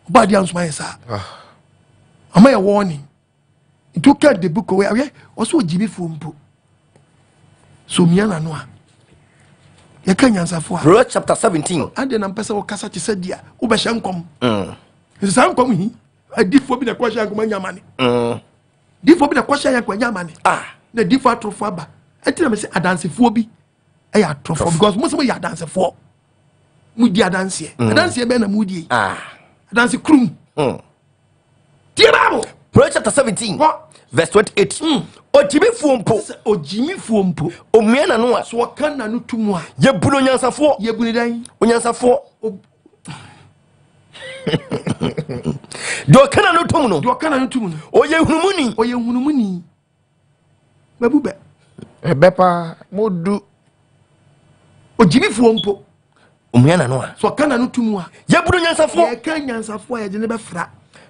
oba dia nsuma yensa amma ya warning it took the book away also jibi fompo so miana no a ya kanyansa fo Proverbs chapter 17 ade na mpesa wo kasa ti sadia wo be hyankom nsa nkom hi adifo bi na kwa hyankom anyamane difo bi na kwa hyankom anyamane na difo atrofo aba etira me se adansefo bi e atrofo because mo se mo ya adansefo mu di adanse adanse be na mu di adanse krum tie babo Proverbs chapter 17 verse 28 ojimi fuompo omiana no a so kan na no tumu a yebuno nyansafo yebuni dan onyansafo do kana no tumu no oye hunumuni babube ebepa modu ojimi fuompo omiana no a so kan na no tumu a yebuno nyansafo ye kan nyansafo a ye ne be fra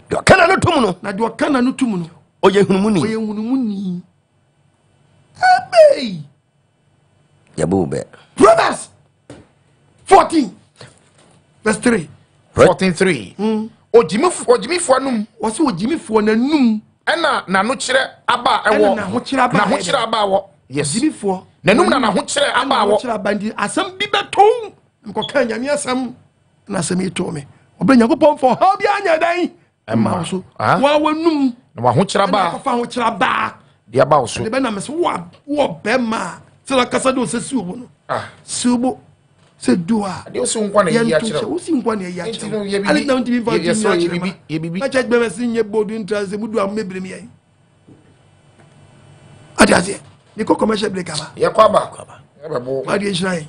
do kana no tumu no na do kana no tumu no oye hunumuni Hey! Yabube. Proverbs 14 verse 3. 14:3. Ojimi fo anum. Wose ojimi fo nanum. Ena na no kire aba ewo. Na ho kire aba wo. Yes. Ojimi fo. Nanum na ho kire aba wo. Kire bandi asam bi beton. Nko kan nyame asam na asam eto me. Obe Nyankopon fo ha bi anya dan. Emma so. Wa wanum. Na wa ho kire aba. Na fa ho kire aba. Dia ba so. De be na me so wo bema. Se la kasa do se subo no. Subo. Se doa. De o se nkwa na yi a kire. O se nkwa na yi a kire. Ali na unti bi ye bibi. Na church be me sin ye bodu intrase mudu am mebre mi yan. Adi azie. Ni ko commercial break aba. Ye kwa ba. Ye be bo. Adi enshrine.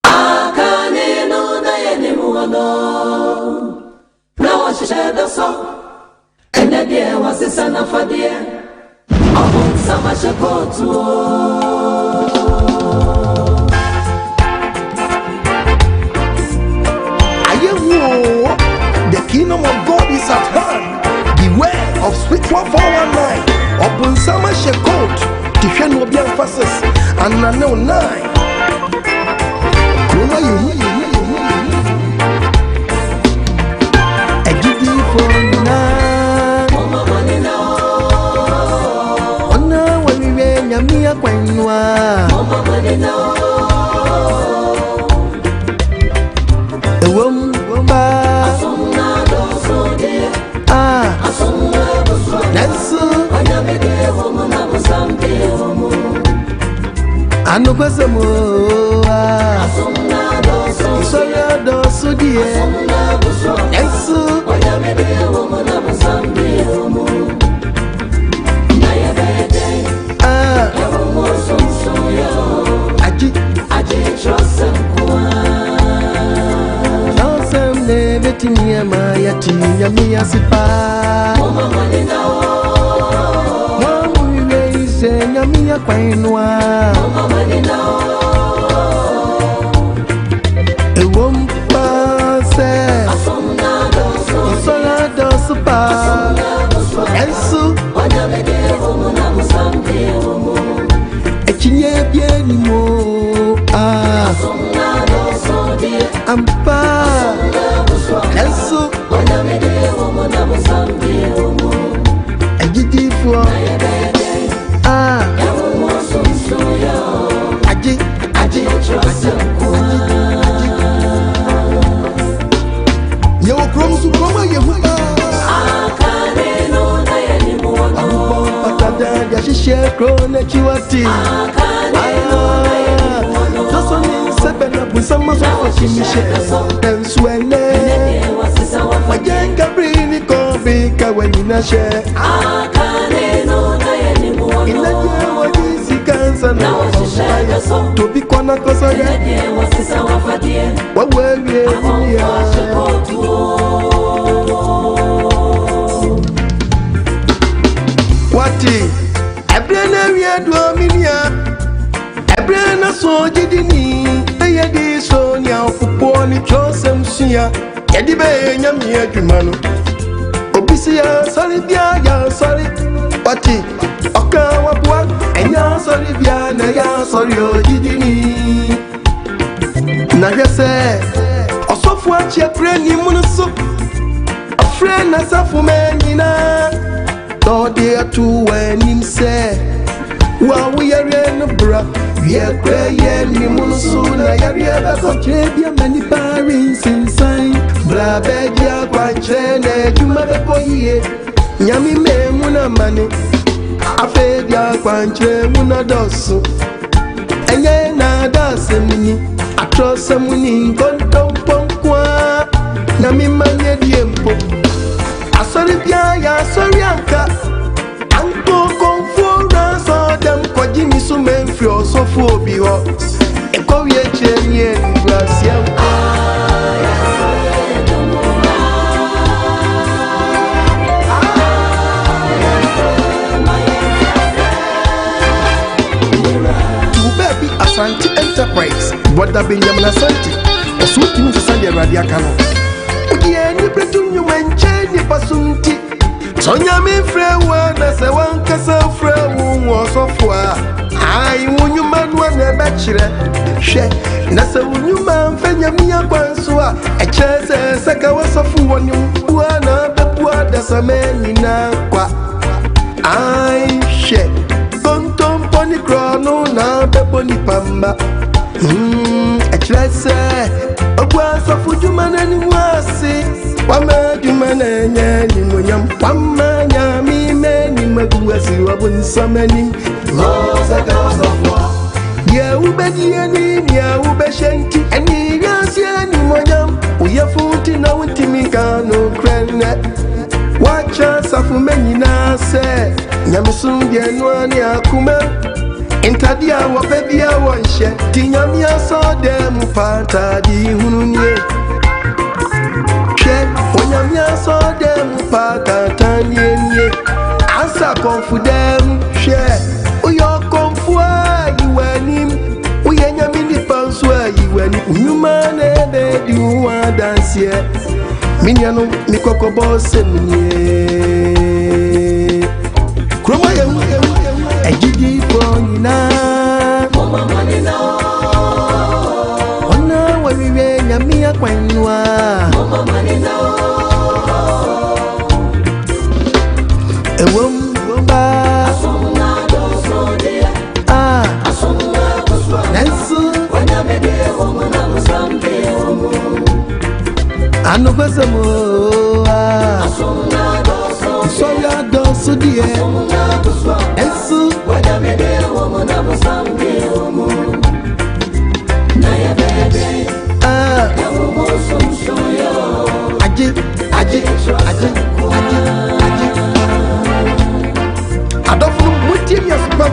Akane no na ye ni muono. Na wa sheda so. Ene die wa sisa na fadie. Abon sama shekotu. Ayewo, the kingdom of God is at hand. Beware of Scriptural 419. Abon sama shekotu. Tifia no bi emphasis. Anano 9. Mia kwenwa mama manena ewom ba asomna do so de asomna do so nasu anyamede homo na busambe homo anu kwasemo asomna do so so de asomna do so nasu anyamede homo na busambe homo na ya bede Mia sipa mama manena mama wiwe ise nyamia kwenwa mama manena ewom pase asomna do supa ensu wanyamede homo na musambe homo echinye bieni mo asomna krone chiwati Doso ni sebena busama so chimishe Enswele Wajenga brini kobi kawenina she Inaje wajisi kansa na wafaya Tobi kwana kosa ya Wawewe ya Wati Ebrena wiadwa minia Ebrena so jidini Eyedi so nya opupo ni chosem suya Yedi be nyami adwumano Obisi ya sorry bia ya sorry Wati Oka wabwa Enya sorry bia na ya sorry ojidini Na yese Osofu achi ebreni munusu Afre na safu menina Lord dear to when him say While we are in the bra We are praying ni munsuna Yariaba kochebia many parents inside Bra bedia kwa chene Juma bepoye Nyami me muna mane Afedia kwa nche muna dosu Enye na dase mini Atrose muni Kontomponkwa Nami manye diempo Asori bia ya asori anka Anko konfora so dem kwa jimi sume mfri osofu obi ho Eko ye chenye nigwasia Tubebi Asanti Enterprise Wada Benjamin Asanti Osuti Musa Sandi Radia Kano Udiye ni pretu nyumenche ni pasunti Sonya mi frewa na se wankasa frewu wasofwa Ai unyuma nwa nebechire She na se unyuma mfenya miya kwansua Echeze seka wasofu wani mpuwa na bepua desameni na kwa Ai she Kontompo ni krono na bepo ni pamba Echeze Ogwa sofu jumana ni mwasi Wama jumana nyani mwenyam Wama nyami meni maguwasi wabunsamenim Loza kawasafwa Ya ubedieni ya ubeshenti Eni yasi eni mwenyam Uyafuti na untimikano krene Wacha safu menyi nase Nyamisundye nwani akume Intadia wapebia wanshe Tinyamia sode mupata di hununye She Onyamia sode mupata tanyenye Asa konfudem She Uyo konfua iwenim Uye nyamini pansua iwenim Unyumane bedi uwa dansye Minyano mikoko bose minye Kroma ye Ejidi ponina Mama manina Ona wawiwe nyamia kwenwa Mama manina Ewom ba Asuna doso dia Asuna kuswa Nensu Wanyamede homo na musambe homo Anubasamo Asuna doso Soya doso dia Asuna kuswa Nensu Wanyamede homo na musambe homo Naya bebe Ya homo sumshoyo Aji Adofu mutimi asupam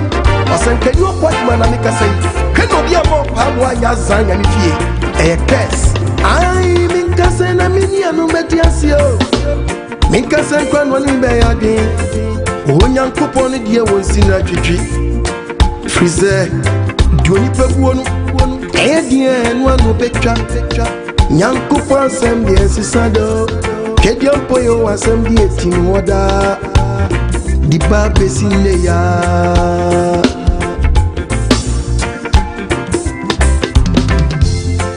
Osenke yu opwajman anika say Keno biya mo pamwa ya zanya nifie Eye kes Ay minkase na mini anumeti asyo Minkase nkwanwa nimbe ya di Onyan kuponi diye wonsi na chichi Frize Dioni peguonu Eye diye nwanu pecha Nyankupo ansem diye sisado Kedion poyo ansem diye tinwada Diba besine ya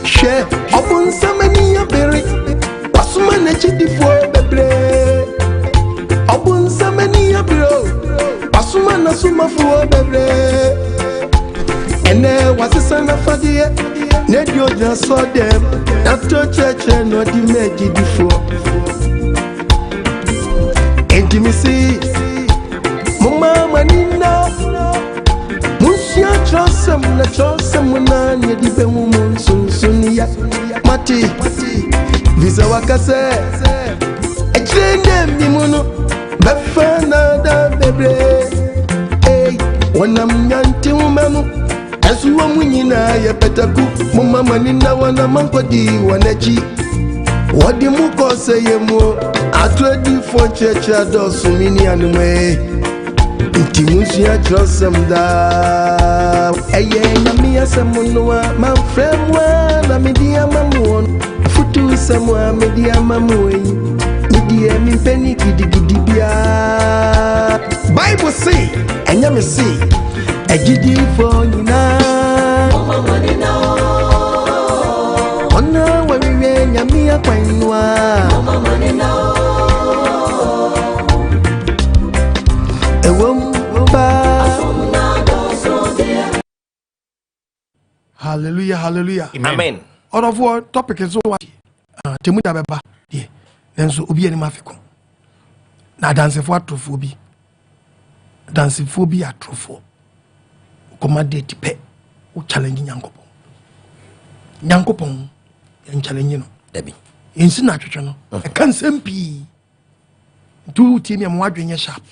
She Obun samani ya beri Wasuma nechi difo bebre Obun samani ya bro Wasuma na suma fuo bebre Ene wasisa na fadie Nedio just saw them Nato cheche no di meji difo Intimacy Mama manina trosam na trosam na nye di be mu sunsunia mati visa wakase echrende mimuno befana da bebre hey wanam nyanti umamu esuwa munyina ya petaku mumama nina wana mankodi wanachi wadi mukose yemu atredi for church adosu mini anwe itimusi ya trosam da eye nyami asamunwa manfremwa na media mamuon futu samwa media mamuon media mi peni gidi bia Bible say enyame say ejidi for nyina mama ni na ona wewe nyami akwanwa mama ni na Hallelujah, hallelujah. Amen. All of our topic is what Temuda Beba, dear. Then so Ubi and Mafico. Now Adansefo Bi Ye Atorofo. Adansefo Bi Ye Atorofo. Commande tipe. O challenge Nyankopon. Nyankopon, yan challenge no. Debi. Insi na twetwe no. E kan sempi. Do timi am wadwen sharp.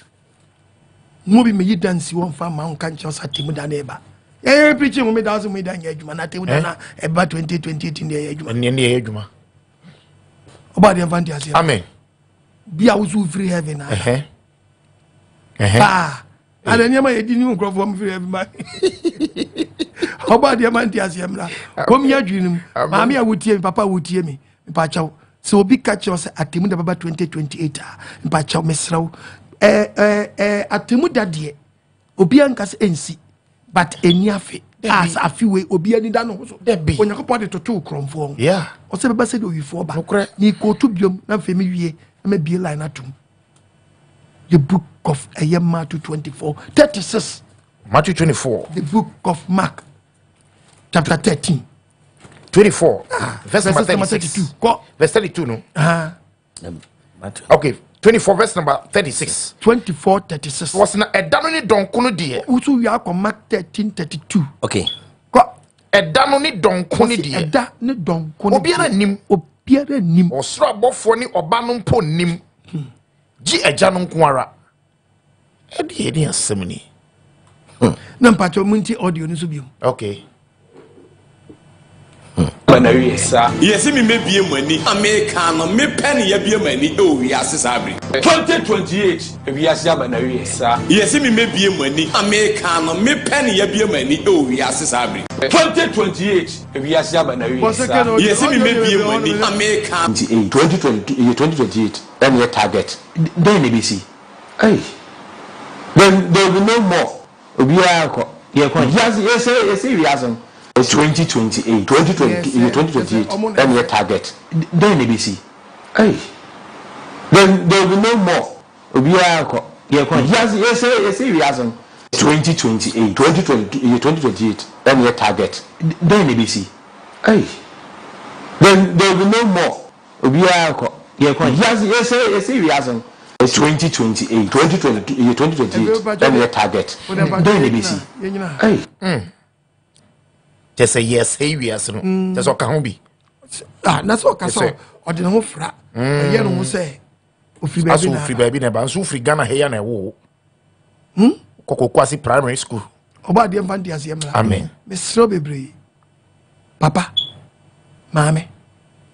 Mo bi me yi dance won fa ma on kan chosa Temuda na eba. Eh preaching we da so me da nya adwuma na Temuda na eba 2028 in the adwuma. Ne adwuma. Oba de vanti ase. Amen. Be a free heaven. Ah. And then you may didn't go from free heaven. How about the man? Come here, dream. Mammy, I would hear Papa would hear me. Pacho. So big catch us at Temuda Baba 2028. Pacho Mesro. At Temuda dear. Obiankas NC. But Enyafe. As a few way, Obiani Dano. When you put it to 2 crom form. Yeah. Or say, Bassett, you for back. Nico Tubium, not familiar. Maybe a line at the book of Matthew 24, 36. Matthew 24. The book of Mark, chapter 13. 24. Verse number 32. Verse 32, no? Okay. 24, verse number 36. 24, 36. Was not a danoni donkuno dear. Also, we are Mark 13, 32. Okay. A danoni donkuno dear. A danoni donkuno. Obiara nim. Obiara nim. Or srabo for ni obanum po nim. G a janum kwara. Edi asemni. Nampacho munti audio nisubium. Okay. Yes, me be money. America no me penny ya be money. Oh, yes, Sabri. 2028. Yes, me be money. America no me penny ya be money. Oh, yes, Sabri. 2028. Yes, me be money. America 2028. Then your target. Then ABC. Hey. Then there will be no more. Yes, it's 2028. 2028. Then your target. Then ABC. Hey. Then there will be no more. Yes, 2028. 2028. Then your target. Then ABC. Hey. Then there will be no more. Yes, it's 2028. 2028. Then your target. Then ABC. Hey. Just say yes, hey, we are so. That's what can be. That's what can say. Or the no fra. You know, say, free baby, never so free Ghana here and a wo. Coco quasi primary school. About the Vantias. Amen. Miss Strawberry. Papa, Mammy,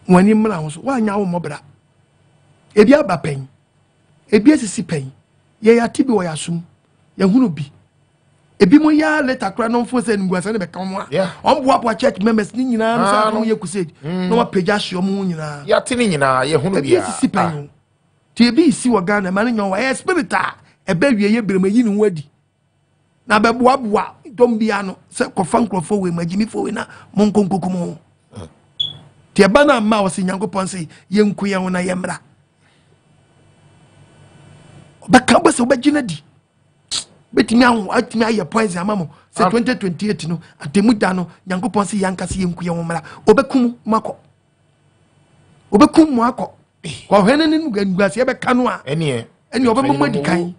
when you mouse, why now, Mobra? If you have a pain, a BSC pain, ye are Tibi or Yasum, Yahunu be. Ebi mo ya letter kra no fo se nguasa ne be kan mo yeah on boa church members ni nyina no sa no ye crusade no wa pagya hye mo nyina ya te ni nyina ye hunu bia si pan ti ebi si wo Ghana ma ne nyon wa e spirit a e ba wie ye brema yi ni wadi na be boa dom bia no se kofa nkrofo we magimi fo we na mo nkonkoku mo ti e ba na ma wo se Nyankopon se ye nku ye ho na ye mra obaka bo se obagina di betimi ahụ atimi aye points amamo se 2028 no Temuda no Nyankopon se yanka se yenku ye womra obekum mako ko hene ni nguase ye beka no a ene obemmo dikan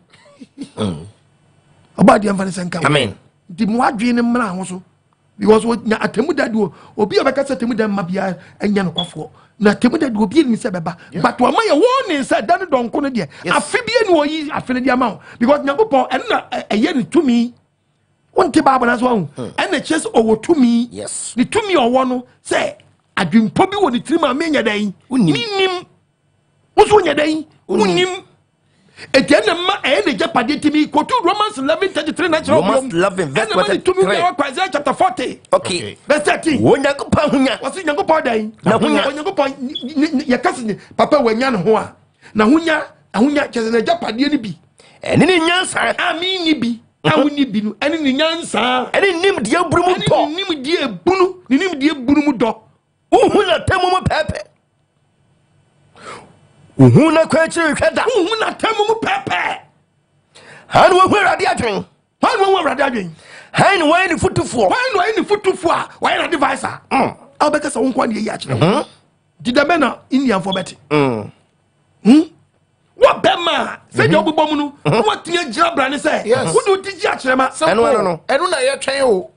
obadi amfa ne senka amen di mo adwene mmra ho so because nya atemu dadu obi obeka se atemu dam mabia anya no kwafo na atemu dadu obi ni se beba but wa maye warning say dan donko no de afi bia ni oyi afi ne de ama because Nyankopon en na eye ni tumi wonte Bible na so hu en na chese owo tumi yes ni tumi owo no say adwempo bi wo ni tirima menya dan nim wo so nya dan unim etienne ma ene Japade timi ko to Romans 11:33 natural Romans 11 verse 33 Isaiah chapter 40 okay verse 13 Onyankopon hunya wasi Nyankopon dan na hunya Onyankopon ya kasi papa wanya no ho a na hunya cheze na Japade ni bi ene ni nyansa ami ni bi awuni bi no ene ni nyansa ene nim de aburu mu to ene nim de ebunu ni nim de ebunu mu do uhuna temu mu pepe uhuna kwachi kweda uhuna temu mu pepe hanu wo hwera adwen hanu wo hwera adwen hanu wo ni futufo a why na device abeka sa wonko ne yi a kire didabe na indian for beti what bema say de obobom nu what tie gira brane say wo do tigi a kire ma enu na ye twen o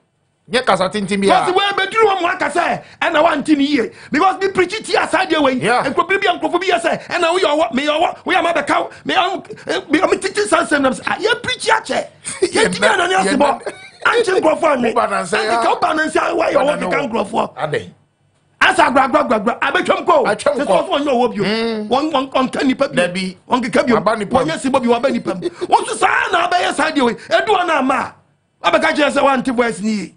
ye kasa tintin bia because we be duru mo aka say and na wan tin ye because the preach ti aside we enkopiri bi ankofo bi say and na we are ma be kaw me teaching sansem na ye preach a che ye ti na na asibo anche grofo ni ka balance why you want to can grofo ade asa gbagba abetwam ko se so onye owo bio won kan nipa bi won keka bio won yesi bo bi wa ba nipa won so sa na ba yes ade we edu na ma abeka je se wan ti voice ni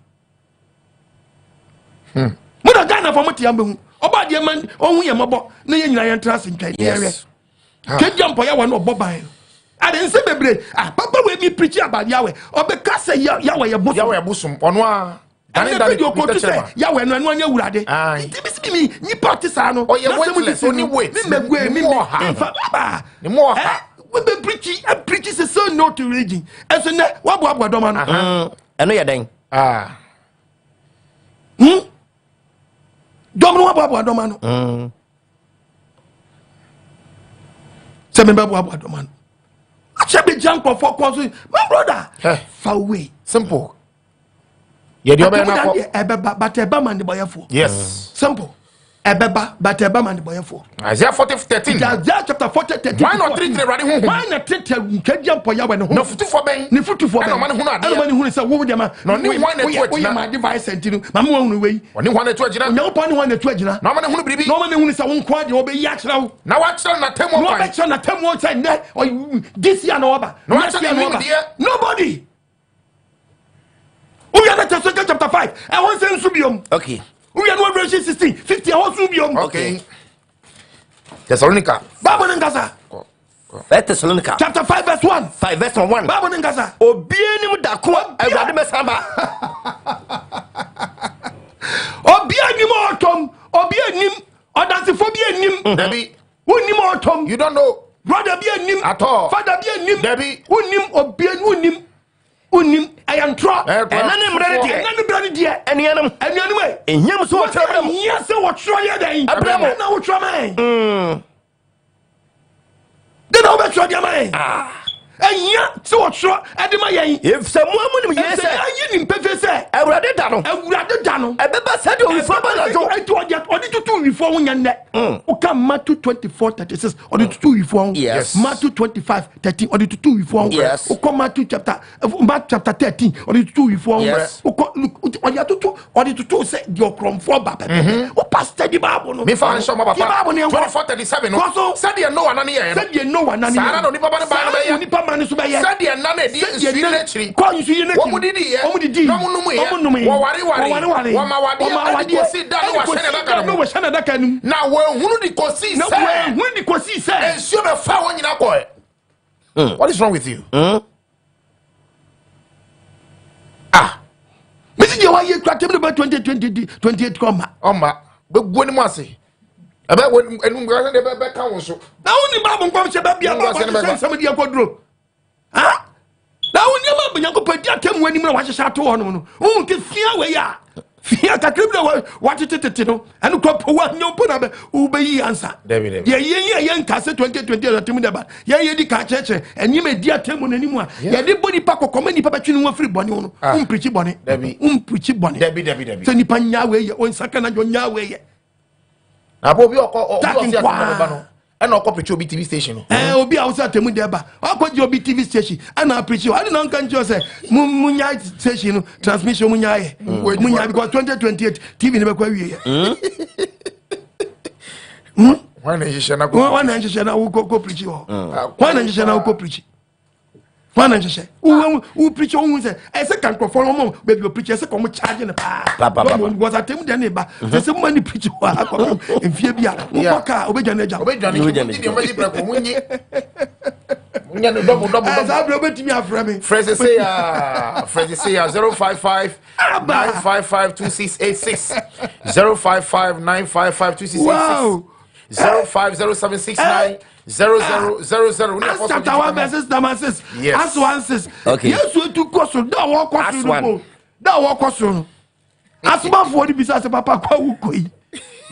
mo da Ghana for mo ti ambe hu oba de man ohun ye mobo na ye nyina ye ntra se ntwan ye ke jampo ya won obo ban ade nse bebre papa we mi preach about yawe obeka se yawe ye busum ono a and the video ko to say yawe no anu anya wurade ti mi ni partisa no oye only wait mi megwe mi fa baba ni mo ha we be preach is so no to religion and so na wa bo abodoma no eno ye den domno wa bo abodoma no se me bo abodoma no acha be janko for cause my brother far away simple ye di oba na ko ebeba but eba man the boyfo yes simple ebeba but eba man the boyfo Isaiah 40:13 Isaiah chapter 40:13 why not treat ready hu why not treat nkadiam po ya we no no futufo ben ni futufo ben no man hu na ade man hu say wo de ma no ni why na tu agina my device sentinu mama hu we oni why na tu agina no pon why na tu agina no man hu biribi no man hu say won kwa de obe ya kira wo na wa kira na temo no be kira na temo say ne this year no oba no kira no oba nobody we are not chapter 5 I want say nsubiom okay we are no verse 16 50 I want nsubiom okay Thessalonica Bible ngasa Thessalonica chapter 5 verse 1 5 verse 1 Bible ngasa obie nim da ko awurade mesamba obie nim otom obie nim Adansefo Bi Ye nim Debbie unim otom you don't know brother Bi Ye nim at all father Bi Ye nim Debbie unim obie unim ayantro enane mbrane die enianum enyam so wotram yes wo tro ye den abramo na wo tro man den na wo be tro dia man enya so wo tro ade ma yen if samuamu nim ye se ayi nim pefe se awurade da no ebeba sade owifo balajo eto odi tutu wifo wonya ne o ka Matthew 24:36 odi tutu wifo yes Matthew 25:13 odi tutu wifo yes o ko Matthew chapter 13 odi tutu wifo yes o ko odi tutu se di okromfo ba pepe o pastor di Bible no me fa ansho ma papa 24:37 no sade no anani sara no nipa ba ba nipa man so be ye sade na na di siri na chiri ko nsu yi na wo mudidi ye no munum ye wo wari wo ma wadi si da no wa shene da kanu na wo hunu di kosi se ensio be fa wo nyina ko what is wrong with you mesi je wa ye kratem no 2028 koma oma be buoni mo ase ebe enu ngwa se be ka won so na woni ba bon kwam se ba bia ba ko se di akodro na woni ma banyanko padi atem wani na wa hyehya to hono no won ke fia we ya Fia kakrim what it no and ko po wa nyo po na be ubeyi answer. Ye kase 2020 na temu deba. Ye di ka cheche enyi me di atemu na nimu a. Ye di boni pa kokoma ni pa betwi no free boni no. Preach boni. Preach boni. Debi. So ni pa nya we ye on saka na jo nya we ye. Na bo bi okọ no. And I'll preach Obi TV station. Obi outside Temu Deba. I'll go to Obi TV station and I'll preach you. I don't know, can say Munya station transmission Munya because 2028 TV never quite. One is Shana will go preach you. One is Shana will go preach. One and say, who preach on say, a second perform, baby, you preach a second charge in the papa was a Temu Deba. There's so many preachers in Fibia, Waka, Obedanaja, Fraser say 055 955 2686 055 955 2686 05076 chapter 1 verses number 6. Yes. As 1 6. Okay. Yes, we to question. That walk question. That walk question. As man for the business, papa kwa ukoi.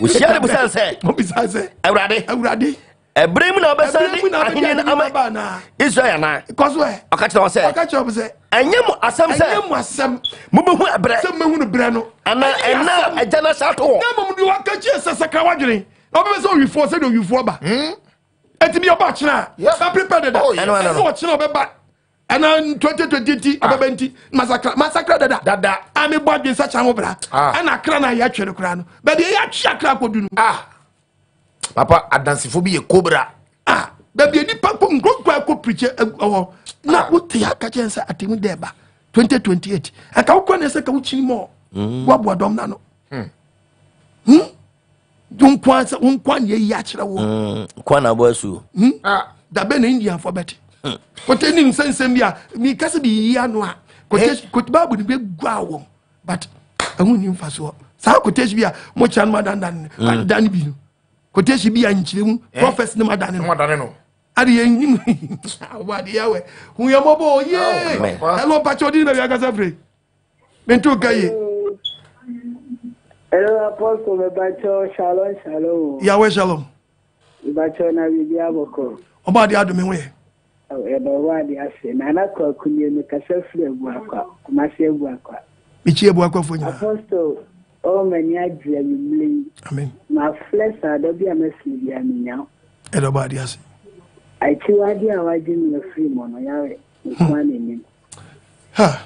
We share the business. No business. Everybody. Ebrim na obesani ahine na ama Israel na. Because where? Akacha o say. Akacha o say. Enyem asem say. Enyem asem. Mo behu ebre. Sem mehu no bre no. Ana ena ejana sato. Na mo di wakachi sesaka wadwene. Obe so wifo say do wifo ba. Eti bi oba china. Ba prepare that. No china oba. And in 2020 ababenti massacre dada. Ami bodin sa cha mo bra. And akra na ya twere kra no. But dey ya twa akra kodu no. Papa Adansefo Bi Ye Cobra. Baby ni papa ngogwa ko preach na wote aka chensa Temu Deba 2028. Aka wo na se ka wo chini mo. Wo bodom na no. Unkwan ye ya kire wo. Kwa na boasu. Da be na Indian for bet. Kote ni nsensem bia mi kase bi ya no a. Kote babu ni be gwa wo. But ehun ni mfaso. Sa kote bia mo chan madan dan bi no. Kote bi ya nchiremu prophets ni madan no. Adi ye nim. Wadi yawe. Hu ya mobo ye. Hello pachodi na ya kasa free. Mento gaye. Hello, Apostle, Mebacho, Shalom. Yahweh Shalom. Mebacho na Bibia Boko. Oba di adu menwe. Eba di ase. Na na kwa kunye me kasa free ebu akwa. Kumasi ebu akwa. Michi ebu akwa fo nyina. Apostle, o mani adria mi. Amen. Ma flesh ado bia mesi bia minya. Edo ba di ase. Aichi wadi awaji mi free mono yawe. Kwani ni. Ha.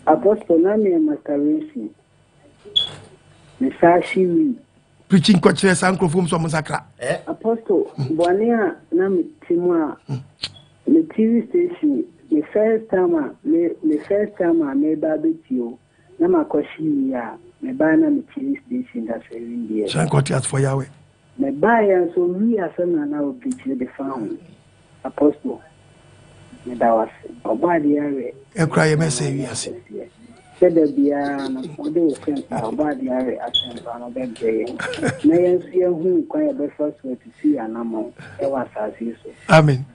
Apostle na me makarisi. Misashi preaching kochire sankrofom so musakra. Apostle bonia na mitimwa the TV station the first time me babetio na makoshi ya me ba na TV station that 7 years. Thank God for Yahweh. Me ba ya so we asana na preach the found. Apostle me da was obadi yawe e cry e message we ase. Said bia na ode friend obadi yawe asemba no be gye. Na yensu yehu kwa be first way to see anamo e wasasi so. Amen.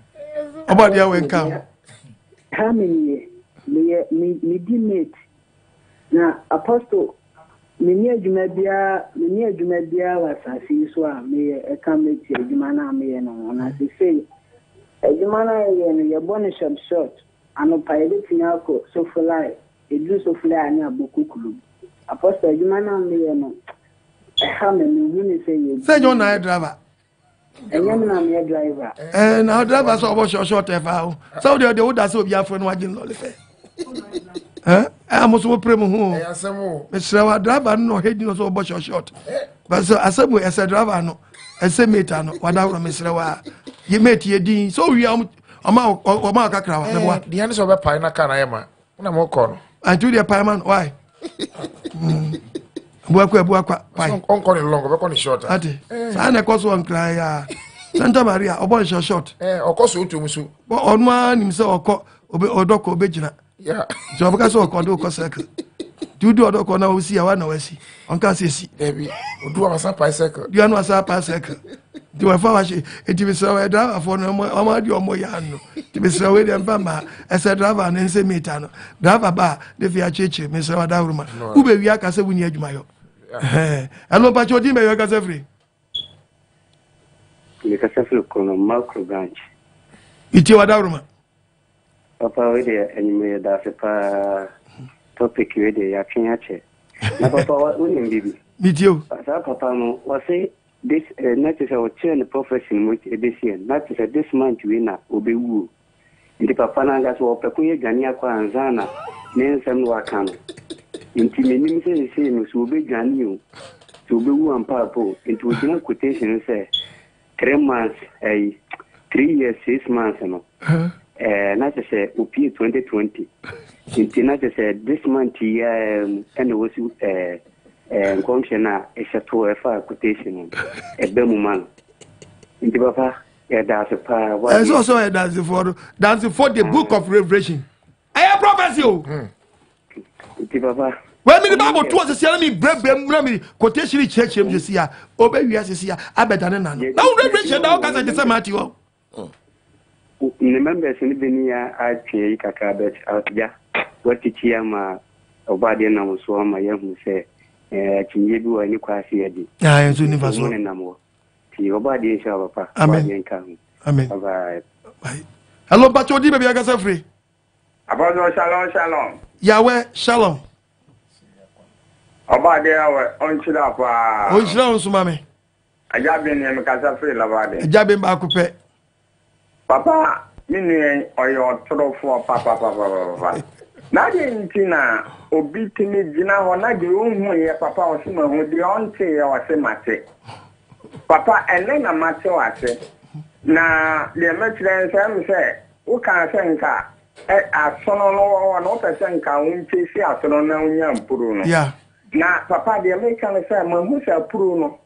Obadi yawe nka. Amen. Me dimate na apostle meni adwuma bia wasasi so a me e kameti adwuma na me no na se adwuma na ye no ye bone short ano paide tinyako so fulai edu so fulai ani abokukulu apostle adwuma na me no ha me ni say ye say you na driver enye na me driver na driver so obo short e fa o so de wo da so obi afro no wagin no le fe amoso premu hu mesra driver no head no so obo short but so asabu ese driver no ese meter no wada ro mesra wa ye mate ye din so wi ama kakra wa ne wa the hand so be pai na kana yema na mo ko no antu the pai man why buakwa pai on ko ni long be ko ni short ati sa na ko so nkra ya Santa Maria obo short okoso otu musu onwa nim se okọ odoko obegina yeah so obaka so okọ do ko circle do other corner we see a one we see on can see Debbie do a bicycle you know a bicycle do a fawashi it be so a driver for no more your moyano to be so with them bamba as a driver and say metano driver bar the via church Mr. Adauruma who be yaka say we need mayo hello but your team you can say free you can say free kono macro branch iti Adauruma papa we dey anime da se pa topic we dey ya twenyache na papa we nim bibi mitio sa papa no we say this not is our chain profession with ebesian not is this month we na obewu ndi papa na nga so opekunye gani akwa anzana ne nsem no aka no nti menim se no so obegani o so obewu ampa po nti ojina quotation say 3 months 3 years 6 months no not to say opie 2020 nti not to say this month and was commissioner is a to a quotation a bemuman nti papa that's a pa it's also a that's for the book of Revelation I prophecy nti papa when the Bible told us me brem quotation church him this year obey we as this year abedane na now Revelation now can say the same Matthew remember sini benia atwe kaka bet outja watichi ama obade na muso ama yehu se kinye bi wani kwasi yadi enso ni faso ne namo ti obade insha papa obade nkan amen bye bye hello bacho di baby agasa free abazo shalom Yahweh shalom obade awe onchira pa onchira onsuma me ajabe ne mkasa free labade ajabe ba kupe papa mini oyo Atorofo papa na de ntina obi tini gina ho na de ohun ye papa o se mahu de onte ye o se mate papa ene na mate o se na de metren se se o kan se nka asono no no pese nka unche si asono na unya mpuru no yeah na papa de me kan se mahu se puru no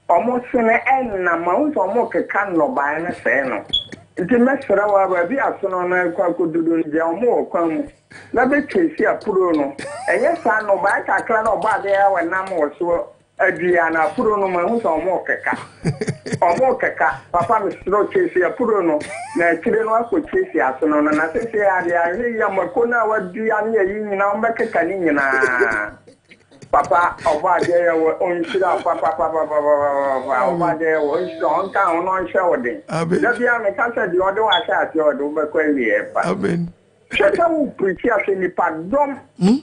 omo se ne en na mahu so omo keka no ba na se no nti mesra wa ba bi asono na kwa kodudu nje omo okwan na be twesi apuro no enye sa no ba kakra no ba de ya wenam wo so adua na apuro no ma hu so omo keka papa mesro twesi apuro no na kire no akọ twesi asono na sese ya de ahwe ya makona wa dua ne yi nyina o mekeka ni nyina papa obade ya wo onshira papa obade ya wo onshira onka ono onshira wode da bia me kasa di ode wa sha ati ode be kwa wie pa amen sheta wo preach ase ni padom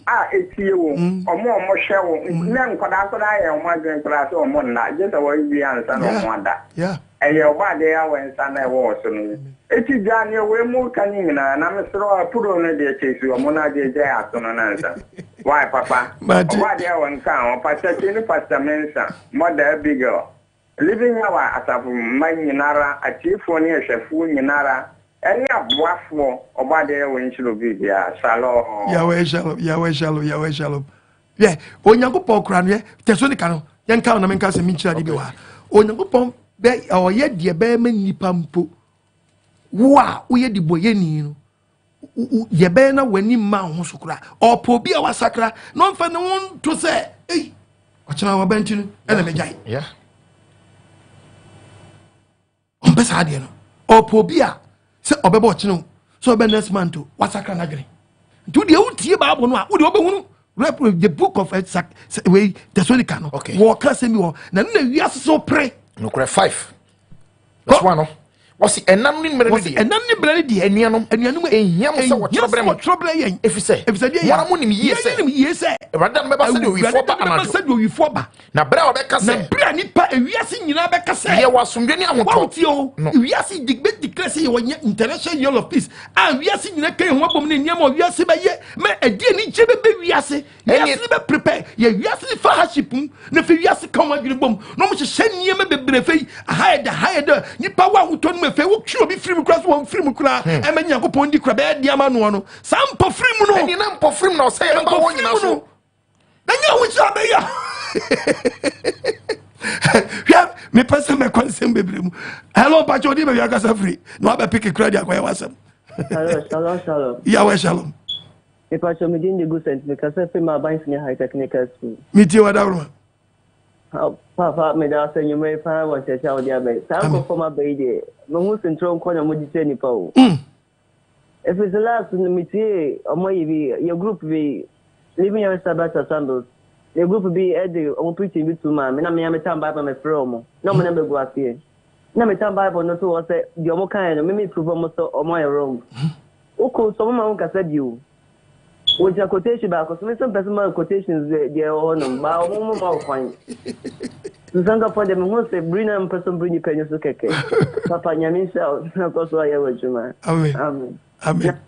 a etie wo omo hwe wo na nkwada ya omo adwen kra se omo na je se wo wi ansa no omo ada yeah eye obade ya wo nsa na wo so no eti jani we mu kanyi nyina na mesro apuro no de chesi omo na je asono na nsa why papa obade ya wo nka o pastor ni pastor mensa mother big girl living yawa asafu manyinara atifo ni ehwefu nyinara eni aboafo obade ya wo nchiro bibia shalom Yahweh shalom yeah onyankopon kra no tesonical no yenka na menka se minchira de bi wa onyankopon be oye de be ma nipa mpo wa oye di boyeni no ye be na wani ma ho sokra opo bi a wasakra no mfa ne won to se eh ochana wa banti no ena mejai yeah ompesa de no opo bi a se obebe ochino so be next month wasakra na gre do de utie Bible no a wo de obehunu the book of way tesonical no wo ka se mi wo na wiase so pre no kure 5 that's one no what's enam ni mmerɛ di anuanom ehiam sɛ wɔ trouble yen efise wara mo nim yese awada no bɛba sɛ de owifo ba na bra wa bɛka sɛ na bra nipa ewiase nyina bɛka sɛ yɛ wasomdwe ni ahotɔ ewiase declare sɛ yɛ international year of peace a wiase nyina kan ho abom ne niam wiase bɛyɛ ma adie ni gye bɛbɛ wiase bɛ prepare yɛ wiase fa hardship na fe wiase kan wadwene bom no mo hyehyɛ niam bebree fei ahayɛ nipa wa ahotɔ no fe wo twi obi film kura so wo film kura e ma nyankopɔn di kura be dia ma no no sampo film no eni na mpo film no say e ba wo nyina so na nya wo cha be ya ya me pese me konsem bebre mu hello pacho di be ya gasa free no aba pick credit akwa ya wasam shalom Yahweh shalom If I show me the good sense, because I feel my banks in high technical school. Meet you, whatever. Papa, me da say you may find what you shall there be. Thank for my baby. No most in Tron corner would you say any power. If it's the last in the meeting, or maybe your group be living your Sabbath sandals. Your group be at the own preaching with two man, and I'm a time Bible my promo. No man ever go up here. No me time Bible not to say the more kind of maybe prove almost or my wrong. Okay, some of my said you. With your quotation back, because some personal quotations they are on, but more fine. Sanga for them who say bring them person bring you pennies to keke. Papa Yamin shall not also I with you, man. Amen. Amen.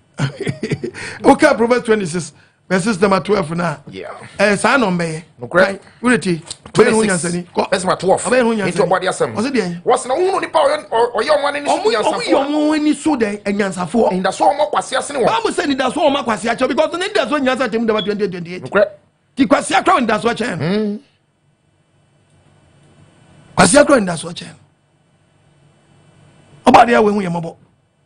Okay, Proverbs 26, verses number 12 now. Yeah. Son on me. Okay. Unity. That's my 12. Into your body assembly. Was it there? Was no one power or your one in the so day and Yansa for. In the so more Quasias. I was saying that's all my Quasia because the name that's when Yansa came to 2028. The Quasia crown that's what I'm. Quasia crown that's what I'm. About the way we are mobile.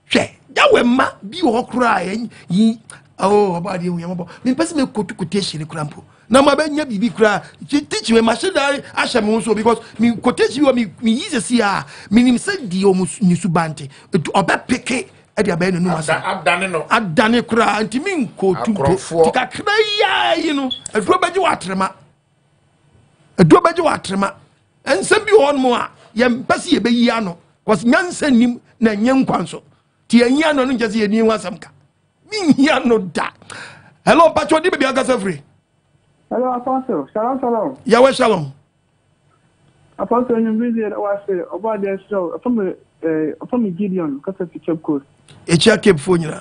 Che, Yahweh ma be all crying ye. Oh, about the way I'm mobile. The person will go to quotation crampo. Na mabenya bibi kra teach me machine asham so because me quotation you me use see ah minim say di omus nisubante oba peke e dia ba no masa adane kra anti me nko tu tika kra ya you know aduro baje watrema ensem bi won mo a ye mpase ye beyi ano cause nyansa nim na nyen kwanso ti anyi ano no nje ye ni wasam ka mi hia no da hello pacho di be agasa free. Hello, Apostle. Shalom, shalom. Yahweh shalom. Apostle, you're busy at about the show. From Gideon, because of the chip course. A check kept for you.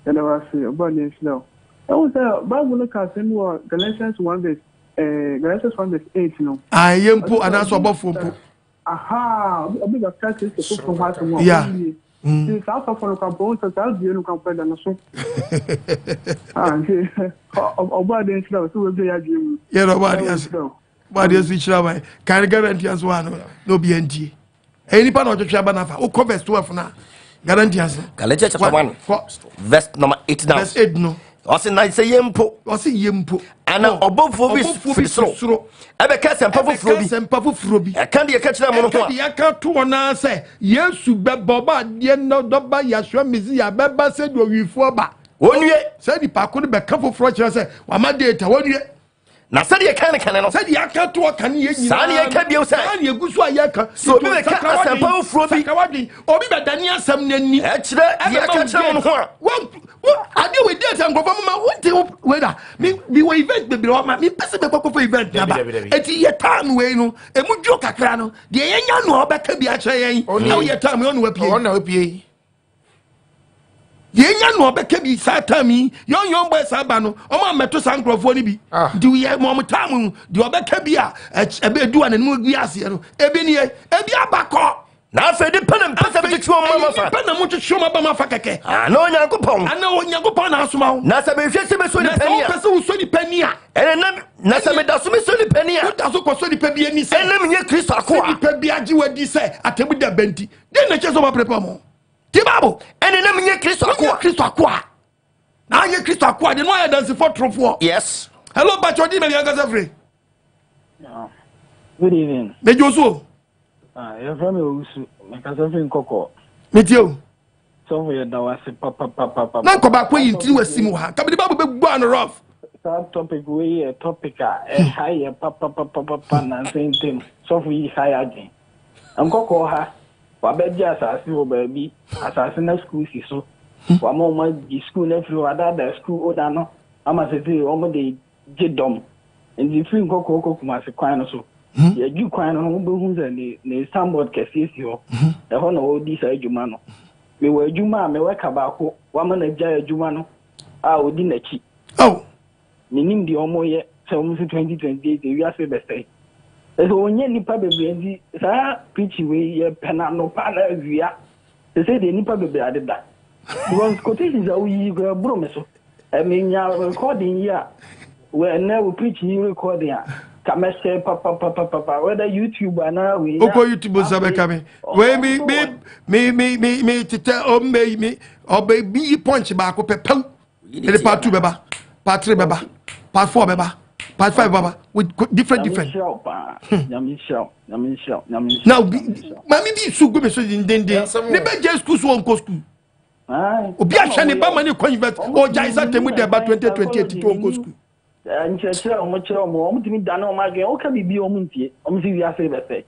And I was about the show. I was Bible look at him more Galatians 1 verse 8, you know. I am poor and that's about for. Aha, a bit of catch is to put from what yeah. Since after for the compound, so I'll be in compared and so. About the show, so we'll be at you. Yeah, nobody has. But yes, which I can guarantee as one, no BNT. Any part of the Shabanafa, who covers 12 now. Guarantee us. Galatians chapter 1, verse number 8 now. Verse 8 no. Ɔse na say yempo. Ɔse yempo. Ana obofo bi soro. Ebe ka sempa foforo bi. Eka de ka kira mo no ho. Eka de ka to na say Yesu beba ba de no doba yahwa mizi ya beba se do wifo ba. Wonue. Say di pa ko de be ka foforo kira say wa ma data wonue. Na say de ka ne no. Say de aka to kan ye nyina. Sa ne ka bio say. Sa ne egusu ayeka. So bi be ka sempa foforo bi. Sakawadin. Obi be dani asem nani. E kire de ka kira mo no ho. I deal with data and government. What do whether me we event baby me person be for event na ba eti ye time we no e mu dwo kakra no de yenya no obeka bi a kire yen na ye time on we pie yenya no obeka bi sa time yon boy sa ba no o ma meto san krofo ni bi di we mo time di obeka bi a be du ananu gu ase no e bi ni e bi abakọ na fe de penem pese be twa mama fa penem mu twa mama ma fa keke ana onyankopon na asoma wo na se be hwe se be so ni pani na pese wo so ni pani a ene na se me da so me so ni pani a wo da so ko so ni pa bi ani se ene me Kristo akwa ni pa bi agi wadi se atemu da benti de na che so ba prepare mo ti babo ene na me Kristo akwa na ye Kristo akwa de no Adansefo Trofo. Yes. Hello Bacho di me Agasa free. Good evening. Me Josu. You're from Usu, because I'm in Coco. Meet you. So we are now as a papa. Now come back when you do a simuha. Come the Bible be go on rough. Topic we a topic a higher papa and same thing. So we higher again. I'm Coco ha. Wabeja assassin baby. Assassin school so. One moment the school every other school order no. I'm a city almost the jedom. And the free Coco must a so. Ya ju kwan no be hu ze ne sambod kesi si ho e ho na odi sa adwuma no me wa adwuma me weka ba ko wa ma na gya adwuma no a odi na chi minim di omo ye se omo 2028 e wi ase be sai e so onye nipa bebre ndi sa preach we ye pena no pa na awia se se de nipa bebre adeda because quotations are we go bro me so e me nya recording here we na we preach you recording Kamese papa whether YouTube or now we Oko YouTube sabe kame we me tete o me o baby punch ba ko pepew the part 2 beba, part 3 beba, part 4 beba, part 5 beba, with different. Now, mammy be so good as in den. Never just school so on school. Obi a shani ba mani kwan vet o jaisa temu de ba 2028 to go school. Nchechira omo timi dana o ma gwen o ka bibi o muntie o msi wi ase be se.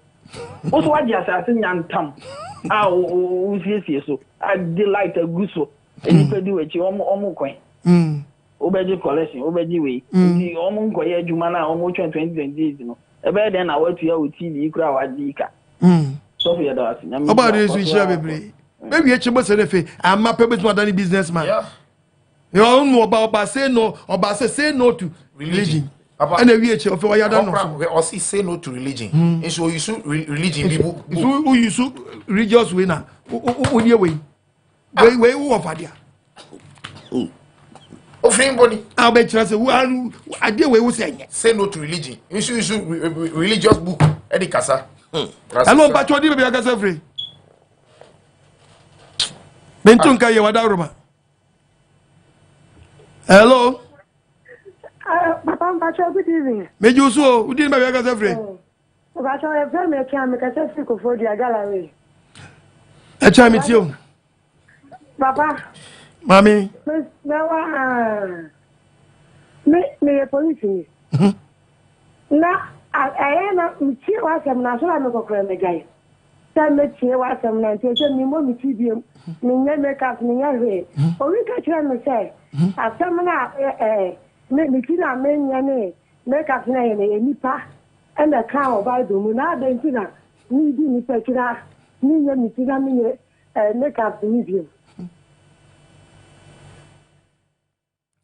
O so wadi asase nyantam. O siesie so. I delight a guso. Eni pedi we chi omo kwan. Obeji collection, obeji we. Ndi omo nkoye adwuma na omo 2028 no. Ebe den na watu ya o TV kura wadi ka. So for your dance. Oba dey so share bebre. Maybe you must say, I'm a public businessman. Yeah. You all know about say no, or say no to religion. And we of what you don't or say no to religion. And so you should religion people who you should religious winner. Who you way? Way who offer there? Offering body. I'll bet you say, who I deal with saying say no to religion. You should religious book. Eddie Casa. Hello, but you didn't be a free. Bentunka ye wadaruma. Hello. Papa, good evening. Meju so, we didn't make us every. Papa, I feel me can make a sick for the gallery. A time it's you. Papa. Mommy. Me a police. Now, I am not here was I'm not sure I'm not going to guy. Tell me was I'm not taking me more material. Me make up me away. Or we catch me say, after me tina me make up me nipa and a cow by the muna dentina. Me do me pekina, me tina me make up medium.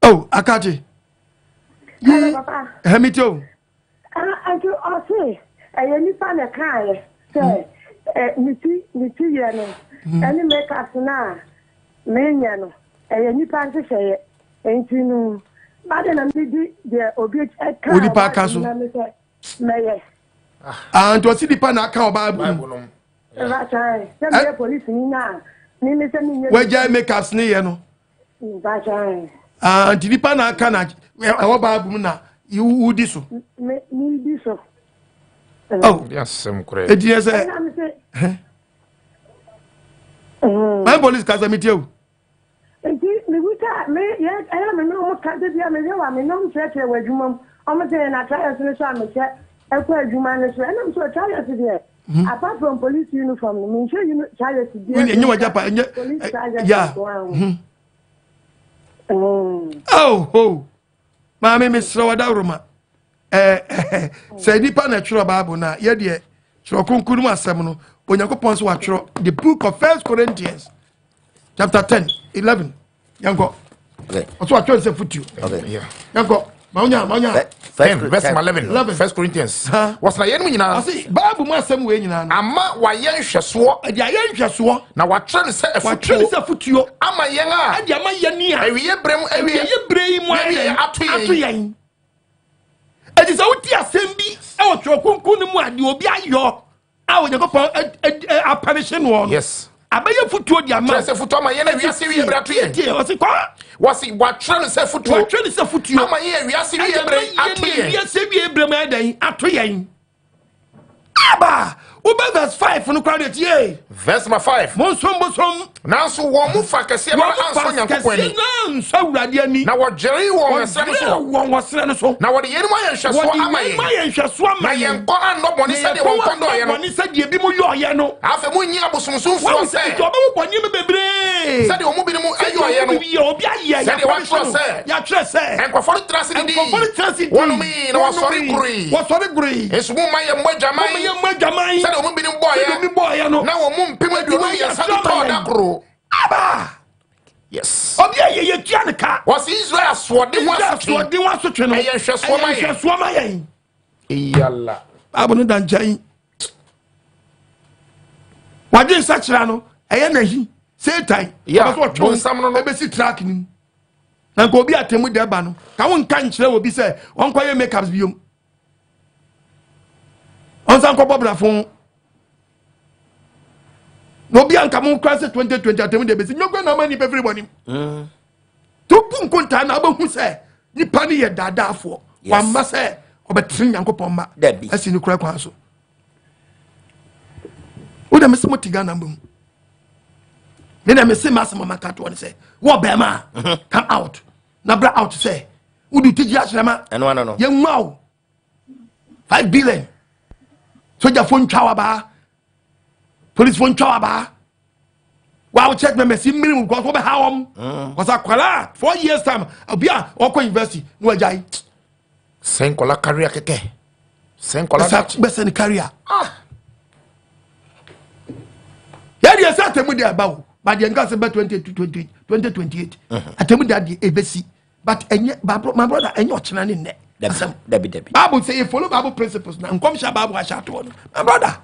Oh, Akaji. Hemito. I do also a nipa na car say, Miti yano. Any make us now, Maniano, a nipa to say, ain't you know, but then I'm the obit at Castle. May and to see the pan account Bible. That's right. Police now. Where Jay make us near no. That's right. And the pan account, our Bible now, you would this. Me this. Oh, yes, some credit. It is my police casamity you. I am no country. I'm no church where you mum. I'm saying I try to say I'm a quite human, and I'm so tired today. Apart from police uniform, I'm sure you tired today. You were Japan, yeah. Oh, Mammy, Miss Rowadaruma. Say deeper natural Bible now, yeah, dear. Chrokunkuruma Seminole, when you go to the book of 1 Corinthians, chapter 10, 11. Yanko. Okay. That's what I say for you. Okay. Yeah. Yanko. Maunya. 10, verse 11. 1 Corinthians. What's my enemy now? I see. Bible must some way now. Ama wa yen hweso. The yen hweso. Na wa try say a foot. Wa try foot you. Ama yen a. Adi ama yen ni a. Ewiye brem mu atu yen. It is out there sembi. E o tro kunkun mu ade obi ayo. A wo yakopon apparition one. Yes. Abaye futuo di ama. Say futuo ama yen wiase wi ebra to yen. O se kwa. Wasi wa try say futuo. Wa try say futuo. Ama yen wiase wi ebra ato yen. Wiase wi ebra ma dan ato yen. Aba. Oba verse 5 no crowd it ye. Verse 5. Monsom. Nanso wo mu fa kase ma anso nyankopon ni. Nanso urade ani. Na wo jeri wo wesere no so. Na wo de yenu ma yen hweso ama yen. Ma yen hweso ama yen. Na yen ko anno boni se de wo kondo yen no. Boni se de bi mu yo ye no. Afa mu nyi abosomsomfo se. Wo ba mu boni me bebre. Se de wo mu bi mu ayo ye no. Bi obi aye. Se de wo tro se. Ya tro se. Enkofo trase di. Wono mi na wo sori guri. Wo sori guri. Esu mu ma ye mwajaman. Se de wo mu bi mu boy ya. Na wo mu mpem aduonu ye sa to da kro. Aba. Yes. Obi ye kianka. Was Israel swode waso twe no. Eye hweso ma yen. Iyalla. Abo no danjai. Wadi nsachira no, eye nahi. Satan. Ya so sam no ebesi track ni. Na ko obi atemu de ba no. Ka won kan kire obi say, won kwaye makeups biom. On san ko bobra fun. No be anka mon class 2020 atemu de besi nyogwa na mani everybody. to bu nkonta na abahu sɛ nipa ne yɛ daadaafo wa ma sɛ obetrin Nyankopɔn ma asi ni kura kwan so wo da mesemo tiga na mbum me na me se masema makato ne sɛ wo be ma come out na bra out sɛ wo du tigi asrama eno ano no ye nwaw 5 billion soja phone twa ba police phone twa ba wow check me see minimum because we how because akwala 4 years time obia oko university no ajai senkola career keke senkola that best in career ya dia sa temu dia bawo but the ngas be 2028 atemu dia di ebesi but enye my brother enye ochena ne nne debi Bible say you follow Bible principles na nkom sha Bible asha to my brother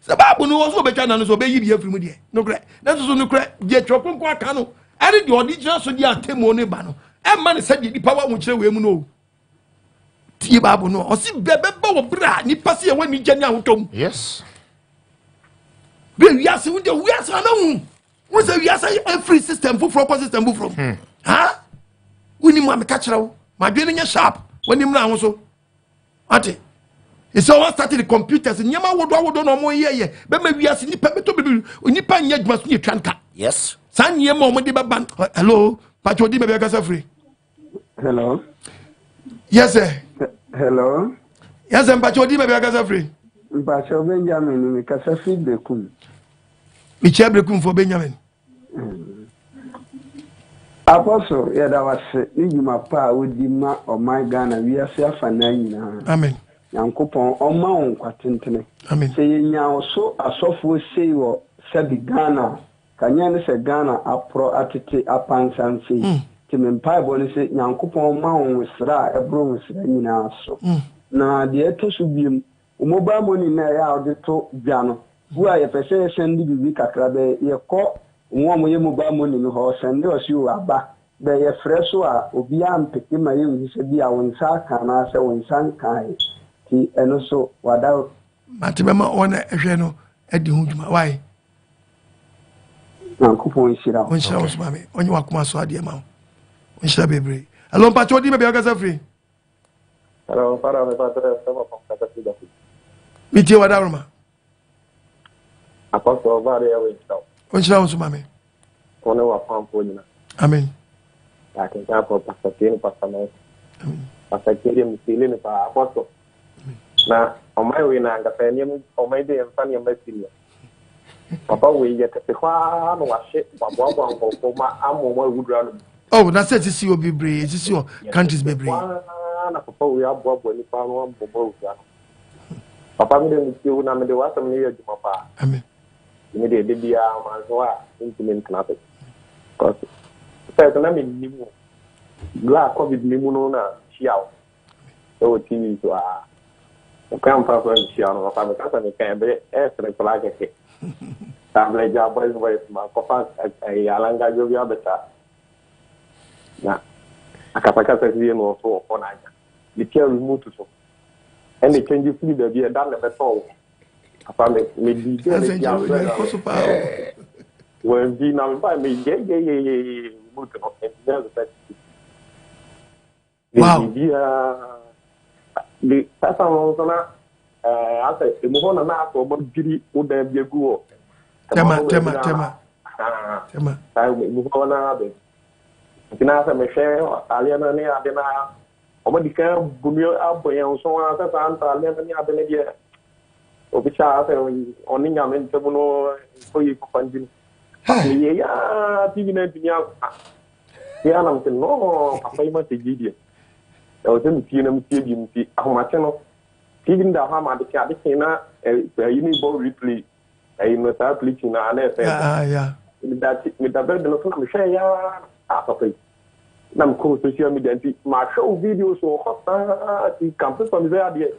the Bible no so be twa na no so be yi bi afiri mu de no kre na so no kre je twopon aka no ere de original so di atemu ne ba no e ma ne say di power mu kire we mu no tie Bible no o si bebe ba wo bra ni pase e wani gya ni ahotom yes be wiase wo de wiase na hu say wiase every system for system from ha woni mu ameka kire wo ma dwe nya sharp woni mu na ho so ate so what started the computers nyama wodo no mo ye be ma wiase ni pa beto be ni pa nya dwuma so ni twanka yes san nyama o mo de ban hello pacho di be be kasa free hello yes sir hello yes sir pacho di be be kasa free pacho Benjamin mi kasa free bekum mi che bekum for Benjamin Apostle ya da wase ni juma pa odi ma o my Ghana wi ase afana nyina amen Nyankopɔn ɔma wo nkwatentene amen sɛ yɛnya wo so asɔfoɔ sei wɔ sɛbi Ghana kanya ne sɛ Ghana aprɔ atete apansansei nti mempaebɔ ne sɛ Nyankopɔn ma wo nsra a ɛboro nsra nyinaa so na deɛ ɛtɔ so biem mobile money na ɛyɛ a wode to dwa no wo a yɛpɛ sɛ yɛsɛnde biribi kakra bɛ yɛkɔ wo a moyɛ mobile money no hɔ ɔsɛnde ɔse wo aba bɛ yɛfrɛ so a obiaa mpeke ma yɛnhu sɛ bi a wo nsa aka anaasɛ wo nsa nkae eno so wada matibema ona ehwe no edi hu djuma why Nyankopɔn nhyira wo nhyira wo so mame onye wakoma so ade ma wo nhyira bebre alon pacho di be kasa free hello para me padre estamos con kasa free da mi tie wada roma apostle varia we stop wo nhyira wo so mame ona wa pampo nyina amen ya ke ta po pasatini pasano amen pasatini msile ni pa apostle na omai we na ngasa ni omai de mfani mbasili papa we ye te kwa no wahye babwa ngoko ma amomo wudura no oh na say tisi o bebre tisi o countries bebre na papa we abwa ni pa no ambomo wudura papa mi de mtio na me de wasam ni ye juma pa amen ni de bia manzo a intimate knape cause sai na me ni mu la covid ni mu no na chiao o tv so a kan pa pa chiao pa me kasa me kan be estre pala ke table ja boys ma ko fa ai alanga jo bia beta na akapaka sa vie no so ko na ja the care remote so and the change free da bia dan le beto apa me di je le ya ko so pa when di na pa me ye remote no and there's a wow the pasa no so na asa emuho na na ko mo giri o da bia gu o tema sai emuho na be kina sa me hwe ali na ni ade na o mo dika bunyo aboyan so asa sa anta ali na ni ade ne dia o bi cha asa oni nya me ntebu no ko yi ko panjin ye ya tv na dunya ya na mte no papa yi ma te gidi o te mi tie na mi tie bi mi ti ahomate no even da ha ma de ka de na you need ball replay no sa play na na fe yeah with that bed no so me share ya papa na m ko social media nti ma show videos so hot ti campus from there there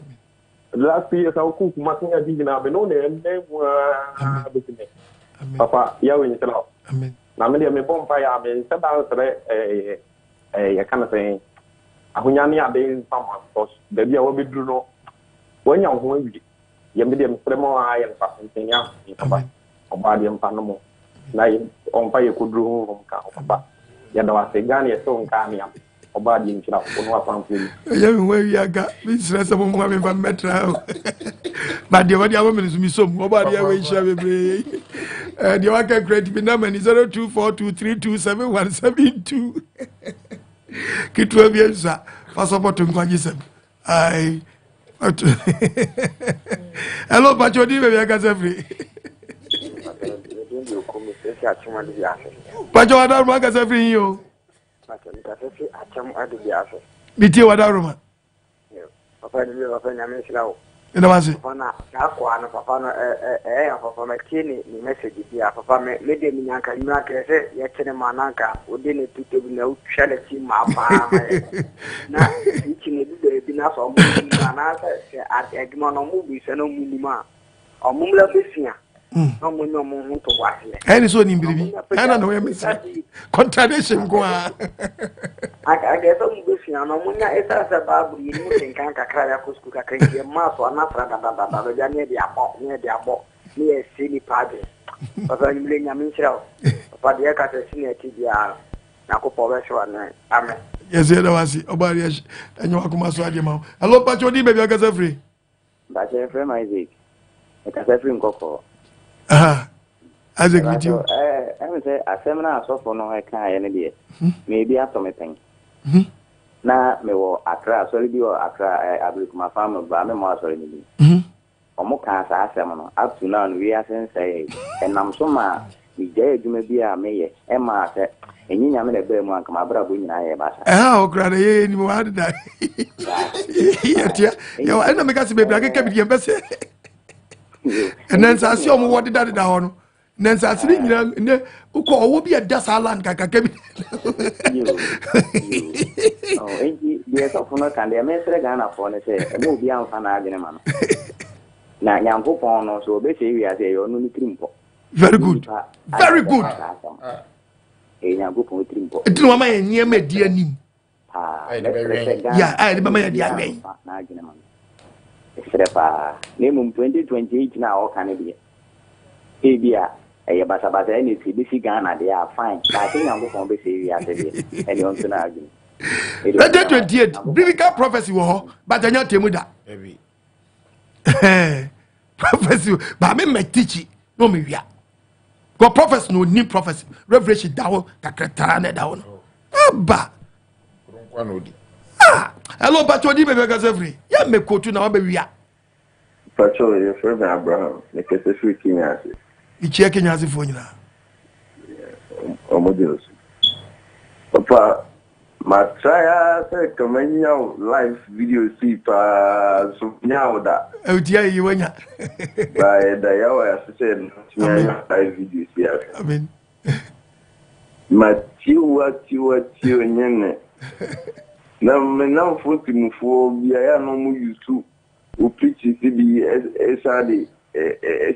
last year sa ku ma tin ya di na be no ne wa be papa ya we ni tela amen na me me bom pa ya me se ba sere ya kana se ahunya ni ade pama tos da bia wo be duru no wonya ho awi ye me dem premo ayen pa ntenya papa oba de mpa no mo na on pa ye kuduru ho ka papa Yadawase Ghana is so unkami. Oba di nchira ono afanku. Yeah, where you got me stress some more me from metro. But the one woman is me some oba the way share me. The one can create me number 0242327172. Kitwa biensa. Passport nkwaji I hello, Pachodi, baby, I got every. Pacho, I don't want every you. Did you what I remember? Papa, the river, and I miss you. And I was it. Papa, Papa, my kidney, message here. Papa, maybe Minaka, you not say, yet in Manaka, who didn't put no charity, my father. Now, teaching it, be enough of at Egmont or movies and no minima. Or Mumla Bissia. No more to watch it. And it's only baby. I don't know where Miss Contradiction go. I guess I'm wishing on Muna is as a babu, you think I can cook a mass or not near the above, near the above, near silly party. But I'm bringing a Michel, but the Eka senior TDR, Nakopo restaurant. Amen. Yes, there was it. Obariash, and you are Kumaswadi. Hello, Pachodi, baby, I got every. But your friend Isaac, I got every cocoa. Isaac, with you. I would say a seminar so for no I can't any maybe after me thing. Now, me will Accra, sorry, you are Accra, I will my family, but I'm more sorry. Omoka sa seminar up to now, we are saying, and I'm so much. We dare you may be a mayor, Emma said, and you know, the bear one come up with I basa. Oh, granny, you had that. Yeah, I know because maybe I can keep the embassy. And then I see what did that down. Then I see who will be a Dasalan Kaka. Oh, yes, of no can the Messer Ghana for say, and will be on Fanagan. Now, young Popon, so basically, I say, you're only trimpo. Very good. Very good. A young book with trimpo. It was my near me, dear Nim. Yeah, I remember the name. Name 2028 now, can it be? Abia, a Basabas, any CBC Ghana, they are fine. I think I'm going to be and you want to argue. 2028, biblical prophecy, but I not tell you that. Prophecy, but I mean, my teaching, no, me, yeah. God prophecy, no new prophecy, revelation down, Kakratane down. Abba. Hello, Pachodi, baby, because every. Yeah, me quote you now, baby. Patrol, your friend Abraham, the Catholic King as it. You checking as if you know. Omodios. Papa, my trial said, come in your live video see, so now that. Oh, dear, you went. By the hour, I said, live video see. I mean, my what you, and now, for be I no more used to. Who preaches to be as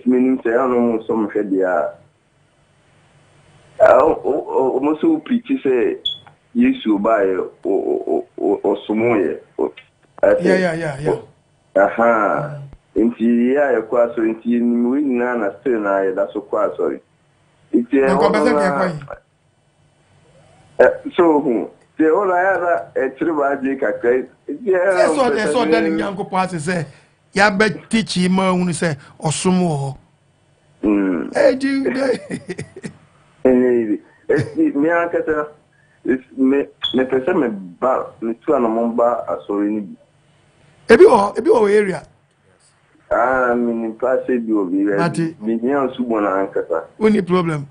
meaning say, I don't know some head there. Almost who preaches say, yes, you buy or some way. Yeah. Aha. Into yeah, quite so into winning Nana still, I that's so quite sorry. It's so. The all I have a tribal cake. Yes, so then in Yanko Pass say, ya bet teach him when you say, or some more. Hey, do me, Uncle, it's me, me, bar, me two and a mumba, a sorry. If you area. I mean, in Passage, you'll be ready. Me here on Subona, Uncle. Only problem.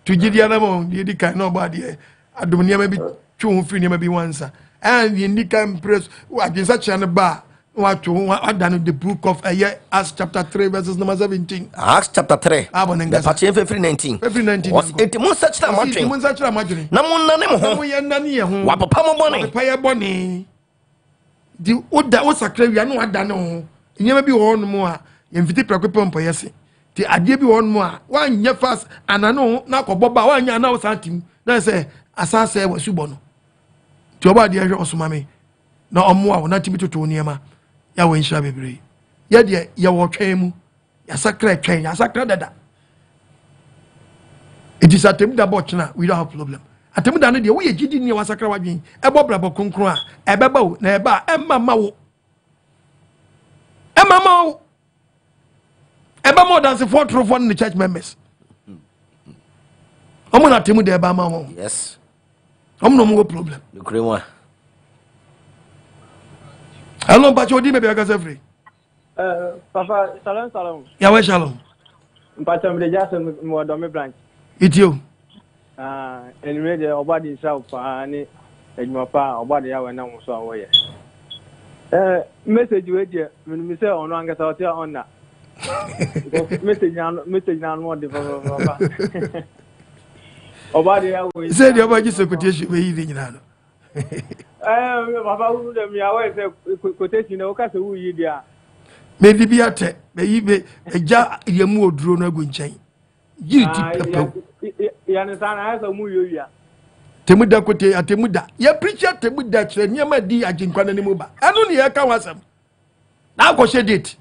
To get the animal, you can't nobody. I don't maybe. Free maybe once, and the Indican press what is such an bar. What to what done the book of Acts chapter 3 verses number 17. Acts chapter 3. February 19. February 19. Was it most such time watching? Namun what papa money. The order was a crave, you know what done. You never be one more. You invite preoccupation for yes. The idea be one more. One year fast, and I know now Boba 1 year now something. Now say, as I say, was Subono. Joba dear Osumame. No more, not to be to Tonyama. Ya win shabby. Ya dear, ya walk him. Ya sacred train, ya sacred dada. It is a table that botchna, we don't have problem. atemu da no de wo ye gidi ni wasakra wadwen ebo brabo konkron a ebeba wo na eba emama wo eba more than 4 true in the church members omo na atemu de eba ma wo yes omo no mo problem the cream one hello bacho di me be aka free Papa Shalom ya we Shalom mpacha mde jase mo do me branch itio anyway the obadi self ani ejuma pa obadi ya we na wo so awoye message we je me say ono angasa o te on na message na no de papa obadi ya we say the obadi secretary we yi nyina no papa wu de mi awe say quotation no ka se wu yi dia me di bi ate me yi be eja yemu oduro no agu nchen yiri ti papa ya ne sana ha so mu yoya temuda kote atemuda ya preacher temuda chere nyama di aginkwa na nemu ba anu ne ya ka wasam na ko she date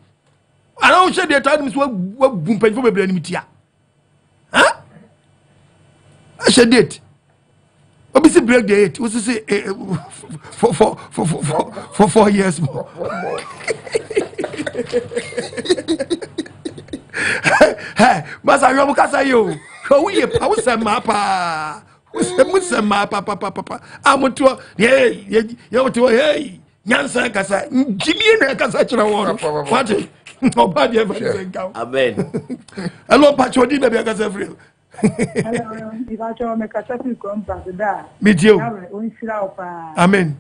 ana she date adum so wabu mpanfo bebre anim tia ha she date obisi break the 8 we say for 4 years more hey masa yo mukasa yo ko wiye pa usema pa usema pa amuto ye muto hey nyansa kasa njibie na kasa chira wono wate obadi evangelika amen hello pacho di na bia kasa free hello ibacho me kasa fi ko ambassador medio onsira opa amen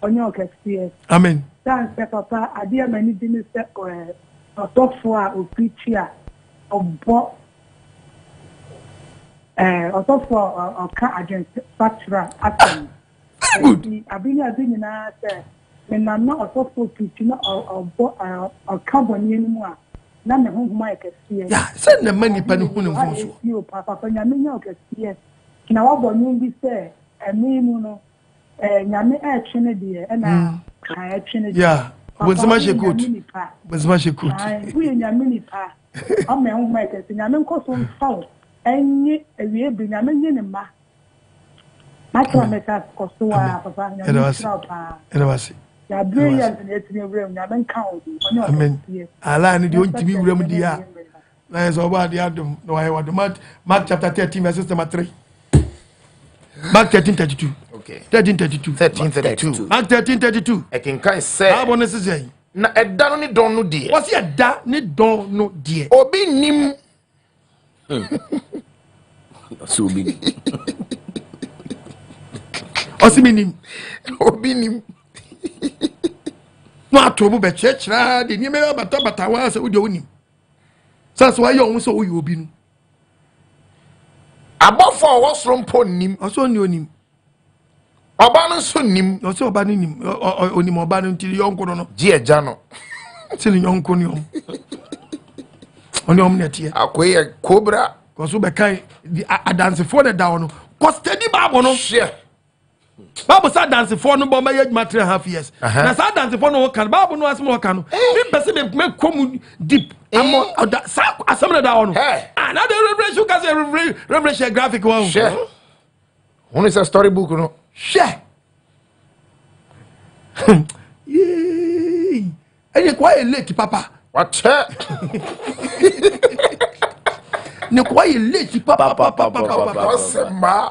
onyo kesi amen thanks papa adia mani di ni se ọtọfọ a opichia ọbọ ọtọfọ ọka agent factory atom abinya nyinaa sɛ menana ọtọfọ opichi na ọbọ ọka bọni enimu a na ne ho homa ekesiɛ ya sɛ na mani pa ne ho ne ho so yo papa nyame nya okesiɛ na wabɔ ni bi sɛ ɛmi mu no nyame ɛtwene deɛ ɛna ka ɛtwene ya Bonsema shekut. Bonsema shekut. We nyame nipa. Am me ho ma kese nyame nkoso mfaw. Enye ewie bi nyame nye ne ma. Matra meta koso wa papa nyame ntra. Ena wasi. Ya brilliant na etini wrem nyame nka o. Amen. Ala ni de ontimi wrem di a. Na yeso oba de adom no wa wadom Mark chapter 13 verse 3. Mark 13:32. Okay. 13:32. Mark 13:32. I can kind say. Abo ne sese. Na eda no ni don no die. What's eda ni don no die? Obi nim. So obi. Osimi nim. Obi nim. No atobu be chechra de ni me bata wa se udi onim. Sasa wa yo so wo obi nu. Abofo wo srompo nim. Oso ni onim. Oba no so nim. No se oba no nim. Onim oba no ntiri yonko no. Ji eja no. Sili yonko ni om. Oni om netie. Akoye cobra. Koso be kai Adansefo na da no. Ko steady Bible no. Share. Bible say Adansefo no bo ma ye 3.5 years. Na say Adansefo no kan Bible no asem no kan no. Me pese me kom deep. Amo sa asem na da no. Na the revelation ka say revelation graphic one. Share. One is a storybook no. Share. Yay. Eye kwa late papa. What? Ne kwa late papa.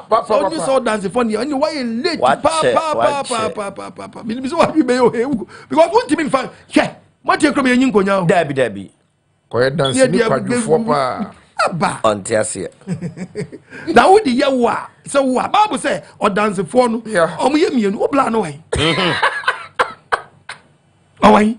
Papa. You saw dance for you. And why late papa. Me so what you be because what you mean for? Yeah. What you come here nkonya. Dabi. Ko dance ni kwadufo pa. Aba. On tiasia. Na wo di yewa. So wo Bible say o dance for no. Omo ye mienu obla no wai. Awai.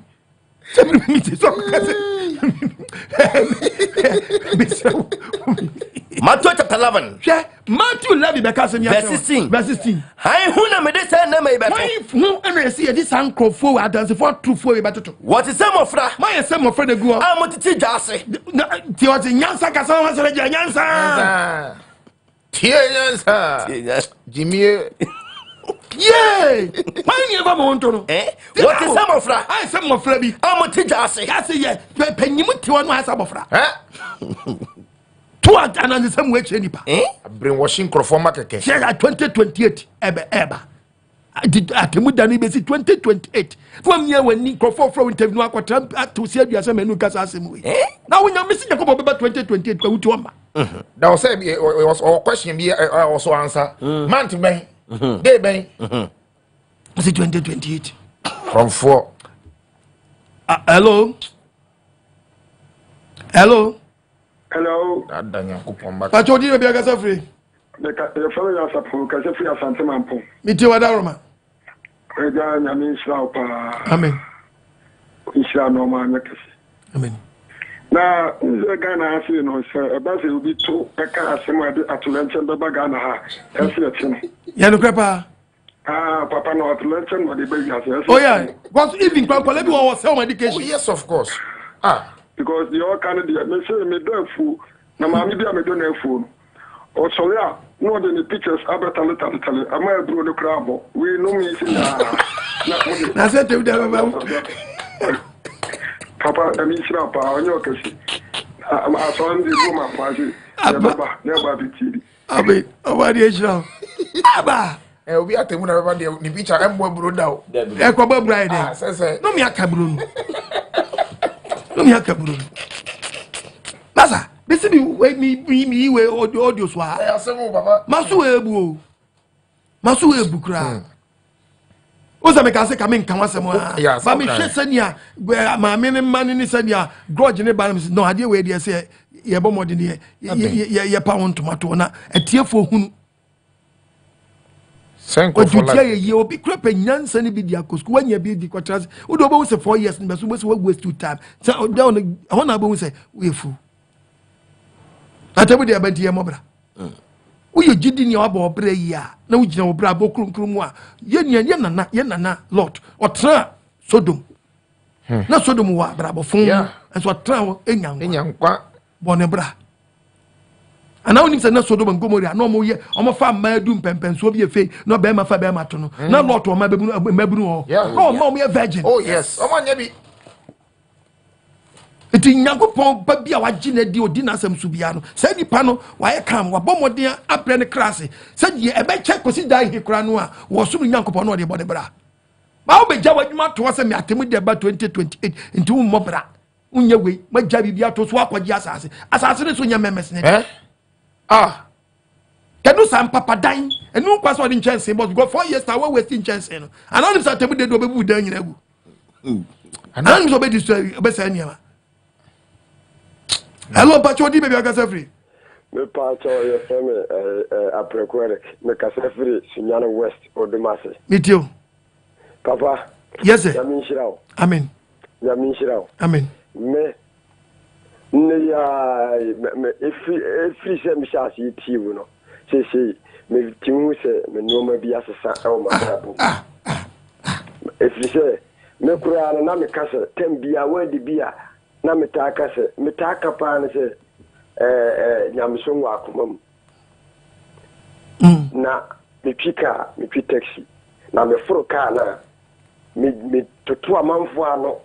Matthew chapter 11. Yeah, Matthew 11 because verse 16. Verse 16. Hai huna me dey say na me beto. Why hu ena see this ankrofo Adansefo trufo e beto. What is some of ra? My some of the go. Ah motiti jase. Ti o ti nyansa kasa wa sere je nyansa. Tie nyansa. Jimmy. Yeah. Why you ever want to know? What is some of ra? I some of bi. Ah motiti jase. Jase ye. Penyimu ti wonu asa bofra. 2 so another some way nipa brainwashing crofoma keke share 2028 eba atemu dani be 2028 from year when ni crofo from interview akwatra to see adua some enu kasa asem we na wonya message yakobo beba 2028 kwa wutu amba that was say was our question be also answer month ben day ben was it 2028 from 4 hello adanya kupomba pacho di be agasa free the fellow ya sapu ka se free asante mampo miti wadaroma ega nyame inshallah pa amen inshallah no ma nyakasi amen na nze Ghana asi no se eba se obi to eka asemo ade atolenche beba Ghana ha esi etino ya no krepa papa no atolenche no de baby ase oh yeah because even kwa lebi won sell medication oh yes of course because the all kind of the me say me do fu na ma mi bia me do na fu o so ya no the pictures about little am I bro the crab we know me say na say te da baba papa da mi sira pa onyo kasi am so ndi go ma faji baba never be tv abi obadi ejira aba obi atemu na baba ni picture embo bro da o kwa ba bride say no mi aka bro no mi aka bro Masa, bisi mi we audio so ha. Asemu baba. Masu ebu kra. Oza me ka se ka me nkan wasem ha. Ba me hwe sania ma me ne mani ni sania grudge ne ba no ade we dey say ye bo modin ye pa won tomato na etiefo hunu. Senko for like. Ye obi kra pa nyansa ne bi di akosku wanya bi di kwatras. Wo do bo say 4 years ne so we waste too time. So down ho na bo say we fu. Atabu de abadi mobra uye gidi ni aba obra yi a na ugina obra abo krunkrum a ye nana lot otra Sodom na Sodom wa bra bofon enso otra enyankwa bone bra ana onim se na Sodom and Gomorrah na omo fa madu mpempenso bi efe na be ma fa be ma to no na lot o ma mabunu ho no mo ye virgin oh yes omo nya bi eti nyankopon ba bia waji na di odi na asem su bia no sa nipa no wa ye kam wa bomodin apre ne class sa die e be che kosi dai hekura no a wo sum nyankopon no de bode bra ba wo be ja wadwuma to se me atemu de ba 2028 nti wo mo bra unye we ma ja bibia to so akwaji asase ne so nya memes ne kenu sam papa dan enu kwa so de chance but go 4 years ta we wasting chance no anonim sa atemu de do be bu dan nyina gu anonim so be destroy be sa nyama. Hello, Pacho, di baby agasa free. Me Pacho, your family Prophetic. Me kasa free Sunyana West Odumase. Meet you. Papa. Yes, sir. Yamin Shirao. Amen. Yamin Shirao. Amen. Me if se me sha si ti wo no. Se me timu se me no ma bi asesa e o ma. If se me kura na me kasa tembia wadi bia na metaka pa na se nyamso wa akomam na me taxi na me foro car na me toto amanfo ano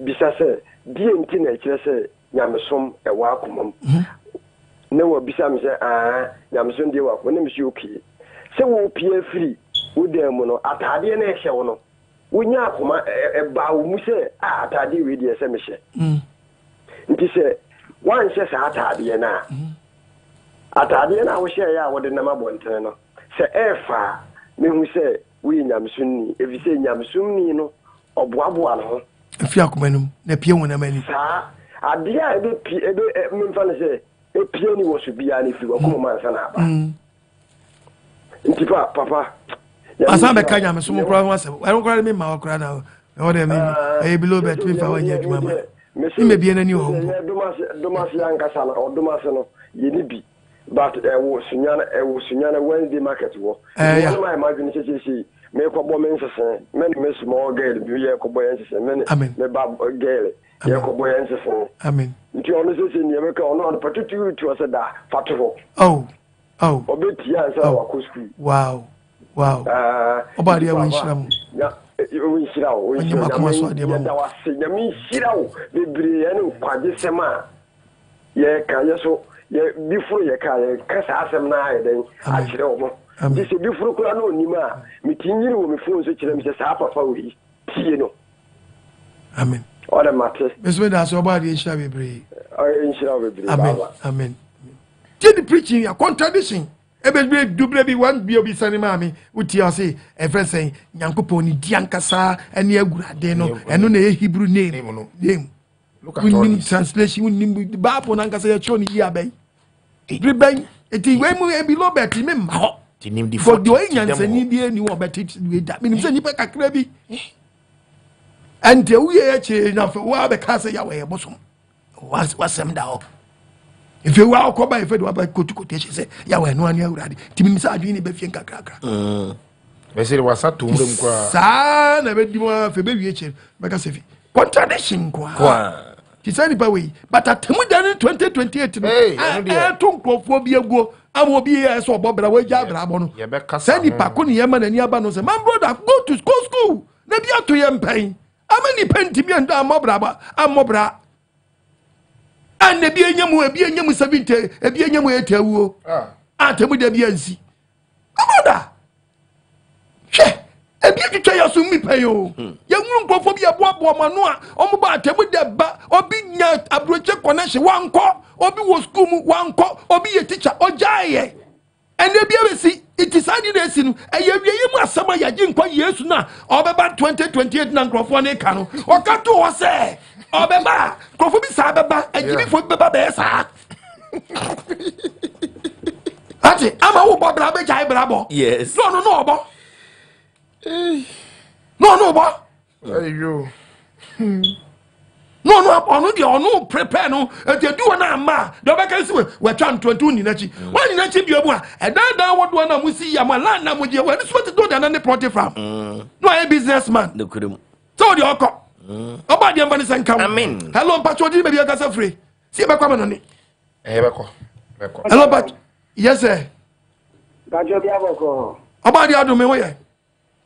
bisa se die nti na kire se nyamso e wa akomam na wo bisa me se nyamso ndie wa akomam na me si okay se wo pie free wo dem no atade na ehye wo no wonya akoma ba wo mu se atade we die se me hye nti se wan se sa atade na atade na wo hye ya wo de na mabonten no se efa me hu se we nyamsunni evi se nyamsunni no oboaboa no afi akoma num na pie wona mani sa ade a ebe memfa ne se pie ni wo so bia ni fi wo ko man sa na ba nti papa asa be kanya me so mo kura wase I don't kura me ma kura na o de me e below bet me fa wanya adwuma ma me bia na ni ho domasi yankasa na domasi no ye ni bi but wo sunyana Wednesday market wo no my imagine say me ko bo me nsese me small girl bi ye ko bo nsese me ba girl ye ko bo nsese amen nti ono se ni me ka ono particularly to say da fato oh obeti ya sa wa ko school wow obadi ya winshiramu winshirawo da wase nyami shirawo bebre ya ne kwaje sema ye ka ye so before ye ka ye kasa asem na aye den a kire omo this before kula no onima me tinyiri wo me phone so kire me say sa papa we tie no amen ora mate mesme da so ba de insha bebre amen amen did the preaching a contradiction ebe double bi one bi obi sani maami uti ase e friend say nyankopon ni diankasa ene agurade no eno na Hebrew name look at all translation unim Bible na nkasa ya choni yi abai driben eti we mu e bi lo beti me ma ho tinim di for do nyansani bi eni wo beti we da minim se nipa kakra bi ante uye ya che na wa be kasa ya we bosom wasem da ho if you are ko ba if you are kotu say ya we no anu awurade tinim sa adwini be fie kakra be say wasa tumrem kwa sa na be di mo fe be wie che be ka se fi contradiction kwa ti say ni pa we but atemu dan 2028 no to nkrofo bi aguo am obi e so obobra we ja bra bo no say ni pa ko ni yema na ni aba no say my brother go to school na bi ato ye mpan amani penti bi anda amobra and ebi enyam 70 ebi enyam 80 awuo atemu da bi ansi aboda hwe ebi twitwa yaso mi payo ya nwuru nkofo bi aboabo manu a omo ba atemu da ba obi nya abroche connection wanko obi wo school mu wanko obi ye teacher ojaye and ebi abesi it is adi na esi no eyewie mu asama ya gi nkwa Yesu na obeba 2028 na nkrofo na ka no okato wo se obeba nkrofo bi sa beba agibi fo beba be sa ati ama wo bo bra be jai bra bo yes no obo no obo ayo no onu de onu prepare no eti du na ma do be kan si we twa 22 ni na chi wani na chi bi obu a edan wodo na musi ya ma la na mo je we so ti do na ne plot from no a businessman the kudum so de okọ oba de mbani san kam amen hello pacho di me bi aka free si be kwa me no ni beko hello pacho yes sir pacho bi aboko oba de adu me wo ye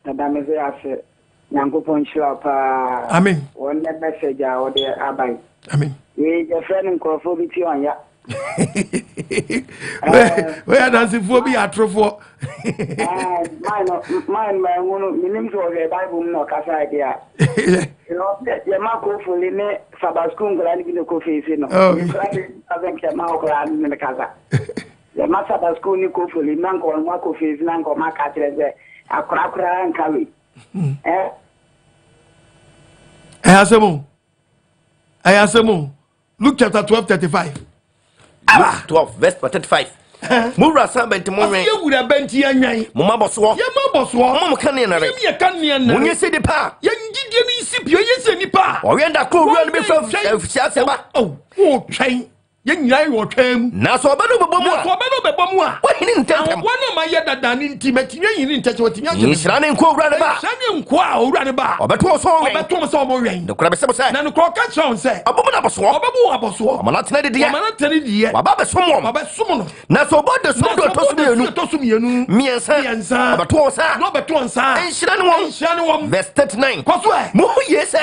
da me se ase nyankopon shira pa amen won the message a wo de abai amen we je friend nkrofo bi ti on ya we Adansefo Bi Ye Atorofo mine my wono minim so the Bible no kasa idea you know ye ma ko fuli ne saba school ngala ni bi ko fe no avec ye ma ko la ni kasa ye ma saba school ni ko fuli nan ko ma ko fe nan ko ma ka treze akura nkawe Ayasemu Luke chapter 12:35 Luke 12 verse 35 Mura sabenti monwe ye wura benti anwan mama boso ye ma boso mama kane na re ye kan ne na munye se de pa ye ngidie ni sipio ye se nipa o yenda ko wura ni be fa seba o twen ye nyai wo twam na so oba no bebo mu a wahini ntentem wona ma ye dada ni ntimati ye yini ntete wotimi age nisra ne nko wura ne ba sha ne nko a wura ne ba obeto so wen obeto so mo wen de kura be se na no ko ka chon se obomu na boso amana tena de die baba be somo no na so oba de so do to sum yenu miensa obeto sa no beto nsa enhira ne wo verse 39 koso e mo ye se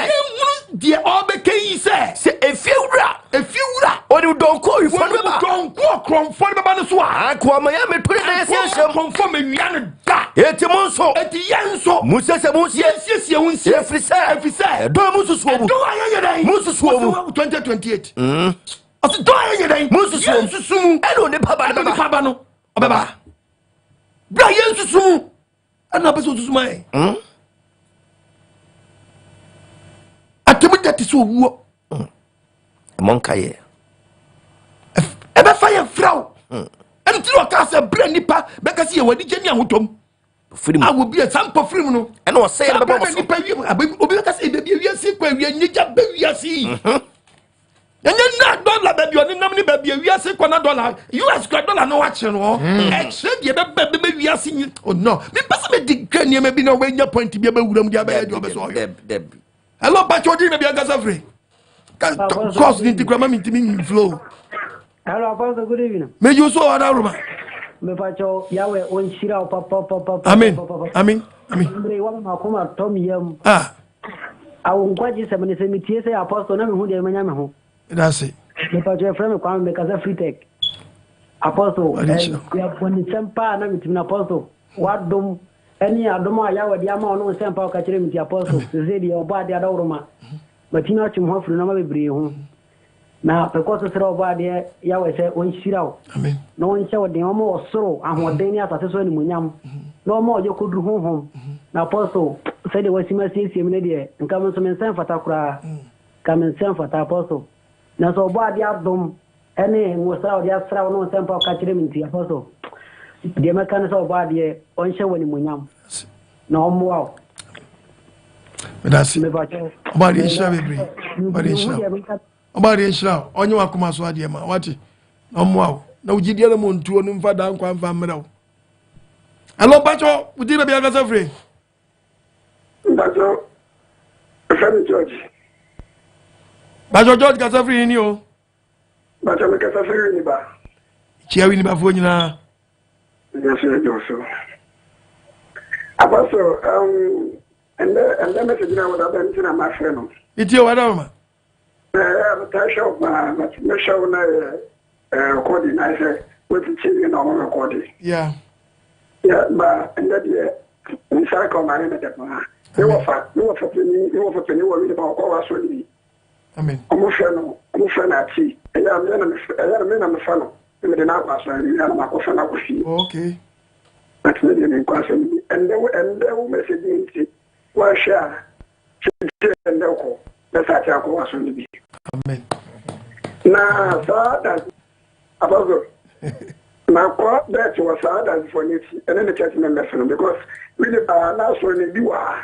die obeke yi se efiwura odi donko ifon beba donko kronfon beba no so a akwa ma ya metore na esi ahyam kronfon me nua no da eti monso eti yenso musese siesie wonsie efrise do mususuo bu do ayeye dai mususuo bu 2028 oti do ayeye dai mususuo mususumu eno ne baba no obeba bra yensusumu ana beso susumu ai atemu dati so wuo monkaye ebe fire fraw entiro ka se bre nipa be ka se ye wadi geni ahotom firim awo bi sampo firim no ene o se be bomo so nipa wi obi ka se be wi si kwa wi nyija be wi si enye na dollar be bi oni nam ni be wi si kwa na dollar US dollar no wa che no exchange be wi si oh no me pese me di grani me bi no we nya point bi be wuram dia be do be so hello pacho di me bi agasa free cause the grandma meeting flow. Hello, Apostle, good evening. May you so other room. Me pacho Yahweh on shira papa. Amen. Mbre wa makoma tom yam. Awu nkwaji se me se mitie se apostle na me hu de manya me ho. That's it. Me pacho friend me kwa me kaza free tech. Apostle, we are when the Sempa and everything, Apostle. What dom any Adoma Yawa, the amount of Sempa catching the Apostle, the Zedi or Badi Adoroma, but you know, to home for no bri home. Now, because of the body, Yawa said, when she out, no one showed the more sorrow and what Dania as well in Munyam. No more you could do home. Now, Apostle said it was in my media and come some in San Fatakra, come in San Fata Apostle. Now, so body Abdom. Any was out there, no sample catching him in the Apostle. The Americans of body on show when you no more. But that's it. About the Israel, about the Israel, on your Akumaso, dear man, what? No more. No, you did a moon to an infant down one family. Hello, Bacho, we did a bit of free. Bacho, George. Bacho George got free in you. But I'm a free in the Cherry in the Bafuna. Yes, I do so. Apostle, and then message now what I've been to my friend. It's your Adama. I show my show recording. I say, with the children on recording. Yeah. Yeah, but and that year, in Sarko, my name is Depma. You were for penny, worried about all us with me. Amen. I'm actually. I am a fan. Okay. That's the question. And they will message me. Well, share. And they'll that's how I was going to be. Amen. Now, so that about now, that was sad for me. And then the church member because really, now, so you are.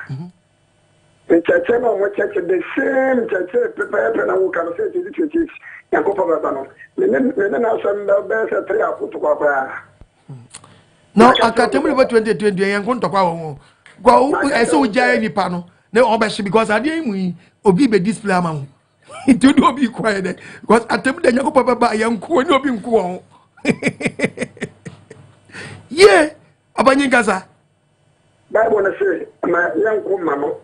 The church, the same church, prepare and I will come say to the churches. No, I can't tell you about 2020. I'm going to go. I saw Jay Nipano. No, obviously, because I didn't obi be display amount. It do not be quiet because I tell you, you papa by young cool, no being cool. Yeah, Abany Gaza. Bible say, my young cool mamma.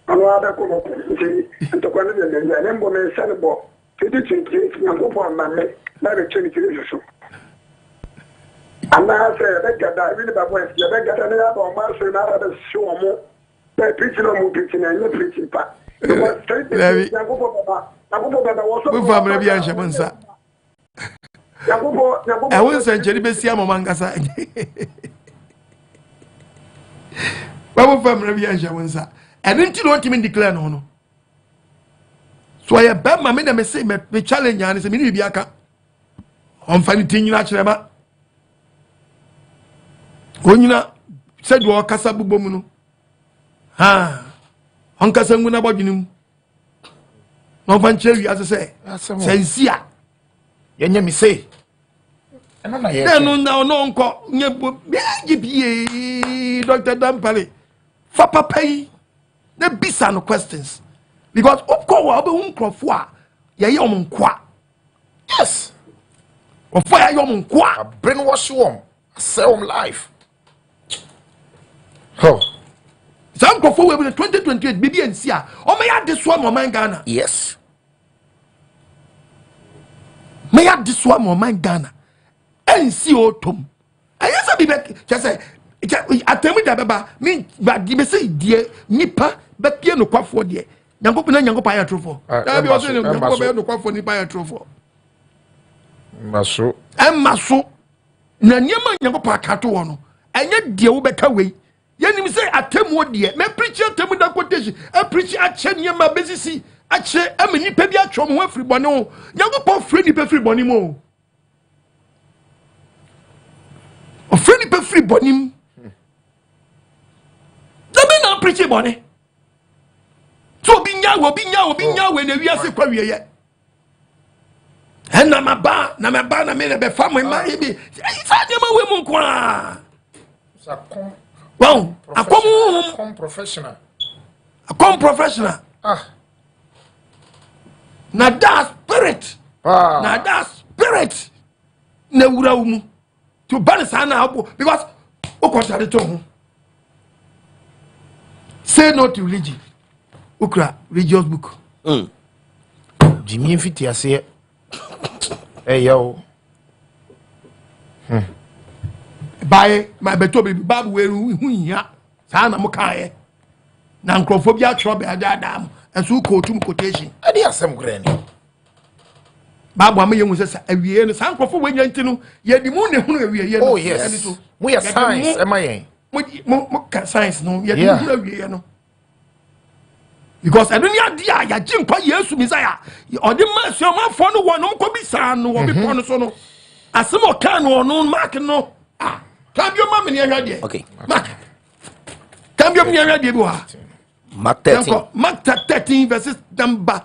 I'm rather cool and to go to the number of Sanabo. 2020, I'm going to make that 2020. And I say, I got that really bad way. You got any other master and other show more. They're preaching on preaching and you're preaching. I won't send Jerry Bessia Mangasa. Babu family Yansha. I didn't want him in declare no. So I bet my men say me challenge and say me biaka. On funny thing naturally. When you said you are Casabu Bomuno. Ah, on Casanguna Bodinum. No one cherry as I say. Sensia. Yenya me say. No, uncle. Dr. Dampale. Fapa pay. The bisa no questions. Because of course, I'll be uncrofoa. Yayom qua. Yes. Of fire yom qua. Brainwash you. Sell life. Oh. Some go forward with the 2028 BB and Sia. Or may I this one or my Ghana? Yes. May I this one or my Ghana? And see autumn. I yes, be back. Just say, I tell me that Baba mean, but give me say, dear, nipa, but piano quaff for dear. Yankopina Yankopa Atorofo. That be also Yankopa for Nipa Atorofo. Maso. And Maso. Nanyama Yankopa Catuano. And yet, dear Ubeka way. Yanim say atemu de me preach atemu da quotation e preach ache nyama bezisi ache ameni pa bi atwo mo afri bone o Yankopon free ni pa free bone mo o free ni pa free bone da me na preach bone so obi nya we na wi ase kwa wiye en na maba na me na be fam ma e bi isa nyama we mu kwa wow, I come professional. Ah. Now that spirit. Ah. Now that spirit. Ne wura umu. To balance ana because o contradict to. Say no to religion. Ukra religious book. Jimmy Fiti ase. Hey yo. By my betobi babu we hu hia saa na mo kae na nkrofobia trouble adam enso quotum quotation ade asem grani babu am ye hu se awie no saa nkrofo we nya ntinu ye di mu ne hu awie ye no oh yes mo ye science am I mo ka science no ye di hu awie ye no because adunia dia ya jimpa Yesu Messiah odi ma so ma fo no wo no ko bi saa no wo bi po no so no asemo kan no mark no Cambio mama ni ahwade. Okay. Mark. Cambio ni ahwade bi wa. Mark 13. Mark 13 verses number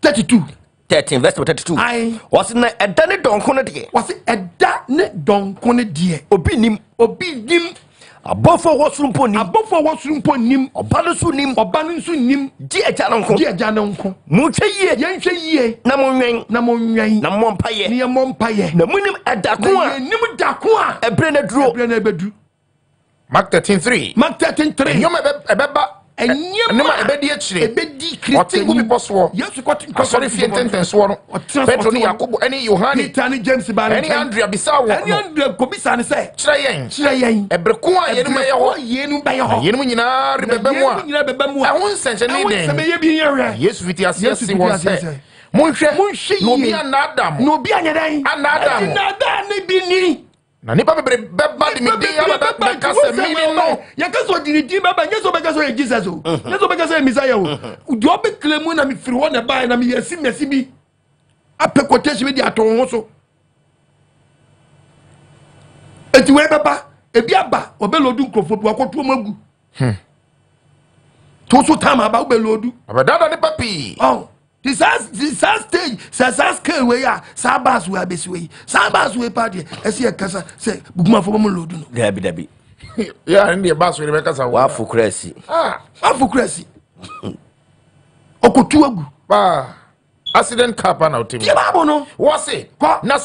32. 13 verse 32. Aye. Was na edane donko ne de. Was eda ne donko ne de. Obi nim. Abofo wosurumpo nim. Oba no su nim. Di eja no nko. Mu hwe yie. Yen hwe yie. Na mo nwen. Na mo mpaye. Ne mo mpaye. Na munim edako a. Nim dako a. Ebre na bedu. Mark 13:3. Mark 13:3. Nyom ebeba enema ebedi akire. Ebedi Christ. Otingu bi poso. Yesu kwati sorry fi ententenso no. Petro ni Yakobo eni Yohane. Peter ni James ba eni Andrea bisa wo. Eni Andrea ko bisa ne se. Kire yen. Ebreko a yenu me ye ho. Yenu ba ye ho. Yenu nyina rebebe mu a. Ehun sense ni den. Se me ye bi yere. Yesu fiti asiasi won se. Monhwe no bi anadam. No bi anyadan. Anadam. Anadam ne bi ni. Na nipa bebe beba di mi de ya beba kase mi no ya kaso di di baba nyeso be kaso Jesus o nyeso be kaso Messiah o di obe klemu na mi firi ho na ba na mi yesi bi ape quotation bi di aton ho so eti we baba ebi aba obe lodu nkrofo bi akoto magu to so time aba obe lodu abada ni papi oh this stage says scale we ya sabas we abesi we sabas we party esi e kasa say buguma fo mo lodu no dabi ya ndi e baso we be kasa wa fukrasi afukrasi okotu agu ba accident car pa na otimi ye babo no wose na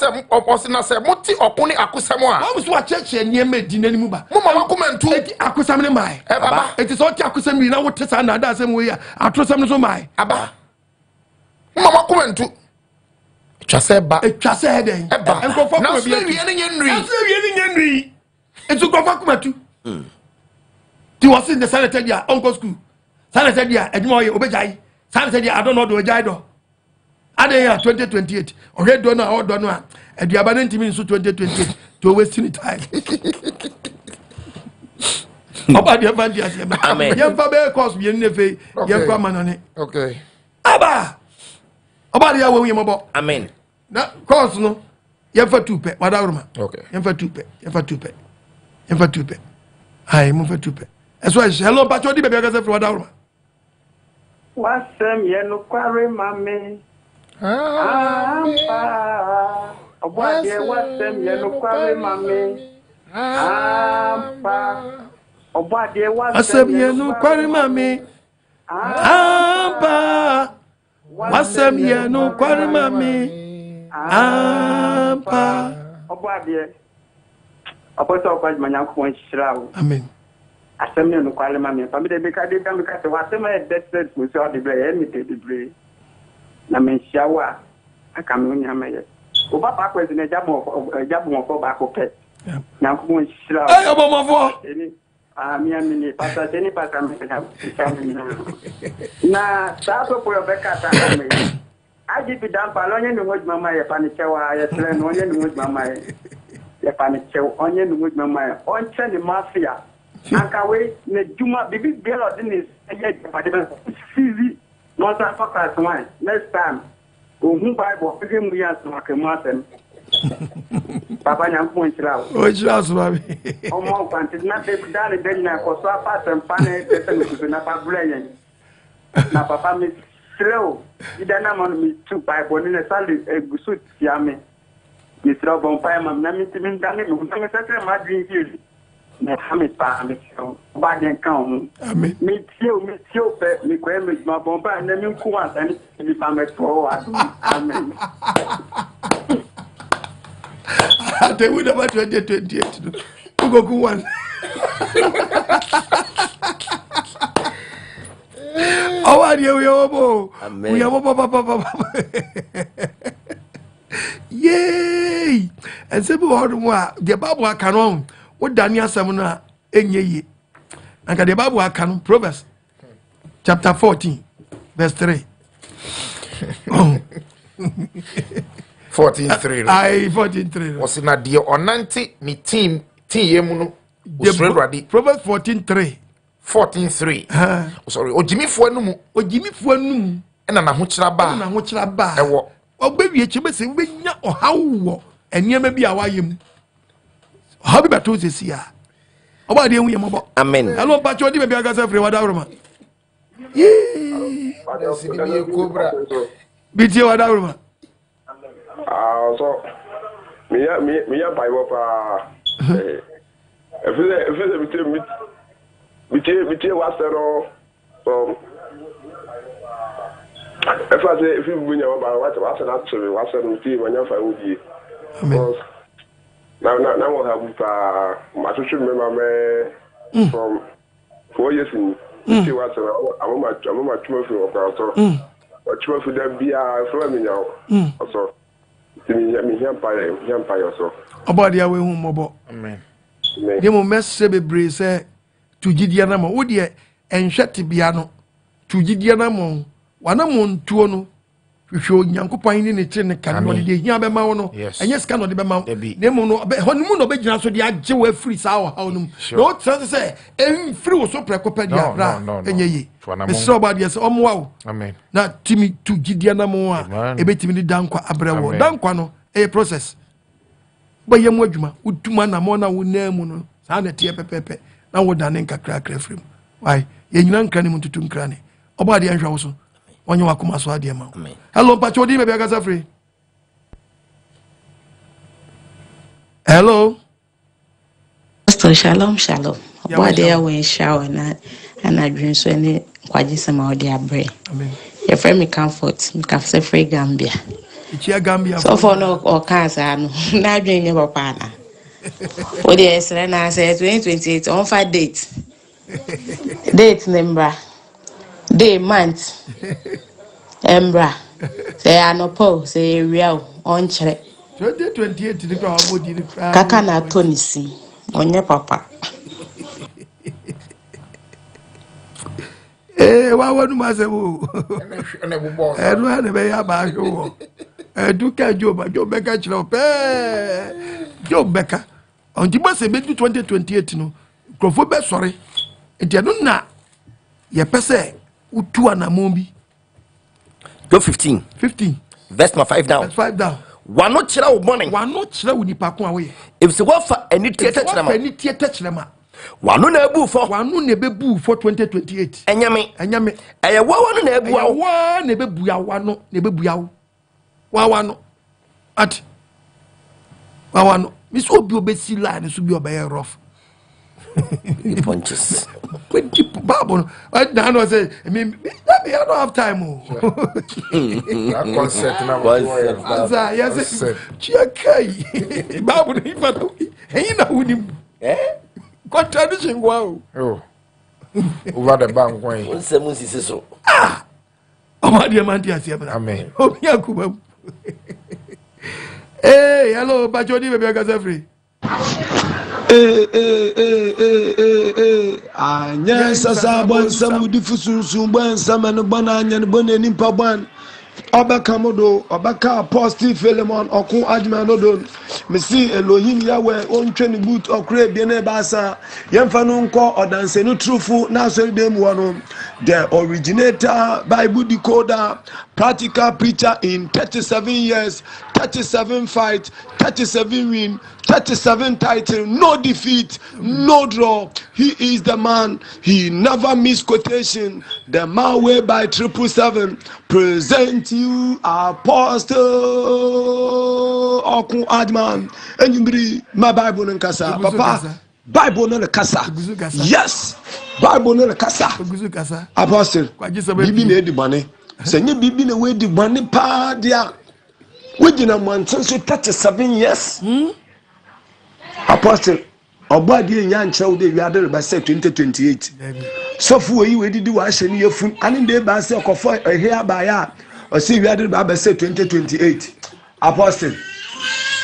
se muti okuni akusam a wo so acheche niema di nanimu ba mo ma komentu akusam ne mai baba eti so ti akusam ni na wo tesa na da asem we ya atrosam ne so mai aba mama komentu twase ba twase den enkofo na so wie ne nyenri etu kofa komentu ti was in the sanitary dia uncle school sanitary dia edimo ye obejai sanitary dia I don't know do ojai do ade ya 2028 ohe do na o do no a eduaba na ntimi nso 2028 to wasting time oba dia van dia amen yemfa be course bi nefe yemfa manane okay aba oba dia wo yemobo amen na course no yemfa tupe wadawruma okay yemfa tupe ai mo fa tupe eso hello pacho di bebe akase fro wadawruma wasem ye no kware mame obade wasem ye no kware mame obade wasem ye no kware mame wasem ye no kware mame obade apoto kwa manyanko nshirawo amen asem ne no kware mame fa me de be ka de dam ka se wasem e desert mo so de bre e mi de bre na menshawa aka me nyama ye o papa kwezi na jabo mo ba ko pet na ko nshirawo ay obo mo fo mi amini pasa teni pasa me na sapo po be ka ta me aji bi dan pa lo nye no mama ye pa ni chewa ye tle no nye no mama ye pa ni chewa onye no mama ye on che ni mafia aka we ne juma bibi belo din is ye pa de fizi no ta focus one next time o hu bible ke mu ya so ka mu asem papa nya ko nchira o nchira so ba bi o mo kwanti na be dale be na ko so apa sem pa ne te se na pa bule na papa mi slow ida na man mi tu bible ni na sali egusu ya me mi slow bon pa ma na mi ti mi dane mi ko me se ma dream here na hami pa mi so ba den kan amen mi tio pe mi ko me ma bon pa na mi ku wa tani mi pa me to amen they would have 2028 go one oh are you we are yay and say the Bible canon what Daniel Samuna enye and the Bible canon Proverbs chapter 14 verse 3. 14:3. I 14:3. Was na dia onante ni team yemuno usrewrade Proverbs 14:3. 14:3. Sorry, ojimifo anumu ena na ho kira ba ewo ogbewie chebe se wenya ohawo eniema bi awayem ohabi beto sesia oba de enwu yemobo amen hello pacho di be bi agasa free wadawroma bitie wadawroma so miya Bible pa efele bitie wasero so if you bring your Bible, what's actually what's the team when you're fine. Now we'll have my social member from 4 years in see what's I'm my trophy of our so what trophy that be from me now. Also, me empire so. About the way home about. Amen. You mo mess be brace to Gideon mo. Would ye and shut to piano to Gideon mo. Wana montuo no hwehwe onyankopɔn ni ne tire ne kan no de hia bɛma wo no ɛnyɛ sika no de bɛma wo ne mu no hɔnum no bɛgyina so de agye wo afiri saa wo haw no mu na o tira sɛ ɛmfiri wo so prɛkɔpɛ dia bra ɛnyɛ yi mesrɛ ba deɛ sɛ ɔmoa wo na timi tu gidia na mo a ɛbɛtimi de dankwa abrɛ wo dankwa no ɛyɛ process bɛyɛ mu adwuma wotuma na mo na wo na mu no saa na tie pɛpɛpɛ na wo dane nkakra kra firi mu wai yɛnyina nkra ne mu tutu nkra ne ɔba deɛ nhwa wo so onye wakuma so ade ma. Hello pacho di me bia gasa free. Hello. Pastor Shalom. What they we shower na adwin so ne kwaji sama odi abre. Amen. Your friend me comfort, me say free Gambia. Ichia Gambia. So for no or cancer no na adwin ne papa na. What they say na say 2028 on 5 date. Date number. Day month embra say anopo say real on chere 2028 the crowd body the crowd kaka na tonisi onye papa wa wonu ma se wo ene bu boss enu ene be ya ba hwo eduka joba beka chere pe job beka onti ba se be 2028 no krofo be sore enti enu na ye pese utu anamombi go 15 verse 5 down. Wano chira wo morning. Wano chira wo nipa ko awe. If se wo fa ani tieta chirema. Wano na ebu for. Wano na bebu for 2028. Enyame. Eye wo wano na ebu awo. Wa na bebu ya wano na bebu ya wo. Wa wano. At. Wa wano. Mi so obi obesi line so bi obaye rough. The punches. Bible. I don't say. I don't have time. That concept now. Yes. Chiakai. Bible. Hey, na unim. Contradiction. Wow. Oh. Over the bank. One seven is so. Oh, dear man, dear Siam. Amen. Oh, Yakuba. Hey, hello, Bajodi, baby, I got free. Anya sasa bon samu difusunsun bon samanu bona anya no bona nimpa ban obaka modo obaka apostle Philemon okun adjuma no do mesi Elohim yawe ontwe ni boot okre bi na basa yemfa no nko odanse no truthful na so dem wono the originator Bible decoder practical preacher in 37 years 37 fight 37 win 37 title, no defeat, no draw. He is the man. He never miss quotation. The man way by 777 present you Apostle Okun Adman. And you bring my Bible in Kasa. Papa, Bible no Kasa. Yes, Bible no Kasa. Apostle, Bibi ne di bane. Senye Bibi ne we di bane pa dia. We di na man so 37 years. Apostle obadi nya nkyerɛw de wiade ba say 2028 sofu yi we didi wa hye ne yefun ane de ba say okofo ehia ba ya o say wiade ba say 2028 Apostle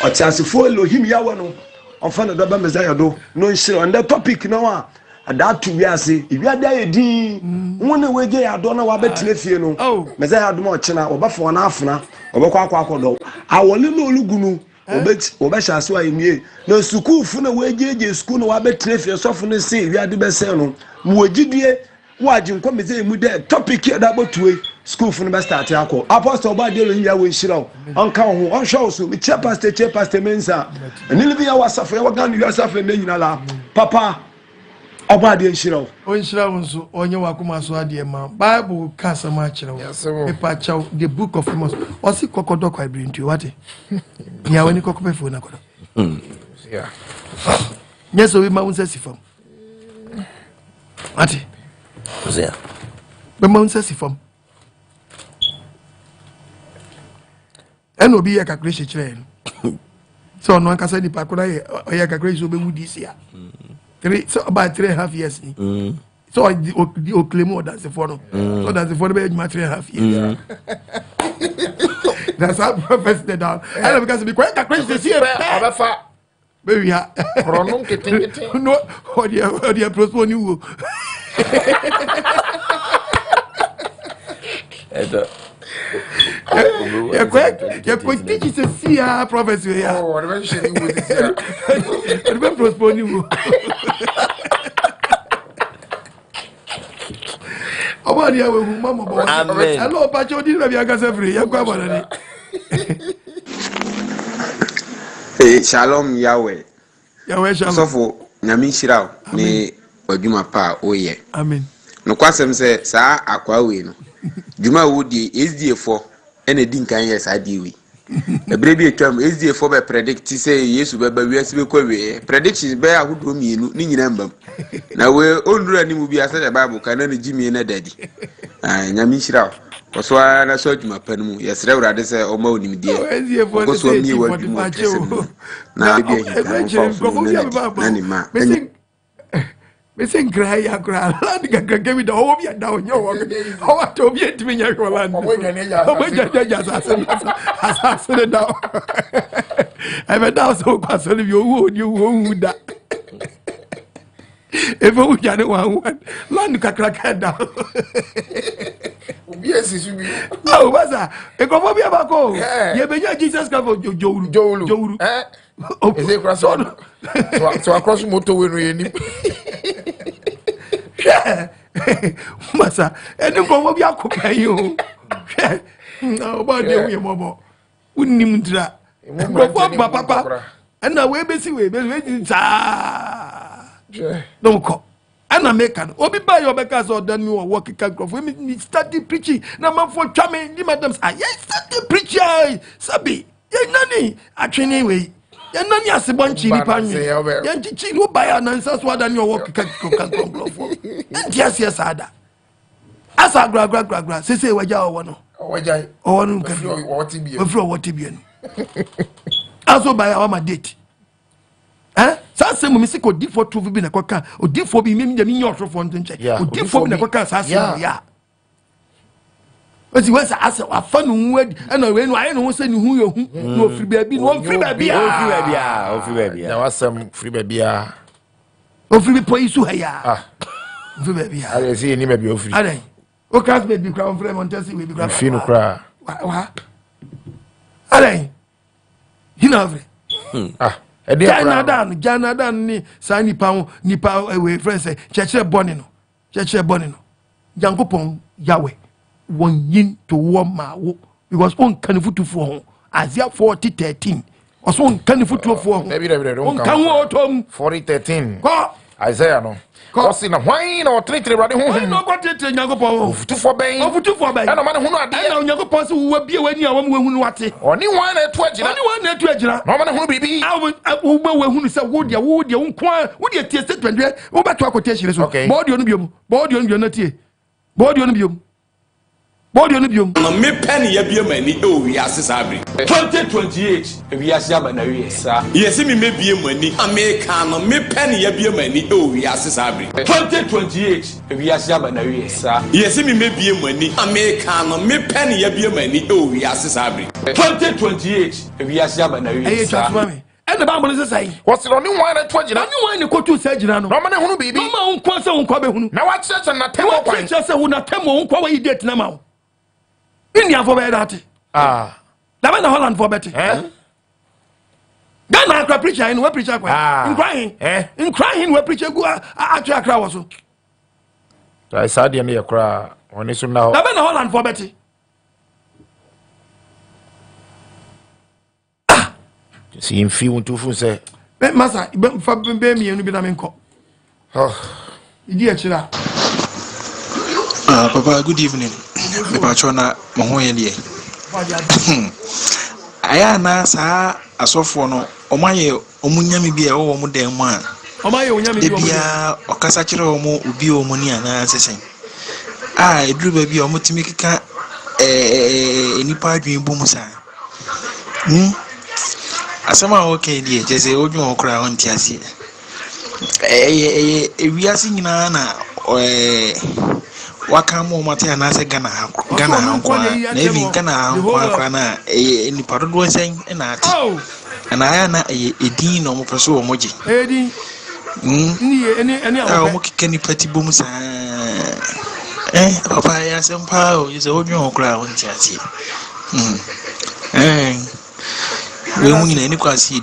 Otiasifo Elohim Yahweh no onfa no doba Messiah do no nshire on the topic no a that to we ase if you are there din wona weje ya do na wa betire fie no Messiah do mo chena obafo na afuna obekwa akodo awole no olugunu obesha so ayemie na school fu na weje school na wa betire fie sofo no se wi ade bese no mo wagidie waji nko meze mu de topic da botue school fu no be start akọ apostle ba de lo nya we nshira onka ho on show so me chair pastor mensa eni live ya wasafo ya wagan ya wasafo na nyina la papa oba de nshira o nshira wonso onye wakoma so ade ma bible ka sama kire wo pepa chaw the book of Amos o si kokodo kwa ibrintu wate ya woni kokope fu na kodo yeah nyeso we ma unsa sifam ate Ozea be ma unsa sifam eno bi ye kakre chire so no anka say di pakura ye kakre so be wudi sia 3 so about 3.5 years ni so o claim o Adansefo no so Adansefo be ma 3.5 years that's how prophecy down and because be quite kakre say see abafa baby ha pronom kete no odia prosper ni wo edo ya teach se see ya prophecy ya oh what about sharing with this ya and be prosper ni wo oba dia we hu mama bo amen hello pa chodi na bia gasa free ya kwa bana ni Shalom Yahweh shalom sofo nyame shiraw ni adwuma pa oye amen no kwasem se saa akwa we no dwuma wo di SDA4 ene din kan yes adiwi ebre bi etwam SDA4 be predict say Yesu be ba wiase be kwa we predictions be ahodo mienu ni nyina mbam na we ondura ni mu bi asa the Bible kan na jimi na dadi nyame shiraw so na so adwuma pa no mu yesre wurade se o ma onim die ko so mi wa dwuma na bi na ni ma me say cry ya cry land ga mi da o bi da o nyo wo o wa to bi entimi nya ko land o ga ja asase da e be da so kwa so ni wo ni wo da e fo u ja ni wa land kakra da obi esisu bi oh baza e ko fo bi abako ye be nya Jesus ka fo jowuru ese kra so across motor we no ye ni masa eni ko mo bi akopa yi o o ba de we mo bo unnim ndra ko ba papa na we be sa no ko ana make an obi ba yo be ka so dan mi wo work ka growth we start preaching na man for twa me di madam say start preaching sabi ye nani atwene we ya nani asebonchi ni panwe ya nchichi no buy an answer so dan your work ka growth nti asiesa ada asa gra sese waja owo no waja owo no ka woti bi no aso buy our date sa se mu ko di for truth bi na kwaka o di for bi mi nyi otrofo ntenche o di for bi na kwaka sa se ya oti wesa asa afa no nwadi na we no aye no se ni hu yo hu no free baby no free baby na wasam free baby a o free po isu ha ya free baby a ale se ni baby o free ale o class baby kra on free montesi we bi kra free no kra wa ale hina free Jana ni sa nipa we friends say cheche boni no Yankopon Yahweh won yin to wo ma wo because on kanifutu fo ho Isaiah 40:13 also on kanifutu fo ho on kan wo tom 40:13 ko Isaiah no kosi na hwan na otrete rade ho no ko tete Yankopon ofutu fo ben na ma ne hunu ade na Yankopon se wo bie wani a wo hunu wate oni hwan na etu agira na ma ne hunu bibi wo ba wo hunu se wo dia nkwa wo dia tie se twendwe wo ba to akote hire so bo dio no biom na tie bo dio no biom body on the biom. No me penny ya biom ani e o wiase sabri. 2028 e wiase aba na wiase. Yes me biom ani America no me penny ya biom ani e o wiase sabri. 2028 e wiase aba na wiase. Yes me biom ani America no me penny ya biom ani e o wiase sabri. 2028 e wiase aba na wiase. And the Bible say, what's the only one at 20? No one in Kotu Sajano. No man who be no man kwasa unkwabe. Now what church and not tell what church say una temo unkwabe yi date na ma. India for that. Ah. La man Holland for better. Eh? Ghana akra preacher in we preacher kwa. In crying. In crying we preacher go actually akra was so. I saw the me akra oni so now. La man Holland for better. See him feel to fun say. Masa, fa be me enu bi na me nko. Idi e chira. Papa, good evening. Me patrona mo ho ye die. Aya na sa asofo no omaye omunyame bi e wo mo dan mu a. Omaye onyame bi wo. Bia okasa kire wo mo obi wo mo ni ana sesen. Eduru ba bi o mo timi kika enipa adwen bu mu sa. Asama okay die jese odwu okra ho ntiase. Wiase nyina na waka mo mate anase Ghana kwa na even Ghana kwa na ni parodo nsen na ati na aya na edin no mo peso wo moji edin ni awo mo kikani pati bom sa papa ya sempa o jese odwu okra ho ntiase we mu nyina ni kwasi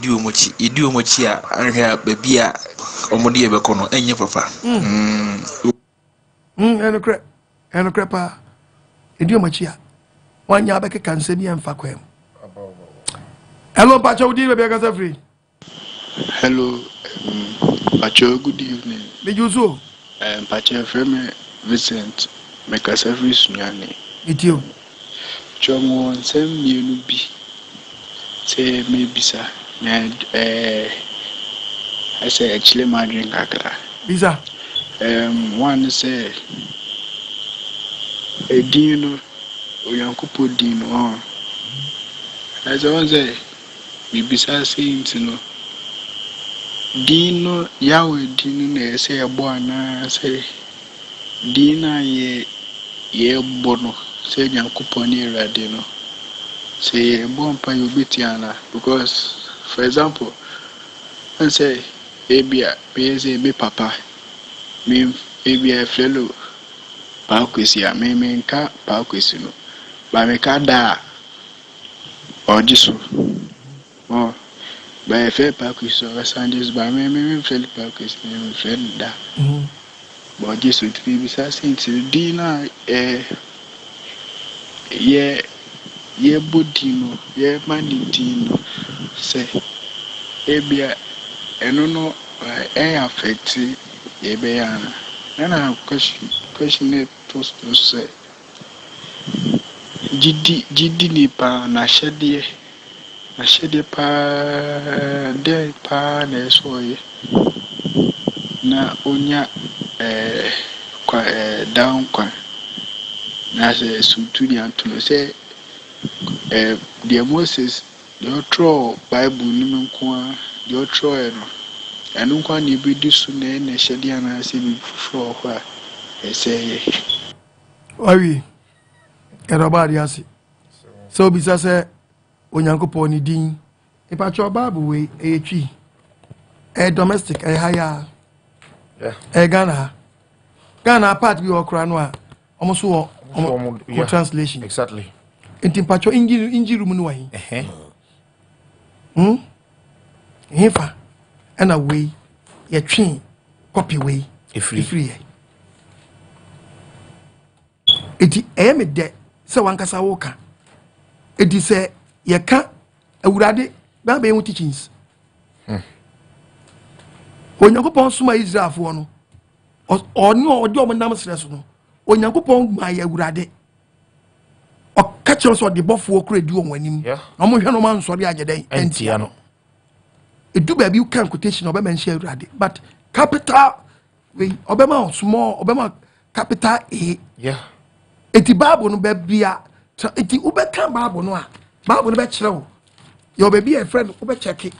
edi omochi a anhwa babi a omode ye bekono enye papa enokre pa edi omochi a wanya abeke kanse bi emfa kwem. Hello Pacho, udi be be kasa free. Hello Pacho, good evening. Me juso Pacho frame Vincent me kasa free sunyane itio chomo nsem mienu bi say maybe sir na I say actually my drink akra bisa one say edino oyankopo dino as I was say bibisa saying no dino yawe dino na say abo ana say dina ye bono say yankopo ni erade no say bompa you bitiana because for example I say ebia be papa me ebia fellow pa kwesi a me nka pa kwesi no ba me ka da ojiso oh ba fe pa kwesi o sanjis ba me fel pa kwesi me fel da ba ojiso tri bi sa sinti dina ye bodino ye manitino say ebia eno no affect ye be yana na question it to say gidi ni pa na shede pa de pa na so ye na onya kwa down kwa na se sutuni antuno say the Moses the throw Bible ni nko the throw no enu kwa ni bi disu na shede ana se bi fro kwa say awi era ba dia se so bi say onyankopon ni din ipa cho Bible we etwi domestic higher Ghana part bi okra no a omo translation exactly enti pacho inji room no wahi hefa ana we ye twen copy we free enti me de se wankasa wo ka enti se ye ka awurade ba be hu teachings onyankopon suma Israel fo no oni odi omnam stress no onyankopon ma ye awurade catch us what the buffalo create do on him. No more no man sorry agede entiano. It do baby you can quotation obema share but capital we obema small obema capital A eti Bible no bebia eti ubeka Bible no a Bible no be kyerɛ your baby a friend ube check it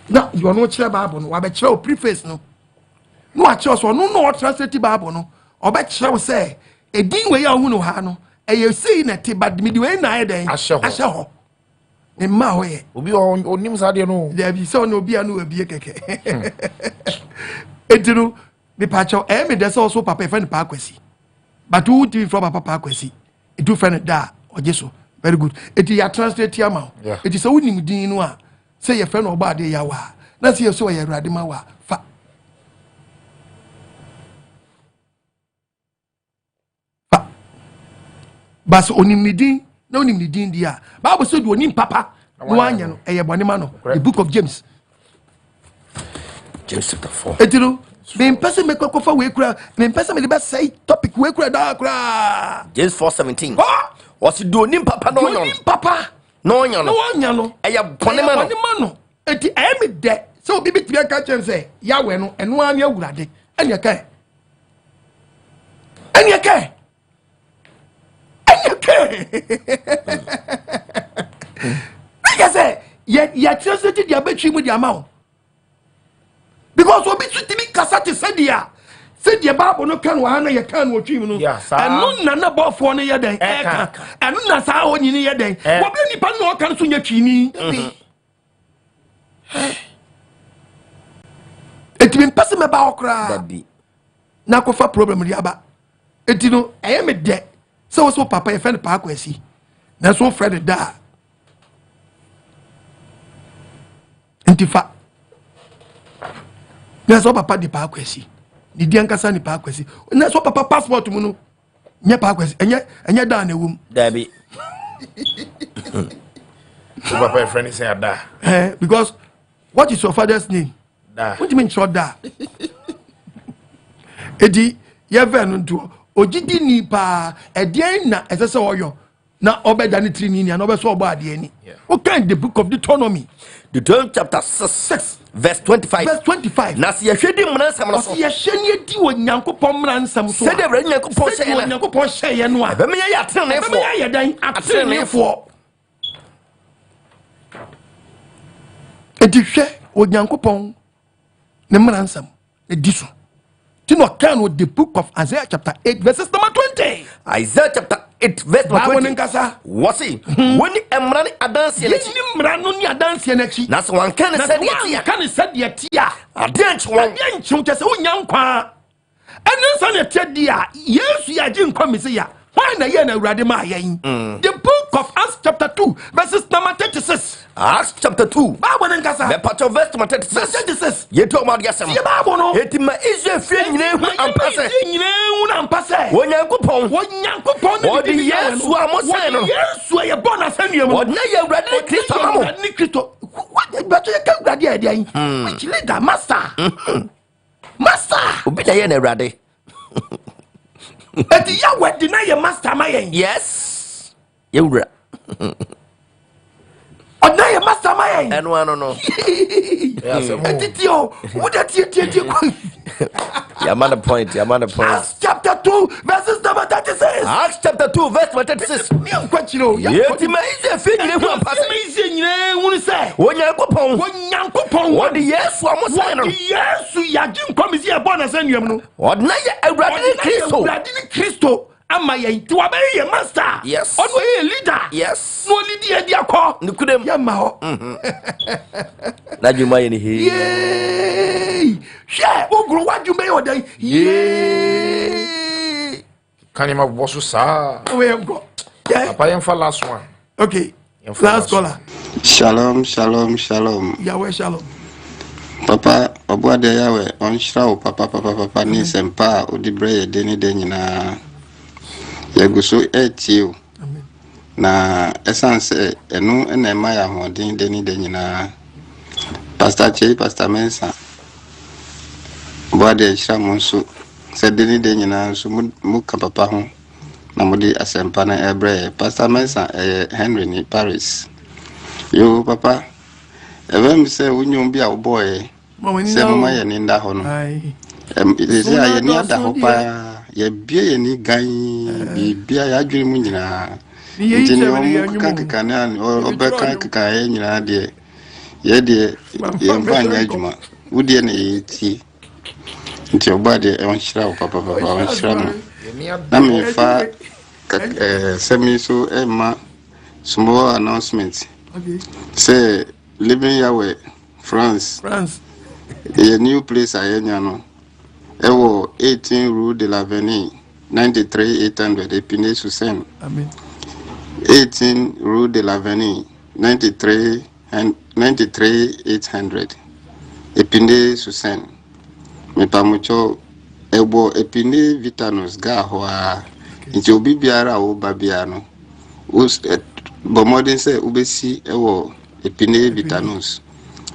na you no kyerɛ Bible no wa be kyerɛ preface no no a kyerɛ so no translate Bible no obe kyerɛ sɛ edin we ya hu no ha no eye sei na te bad me di we na ayɛ den ahyɛ ho ne ma ho ye obi onim sa de no there be so no obi anu abie keke edinu me pa kyerɛ me de sɛ so papa friend pa akwasi but who did from papa akwasi e do friend da ojeso very good it ya translate ya ma it is a unim din no a say your friend oba de ya wa na say so ya urade ma wa fa bas onim din na onim din dia Bible say do onim papa no anya no e ye bone ma no the book of James chapter 4 etino me person me kokofa we kura me person me be say topic we kura da kura James 4:17 was do onim papa no onyo papa no onyo no e ye bone ma no enti I me de so obi bitibia ka chen say yawe no eno anya awurade anya kai I say ya translate dia betwi mu dia ma because obi timi kasa te sadia Bible no kan wa na ye kan wo twi mu no enu na na bofo no ye den eka enu na sa ho nyini ye den wo be nipa no kan so nya twini etimi mpese me ba okra na kofa problem ri aba etino eye me de so papa ye friend pa akwasi na so friend da entifa na so papa di pa akwasi di di ankasa ni pa akwasi na so papa passport mu no nya pa akwasi enye da na ewum dabi papa friend say da because what is your father's name da what do you mean short da edi ye ven nto ogidi ni pa edien na esese oyo na obeda ni trini ni na obeso obo ade ani what kind the book of Deuteronomy chapter 6 verse 25 na se yehwedi mransam no so ye hwani edi onyankopon mransam so se de bra nyankopon hye na onyankopon hye no a be me ya atrenefo be me ya dan atrenefo edi hwe onyankopon ne mransam edi so tino kan with the book of Isaiah chapter 8 verses number 20 Isaiah chapter 8 verse number 20 wasi woni emra ni adanse na chi ni mra no ni adanse na chi na so wan kan said ye tia adenchi chese onyankwa enensa na tia dia Yesu ya ji nkwa mesi ya why na ye na urade ma yen the book of Acts chapter 2 verses number 36 Acts chapter 2 Bible nkasa the part of verse number 36 yeto ma dia sem ye Bible no etima Israel fie nyine hu ampase onyankopon odi Yesu amosen no Yesu ye born asanuam odi na ye urade Kristo mamo ni Kristo what beto ye ka urade e dia which leader master obi na ye na urade eti ya we deny your master mayen yes ye wura odna your master mayen eno ano no eti tio wo da tie ko ya man a point Acts chapter 2 verses number 36 Acts chapter 2 verse 36 mi ankwachiro yeti ma ise fi nyine hu ampase mi ise nyine hu se onyankopon wodi Yesu amosan no Yesu ya ji nkomisi e born asanuam no odna ye awurade ni Kristo ama ye nti wa be ye master yes ono ye leader yes no leader dia ko nikudem ya ma ho na juma ye ni he she ogro wadwuma ye odan kanima bosu sa we go papa yen fa last one okay last caller Shalom Yahweh shalom papa obuade Yahweh on shrawo papa ni sempa odibre ye deni de nyina yeguso etio na essence enu na ema ya hodin deni de nyina pastor Chei pastor Mensa obuade shramonso se deni de nyina so mu ka papa ho na mudi asempa na ebre pastor Mensa Henry ni Paris yo papa evem se unyum bia boy se mama ye ninda ho no ese ya ni ada ho pa ye bie ni gan bibia ya dwene mu nyina nti ne omu kaka na obeka kaka ye nyina de ye de ye mfa nya adwuma wodie na ye ti nti obade e onhyira wo papa onhyira mo na me fa semi so ma small announcement say living Yahweh France a new place ayenya no ewo 18 Rue de l'Avenue 93 800 Epinay sur Seine. Amen. 18 Rue de l'Avenue 93 800 Epinay sur Seine. Me pamucho ebo Epinay Vitanus ga hoa nti obi biara o babiano bomodin se ubesi ewo Epinay Vitanus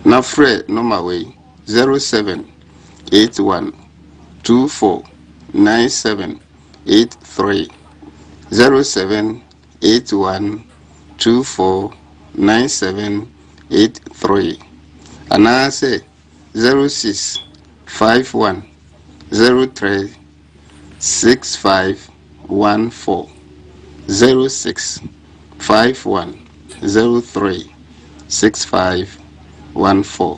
na frɛ number way 0781249783 0781249783 anase 0651036514 0651036514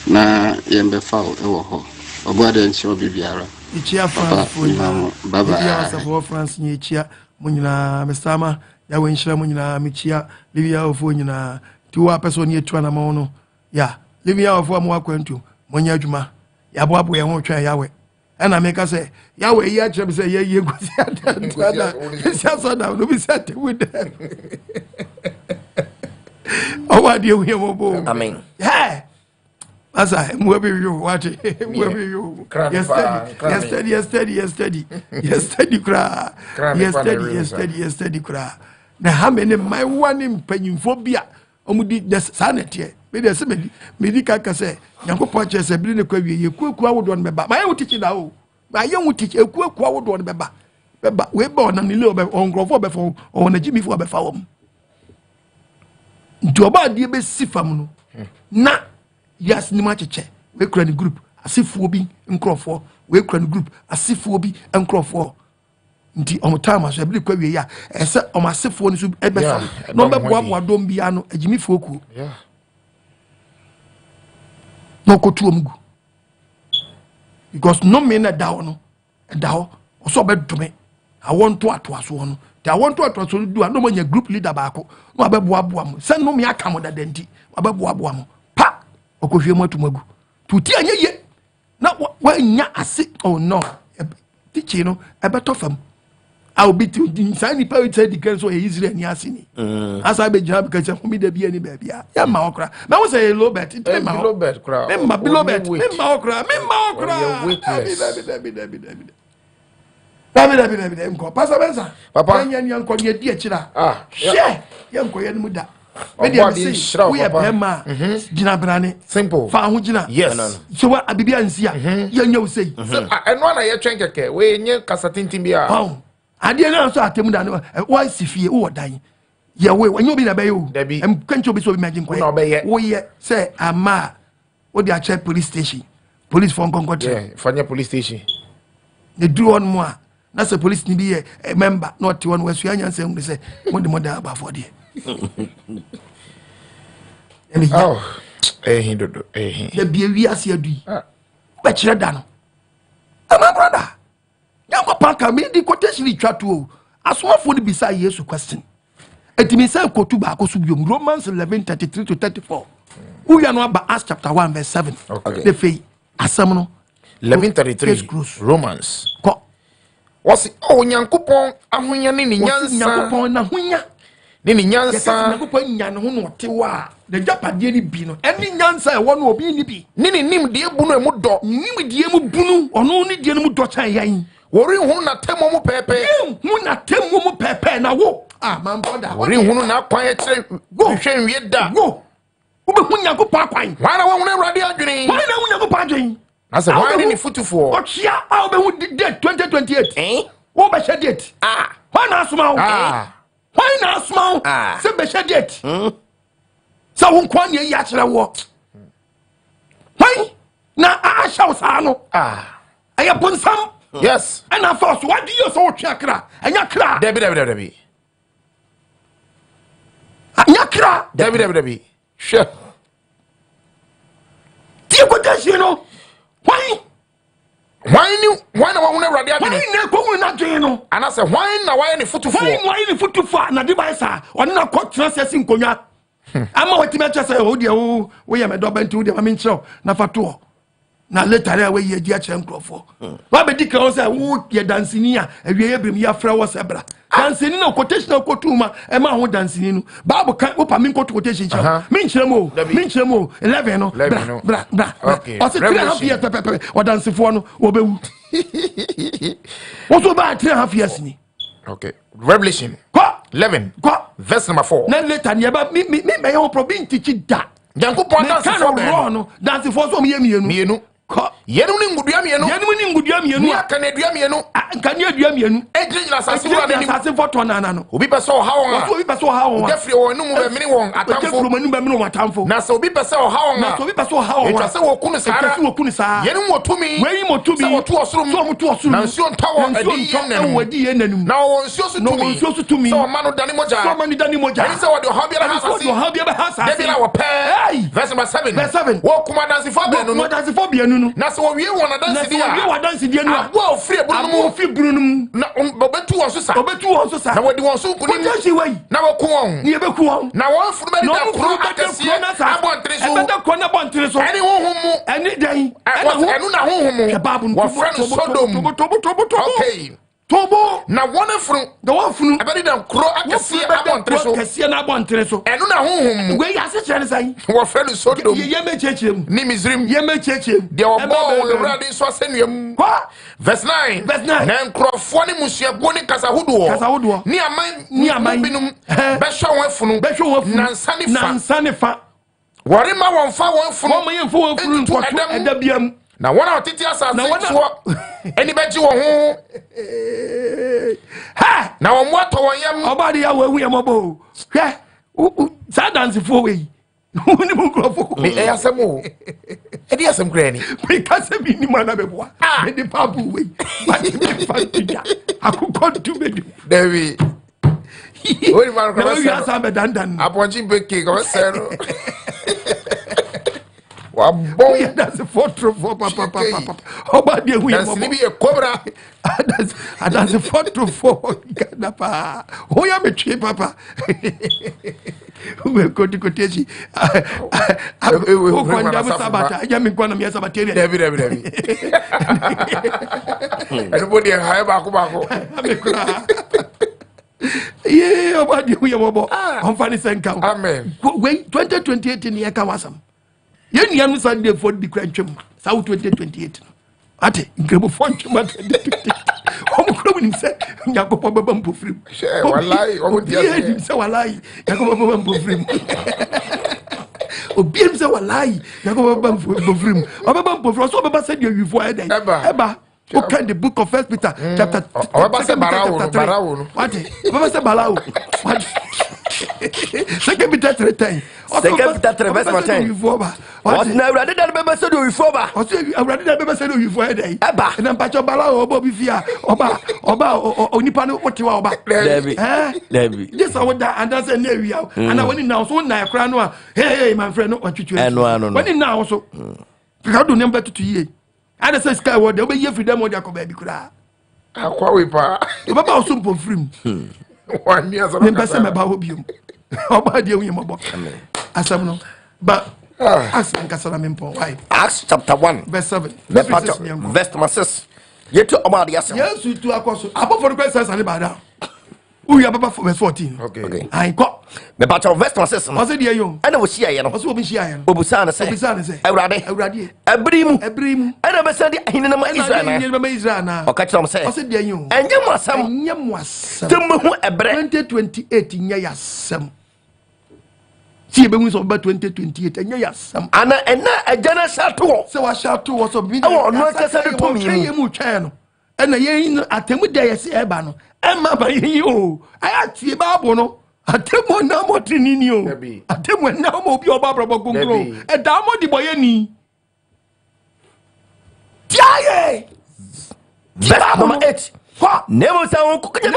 na yembe foul ewo ho obade nchi bibiara ichia France baba ya safo France ni ichia munyina mesama ya wenhira munyina michia livia ofo nyina tiwa person ye twa na ma no ya livia ofo amwa kwantu munya adwuma ya boabo ye ho twa yawe ana meka se yawe yi akire se ye gusi adantada sia so da no bi se tewude owade ye mo bo amen yeah. Asa, mwabe yo, wate, mwabe yo. Yesterday, kra. Na hamene my one mpanyimfobia. Omudi sanete. Me de se me kaka se, Nyankopon che se biri ne kwa wie yekuaku awodo no beba. Ma ye wutichi da o. Ma ye wutichi ekuaku awodo no beba. Beba we ba na nile obe ongrofo be fo, on agimifo obe fa wom. Nti oba de be sifam no. Na yes ni ma cheche we kura ni group asifuo bi nkrofo we kura ni group asifuo bi nkrofo nti omtama so ebili kwa wie ya ese omasifuo ni so ebefa no beboa dom bia no agimifo ku no kotu omgu because no me na dawo no dawo so bedome I want to atwaso no they want to atwaso do no manya group leader baako no abeboa mo se no me aka mo dadenti abeboa mo okohwe matumagu tuti anyeye na wanya ase oh no tichi no ebetofam I will be to inside power said the girls were easily and yasini as I be job because of me the be any baby ya ma okra na we say low bet it ma low bet kra me ma below bet me ma okra David nko pasa benza papa nya nko ye di akira she ye nko ye no da me dey say we e bema gina brane simple fa ho gina yes so wa abibia nsia ye nya wo sei eno na ye twen keke we nye kasatintin bia ade na so atemu da no wa sifie wo dan ye we wanyo obi na be yo em kwancho obi so obi magin ko wo ye say ama wo dey check police station police for nkonkotre yeah fanya police station the do on mo na say police ni be member not one we so anya nsem say mo de mo da ba for there oh hindodo the be wi ase adui ba kire da no ama brother yanko panka me di quotation twato o asomafo ni bisa Yesu question etimi say kotu ba akoso biom Romans 11:33 to 34 who ya no aba Acts chapter 1 verse 7 the fei asam no 11:33 Romans ko wasi nyankopon ahonya ne nyansa nyankopon na honya ne nyansa nyankopon nya ne ho no tewa the japade ni bi no eni nyansa e wo no obi ni bi ne nim de bunu emu do nim de emu bunu ono ni de mu do chan yan wori hu na temo mu pepe hu na temo mu pepe na wo man brother wori hu na kwan e kire hwe nwie da wo ube hu nyankopon akwan wana wo hu na radio adwene wana hu nyankopon adwene asa wana ni futufo ochia a ube hu date 2028 wo be share date wana asuma wo why na asuma se be share date sa won kwa ne ya kire wo why na a shaw sa no aye bonsam Yes. And I first, what do you so chakra? And your cra. Debbie. Nyakra. Debbie. Sure. You go you know. Why na wona radio why na ko na dwen no ana say why na why ni futufu why ni futufu na device a on na ko transfer nkonwa ama watime chese o de wo ye me do bantu de ma menchiro na fato na later na we ye di a chere nkrofo wa be dika o say wo ye dansini a awie ye brim ya fra wo sebra dansini na quotation na kotuma e ma ho dansini no bible kan wo pa min quotation chiro menchire mo 11 no bra o se 3.5 years pepe o dansifo no wo be wu wo so ba 3.5 years ni. Okay, Revelation 11 verse number 4 na later ni ba me yo problem teach da Yankopon dansifo no dansifo so me ye mienu yenu ni ngudua mienu ni akane dua mienu akane dua mienu ejina sase wa ni sase foto na no obi pese o ha won obi pese o ha won defre o nu mu be mini won atamfo na se obi pese o ha won na se obi pese o ha won etwa se wo kunu saa yenu motumi se wo to osuru na nsuo ntawo adi yenanum na wo nsuo so tumi so manu dani moja ani se wo de ha bia hasasi debi na wo pe verse number 7 wo kuma dansifo bienu na so wie won adansi dia no abo ofri brunum na obetu won so sa na wodi won so kunim na wo ko won ni ebeku won na won furu be da kro akasi abontre so ani honhom ani dan enu na honhom wo friend Sodom okay tobo na wona funu abedi dan kro akasi abontre so enu na honhom we ya se chere sai wo friend Sodom ye me chechem ni Misrim de obo ewrade so asenuam verse 9 na nkrofo ni musuago ni kasahodo ni aman binum be hwa won nansane fa wori ma won fa won funu nkwatu edabiam na wona otiti asase so eni beji wo ho ha na won moto won yam obade ya wo yam obo hwe sa dansifo we ni mo nkrofo me e asemo e di asem kra ni me kase bi ni mana beboa me di papu we ba di me fatija akukọ dubedu David ori man ko se asa be dandan aponchi beke ko se no wa bon ya das photo for papa oba de hu yam ni bi e cobra adas photo for kana pa o ya me tue papa we koti eji o kwanda bu sabata ya me kwa na me sabata David everybody ha ba ko me kura ye oba de hu yam obo on fani senka amen we 2028 ni e ka wasam ye niam Sunday for the crantwem sa 2028 ate nkrebo fontwem ate omukro nim se yakopo baba mpofrim wallahi dim se wallahi yakopo baba mpofrim obiem se wallahi yakopo baba mpofrim obaba mpofrim so baba se de wifo eba o can the book of 1 Peter chapter baba se barawo ate baba se barawo Second Peter 3:10. Second Peter 3 verse 10. What na urade da bebe se do wifo ba. O se urade da bebe se do wifo e dey. Eba. Na mpacho bala obo bi fia. Oba onipa no wotewa oba. David. Just I that and that's na ewia. And when now so na ekra no a hey my friend no twetwe. No. When now so. Because do number 2 year. And say sky word dey be freedom o dey akoba bi kura. Akwa we pa. Baba so mpom frim. One year so. Mbese me ba obium. Oba de hu yemo bo. Asam no. But Acts chapter 1 verse 7 verse 6 yetu oba de asem yes tu akoso abofo the question sani bada uya baba verse 14 okay ai ko me patch verse 6 o se de yo ana wo hia ye no o se obi hia ye no obusa na se awurade abrimu ana be se de ahinna ma Israel na o ka kira mo se o se de yo enye mo asam temu hu ebre 2028 nya ya asam si be so ba 2028 enya ya sam ana agana shato se wa shato so bi no kasa de to mi mu twa no ena yen atemu da yesi eba no ema ba yin o aya tie bible no atemu na mo tinini o atemu na mo bi oba brabo gungro e da mo di boye ni tiaye verse number 8 never sound cooking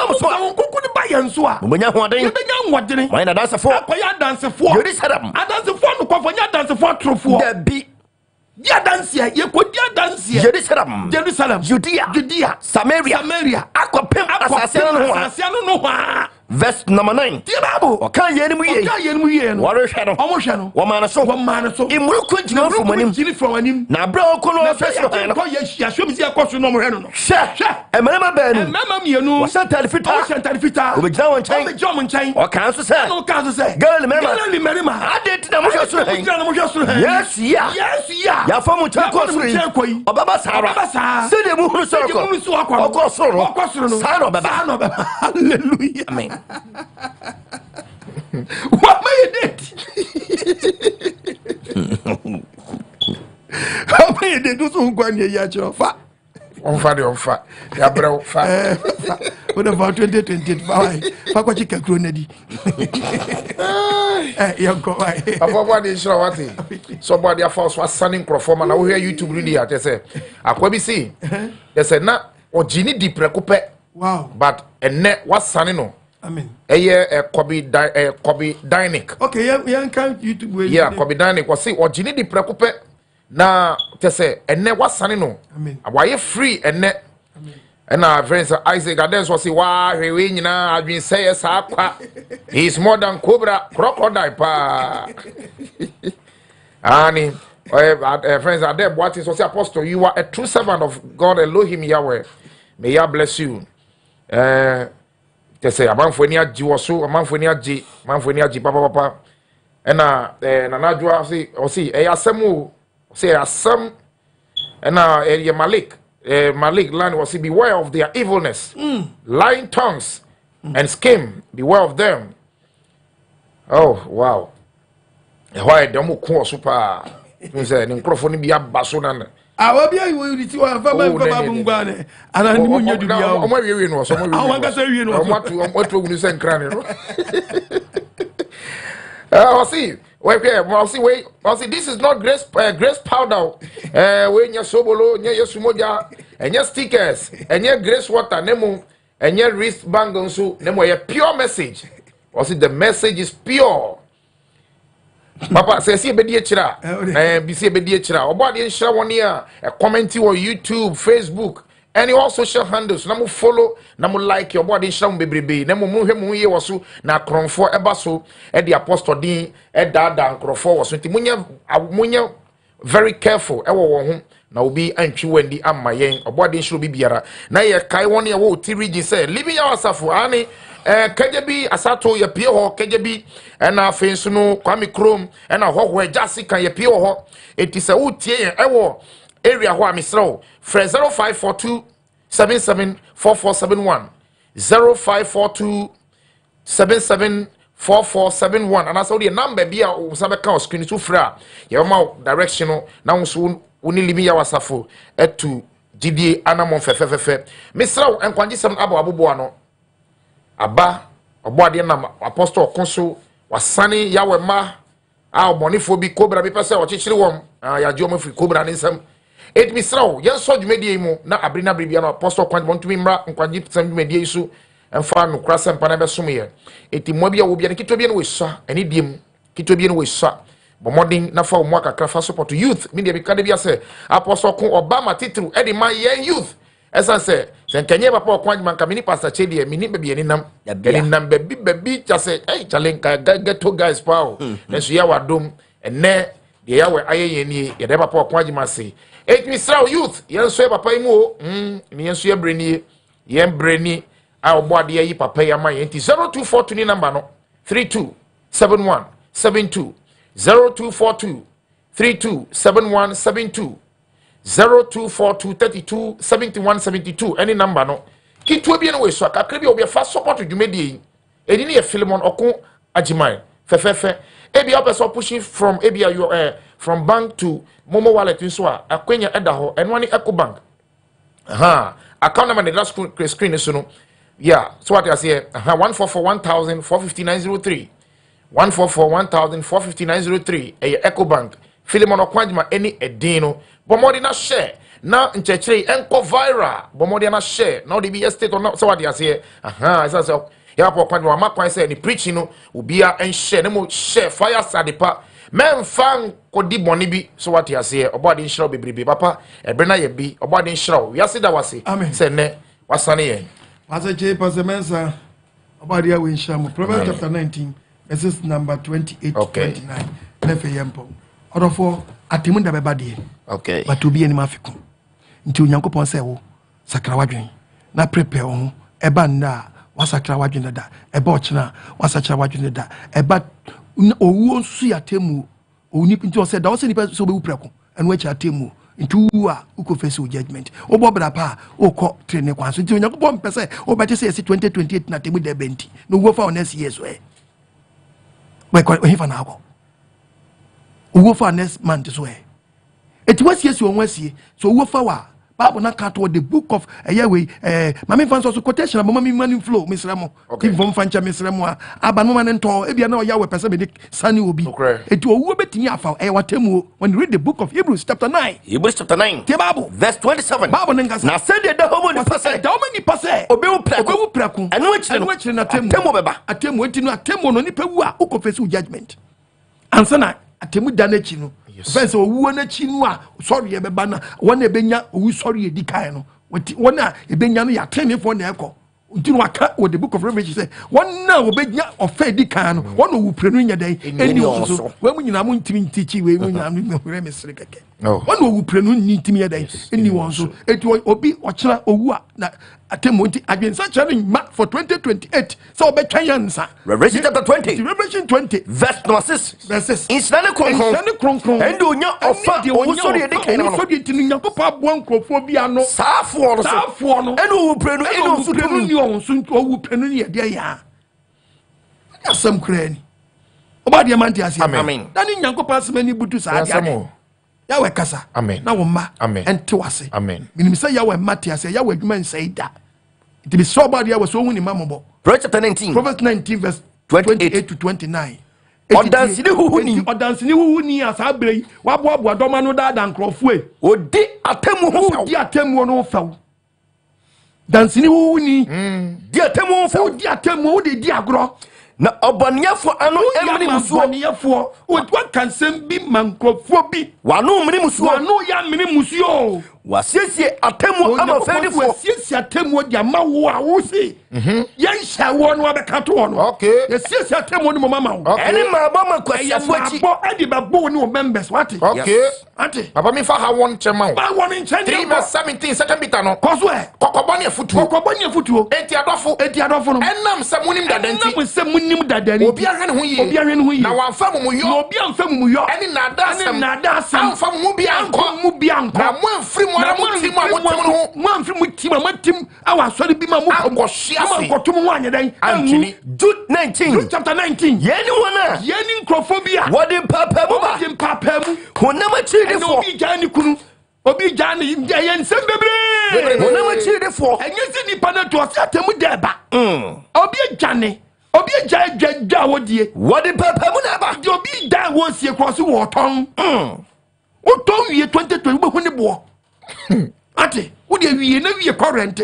by Yansua. when you're wondering what did I dance for Adansefo Jerusalem Adansefo no kwa Adansefo trofo there be dia dance ye ko dia dance Jerusalem Judea Samaria akopem asase no ho verse number 9 o kan ye ni mu ye no ware hwe no omo hwe no wo man so imuru ko jina from anim na bra o ko no face no ko ya hwe mi se akoso no mo hwe no hwe emanama ba nu emama mienu wo santale fita o be gina won chain o kan so say galil merima adet na mo hwe so yes ya famu cha ko so obaba sara se de mu hunu so ko soro sa no baba hallelujah amen what may it how may it do so kwa ni ya chofa on fa ya bro fa what about 2025 fa kwa chika kro na di ya go why afọ de sure what somebody afọ so asani crofoma na wo hear YouTube really at say akwa bi see they say na ogini di prekope wow but enne wasane no amen Kobe Dynamic. Okay, yeah, can YouTube way. Yeah, Kobe Dynamic was say ogini di prekope na te say enne wasane no. Amen. Why free enne. And our friends Isaac Adansefo was say wa hwe nyina adwen say sa kwa. He is more than cobra crocodile pa. Ani friends are there what is apostle you are a true servant of God Elohim Yahweh. May Yah bless you. They say amanfo ni agi woso amanfo ni agi papa ena nana jua say o say asem o say asem ena Malik land was say beware of their evilness lying tongues and scheme beware of them. Oh wow why dem ko super you say ni nkrofo ni bia baso na awabia you ti wa fa ba bungba ne ana ni munye dubia o ma wiwe no so mo wiwe awanga sa wiwe no o to gunu sen krane no I see this is not grace powder we nya sobolo nya yesumoja enya stickers enya grace water nemu enya wrist band nso nemu ye pure message. I see the message is pure. Papa say see ebedi ekira bi see ebedi ekira obade nhira woni a comment on YouTube, Facebook, and all social handles na mo follow na mo like your body nhira mo bebrebe na mo hwe mo ye woso na kronfo eba so e the apostle din e dada nkrofo woso nti munya very careful e wo ho na obi antwi wandi amma yen obade nhira bi biara na ye kai woni e wo ti rigi say living your asafo ani kajebi asato ye pie ho kajebi na afensu no kwami krom na hoho ajasi kan ye pie ho etise utie ye ewo area ho amisro fre 0542 774471 0542 774471 and aso the number bia o sabe kan screen to fra ye ma direction no na unso uni limi ya wasafo etu gidie anamon fefefefe misro enkwanje sem abo ano aba oboade na apostle konso wasane yawe ma a obonifo bi cobra bi pese o chichiri wom ya ji omo fi cobra ni nsam et misraw yen so dwumedie mu na abrina bribia na apostle kwan bontumi mra nkwaji tsam dwumedie su emfa no krasem pa na besom ye eti mo bia wo bia kitobie no wesa ani diem kitobie no wesa bomodin na fa mo akakra fa support youth media bi kade bia se apostle kon obama titru edi ma yen youth esa se kenye papa kwan man kamini pastor chedi mini be ni nam bebi chase chalenka geto guys pao nesu ya wadom ene de ya we ayeye ni ye de papa kwan ma se misrael youth yen so papa imu ni yen so ye breni yen breni a oboade yi papa ya ma yen ti 0242 ni number no 327172 0242 327172 0242327172 any number no kitu bi no we so akakre bi obi fa support dwumedie eni ne Philemon okun agimai fefefe ebi opeso pushing from ebi your from bank to momo wallet nso a akwenya eda ho enwani eco bank account number the screen so no yeah so what I say 1441000 45903 1441000 45903 eco bank Philemon okun agimai any edin no bomodi na share na nchechire enko viral bomodi na share na odi be state on so what dey say isa say ya po kwan wa makwan say ni preaching no obia en share na mo share fire sadepa men fan kodi boni bi so what dey say obodi nshira bebrebe papa ebre na ye bi obodi nshira we say that was say ne wasane ye asa che pastor mensa obodi ya we nshira mo Proverbs chapter 19 verses number 28 to 29 lefe yempo Atorofo atemu da beba de okay but obi ani mafiku nti onyankopon say wo sakra wadwen na prepare wo eba nda wasakra wadwen da eba ochina wasakra wadwen da eba owu nsu ya temu oni nti o say da o say nipa so be wuprako enu achi atemu nti wu a uko face judgment obo bra pa okọ trene kwanso nti onyankopon pese o bete say 2028 na temu da benti no wo fa on next year so we ko hifa na akọ wo for next month so it was yes you onwasie so wo for wa Bible na cat the book of we mama fan so quotation mama mi money flow misremo give vom fancha misremo aba no man nto e bia na oya we person me sani obi it owo betimi afa watemu when you read the book of Hebrews chapter 9 the Bible verse 27 Bible na said the homo ni pase da o mani pase obe wu praku enu achire na atemu beba atemu etinu atemu no nipa wu a ukofesi judgment ansana atemu da na chi no fense owu na chi no a sorry e beba na wona ebenya owu sorry e dikan no wona ebenya no ya tenefo na ekọ ntinu aka with the book of Revelation say wona obenya ofa dikan no wona owu prenu nya dan eni oso we mu nyina mu ntimi ntichi we mu nyina mu hore mesere keke wona owu prenu ntimi nya dan eni wonso etu obi ochira owu a na atemu nti adwensa chare ma for 2028 so obetwa yansa Revelation chapter 20 Revelation 20 verse number 6 verses insane kronkron and onya ofa owusori edikan no so de tinu nyakopa abo nkrofo bi ano saafo no enu owu prenu enu osutu ni onsu owu prenu ni de ya asam krani oba de man ti ase amen dani nyakopa asmani butu sa dia yawe kasa amen na wo ma ente wase amen minim say yawe mate ase yawe adwuma nsai da it be so bad yawe so hu ni mamobo Proverbs chapter 19 Proverbs 19 verse 28 to 29 odansini huhu ni asa brei wabo adoma no da nkrofo e odi atemu ho di atemu no faw dansini huhu ni di atemu faw di atemu de di agro na obaniafo anu emri musuo obaniafo odwa kansem bi mankrofo bi wanu mri musuo wanu ya mri musuo wasiesie atemu ama fedifo wasiesie atemu di ama wo a wo si yan sha wo no abeka to no okay yesiesie atemu ni mama wo eni ma ba ma kwasiafo achi bo edi ba bo ni o members what okay ati papa mi fa ha won chema ba won nchen 3 verse 17 second Peter no koso e kokobani afutuo enti adofo no enam samunim dadenti obi ahwe ne ho yi na wanfa mu yo eni nada asem anfa mu bi anko na mo amfiri mu ara mu tim awa sori bi ma mu kotum ho anyedan antini Jude 19 Jude chapter 19 yeni wona yeni nkrofobia wodi papa mu honama chidefo obi jani kunu obi jani yen sem bebre honama chidefo enye si nipa na to ase atemu deba obi jajja wodie wodi papa mu na ba obi da wo sie cross wo ton wo ton wie 2020 wo hu ne bo ate wo de wie na wie current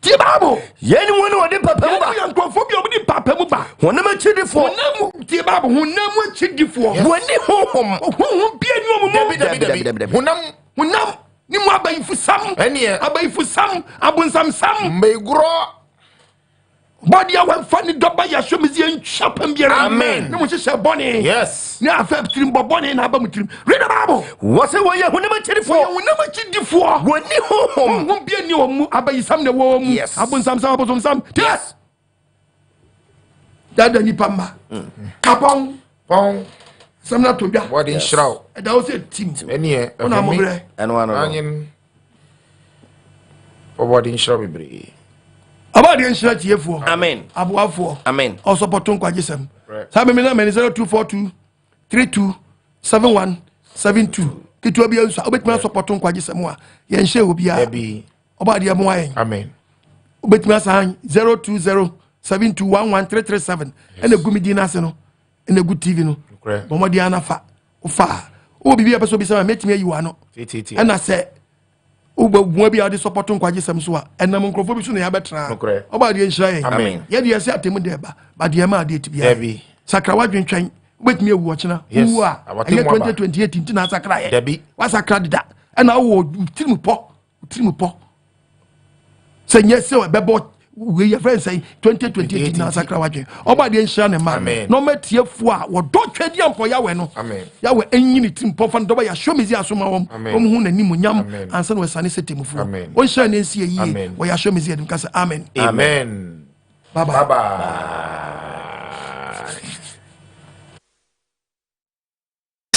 ti babo yeni wona wodi papa mu ba yan konfobia obi papa mu ba honama chidefo honam ti babo honam chidefo woni honhom bia ni omo David honam ni mo abayifu sam enie abayifu sam abunsam sam megro body awan fani doba ya shomizi enchapam biara amen no mo hye boni yes na afab trim boboni na aba mutrim read the Bible wose wo ye honama chidefo woni honhom bia ni omu abayisam na wo mu abunsam yes dada ni pamba kapon samna to bia body nshraw e da wo se tim enie ona mo bre eno anyin body nshraw bebre abadi enshira tiefo amen aboafo amen o support nkwagisem sabe me na 0242 327172 kitu bia nso obetuma support nkwagisem a ye nhye obi a obadi am wayen amen obetuma san 0207211337 ene gumidi na se no ene gu tv no bomodi anafa ofa o bibi apeso bi sama metimi ayi wa no ena se uba bi ade support nkwaje sem so a enam nkrofo bi so na ya betra oba de nhira ye amen ye de yesi atemu de ba ba de ma de tibia sakra wadwentwan betumi ewu ochina wu a ye 2028 ntina sakra ye wa sakra dida na wo tirimu po se nye se bebo we your friends say 2028 na sakra wadwen oba de nhira ne ma no matiefu a wo do twedi ampo ya we no ya we enyini timpo fa ndo ba ya show me zi asoma wom hu na nimu nyam ansa no sane setemufu o nhira ne nsie yi wo ya show me zi edim kasa amen bye bye.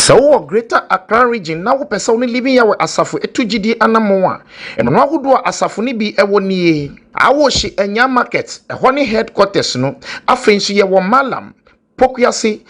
So Greater Accra region na wo pesa oni living ya we asafo etugidi anamo a eno no ahodo asafo ni bi ewo nie awo hye anya market ehɔ ne headquarters no afensu ye wo malam pokuase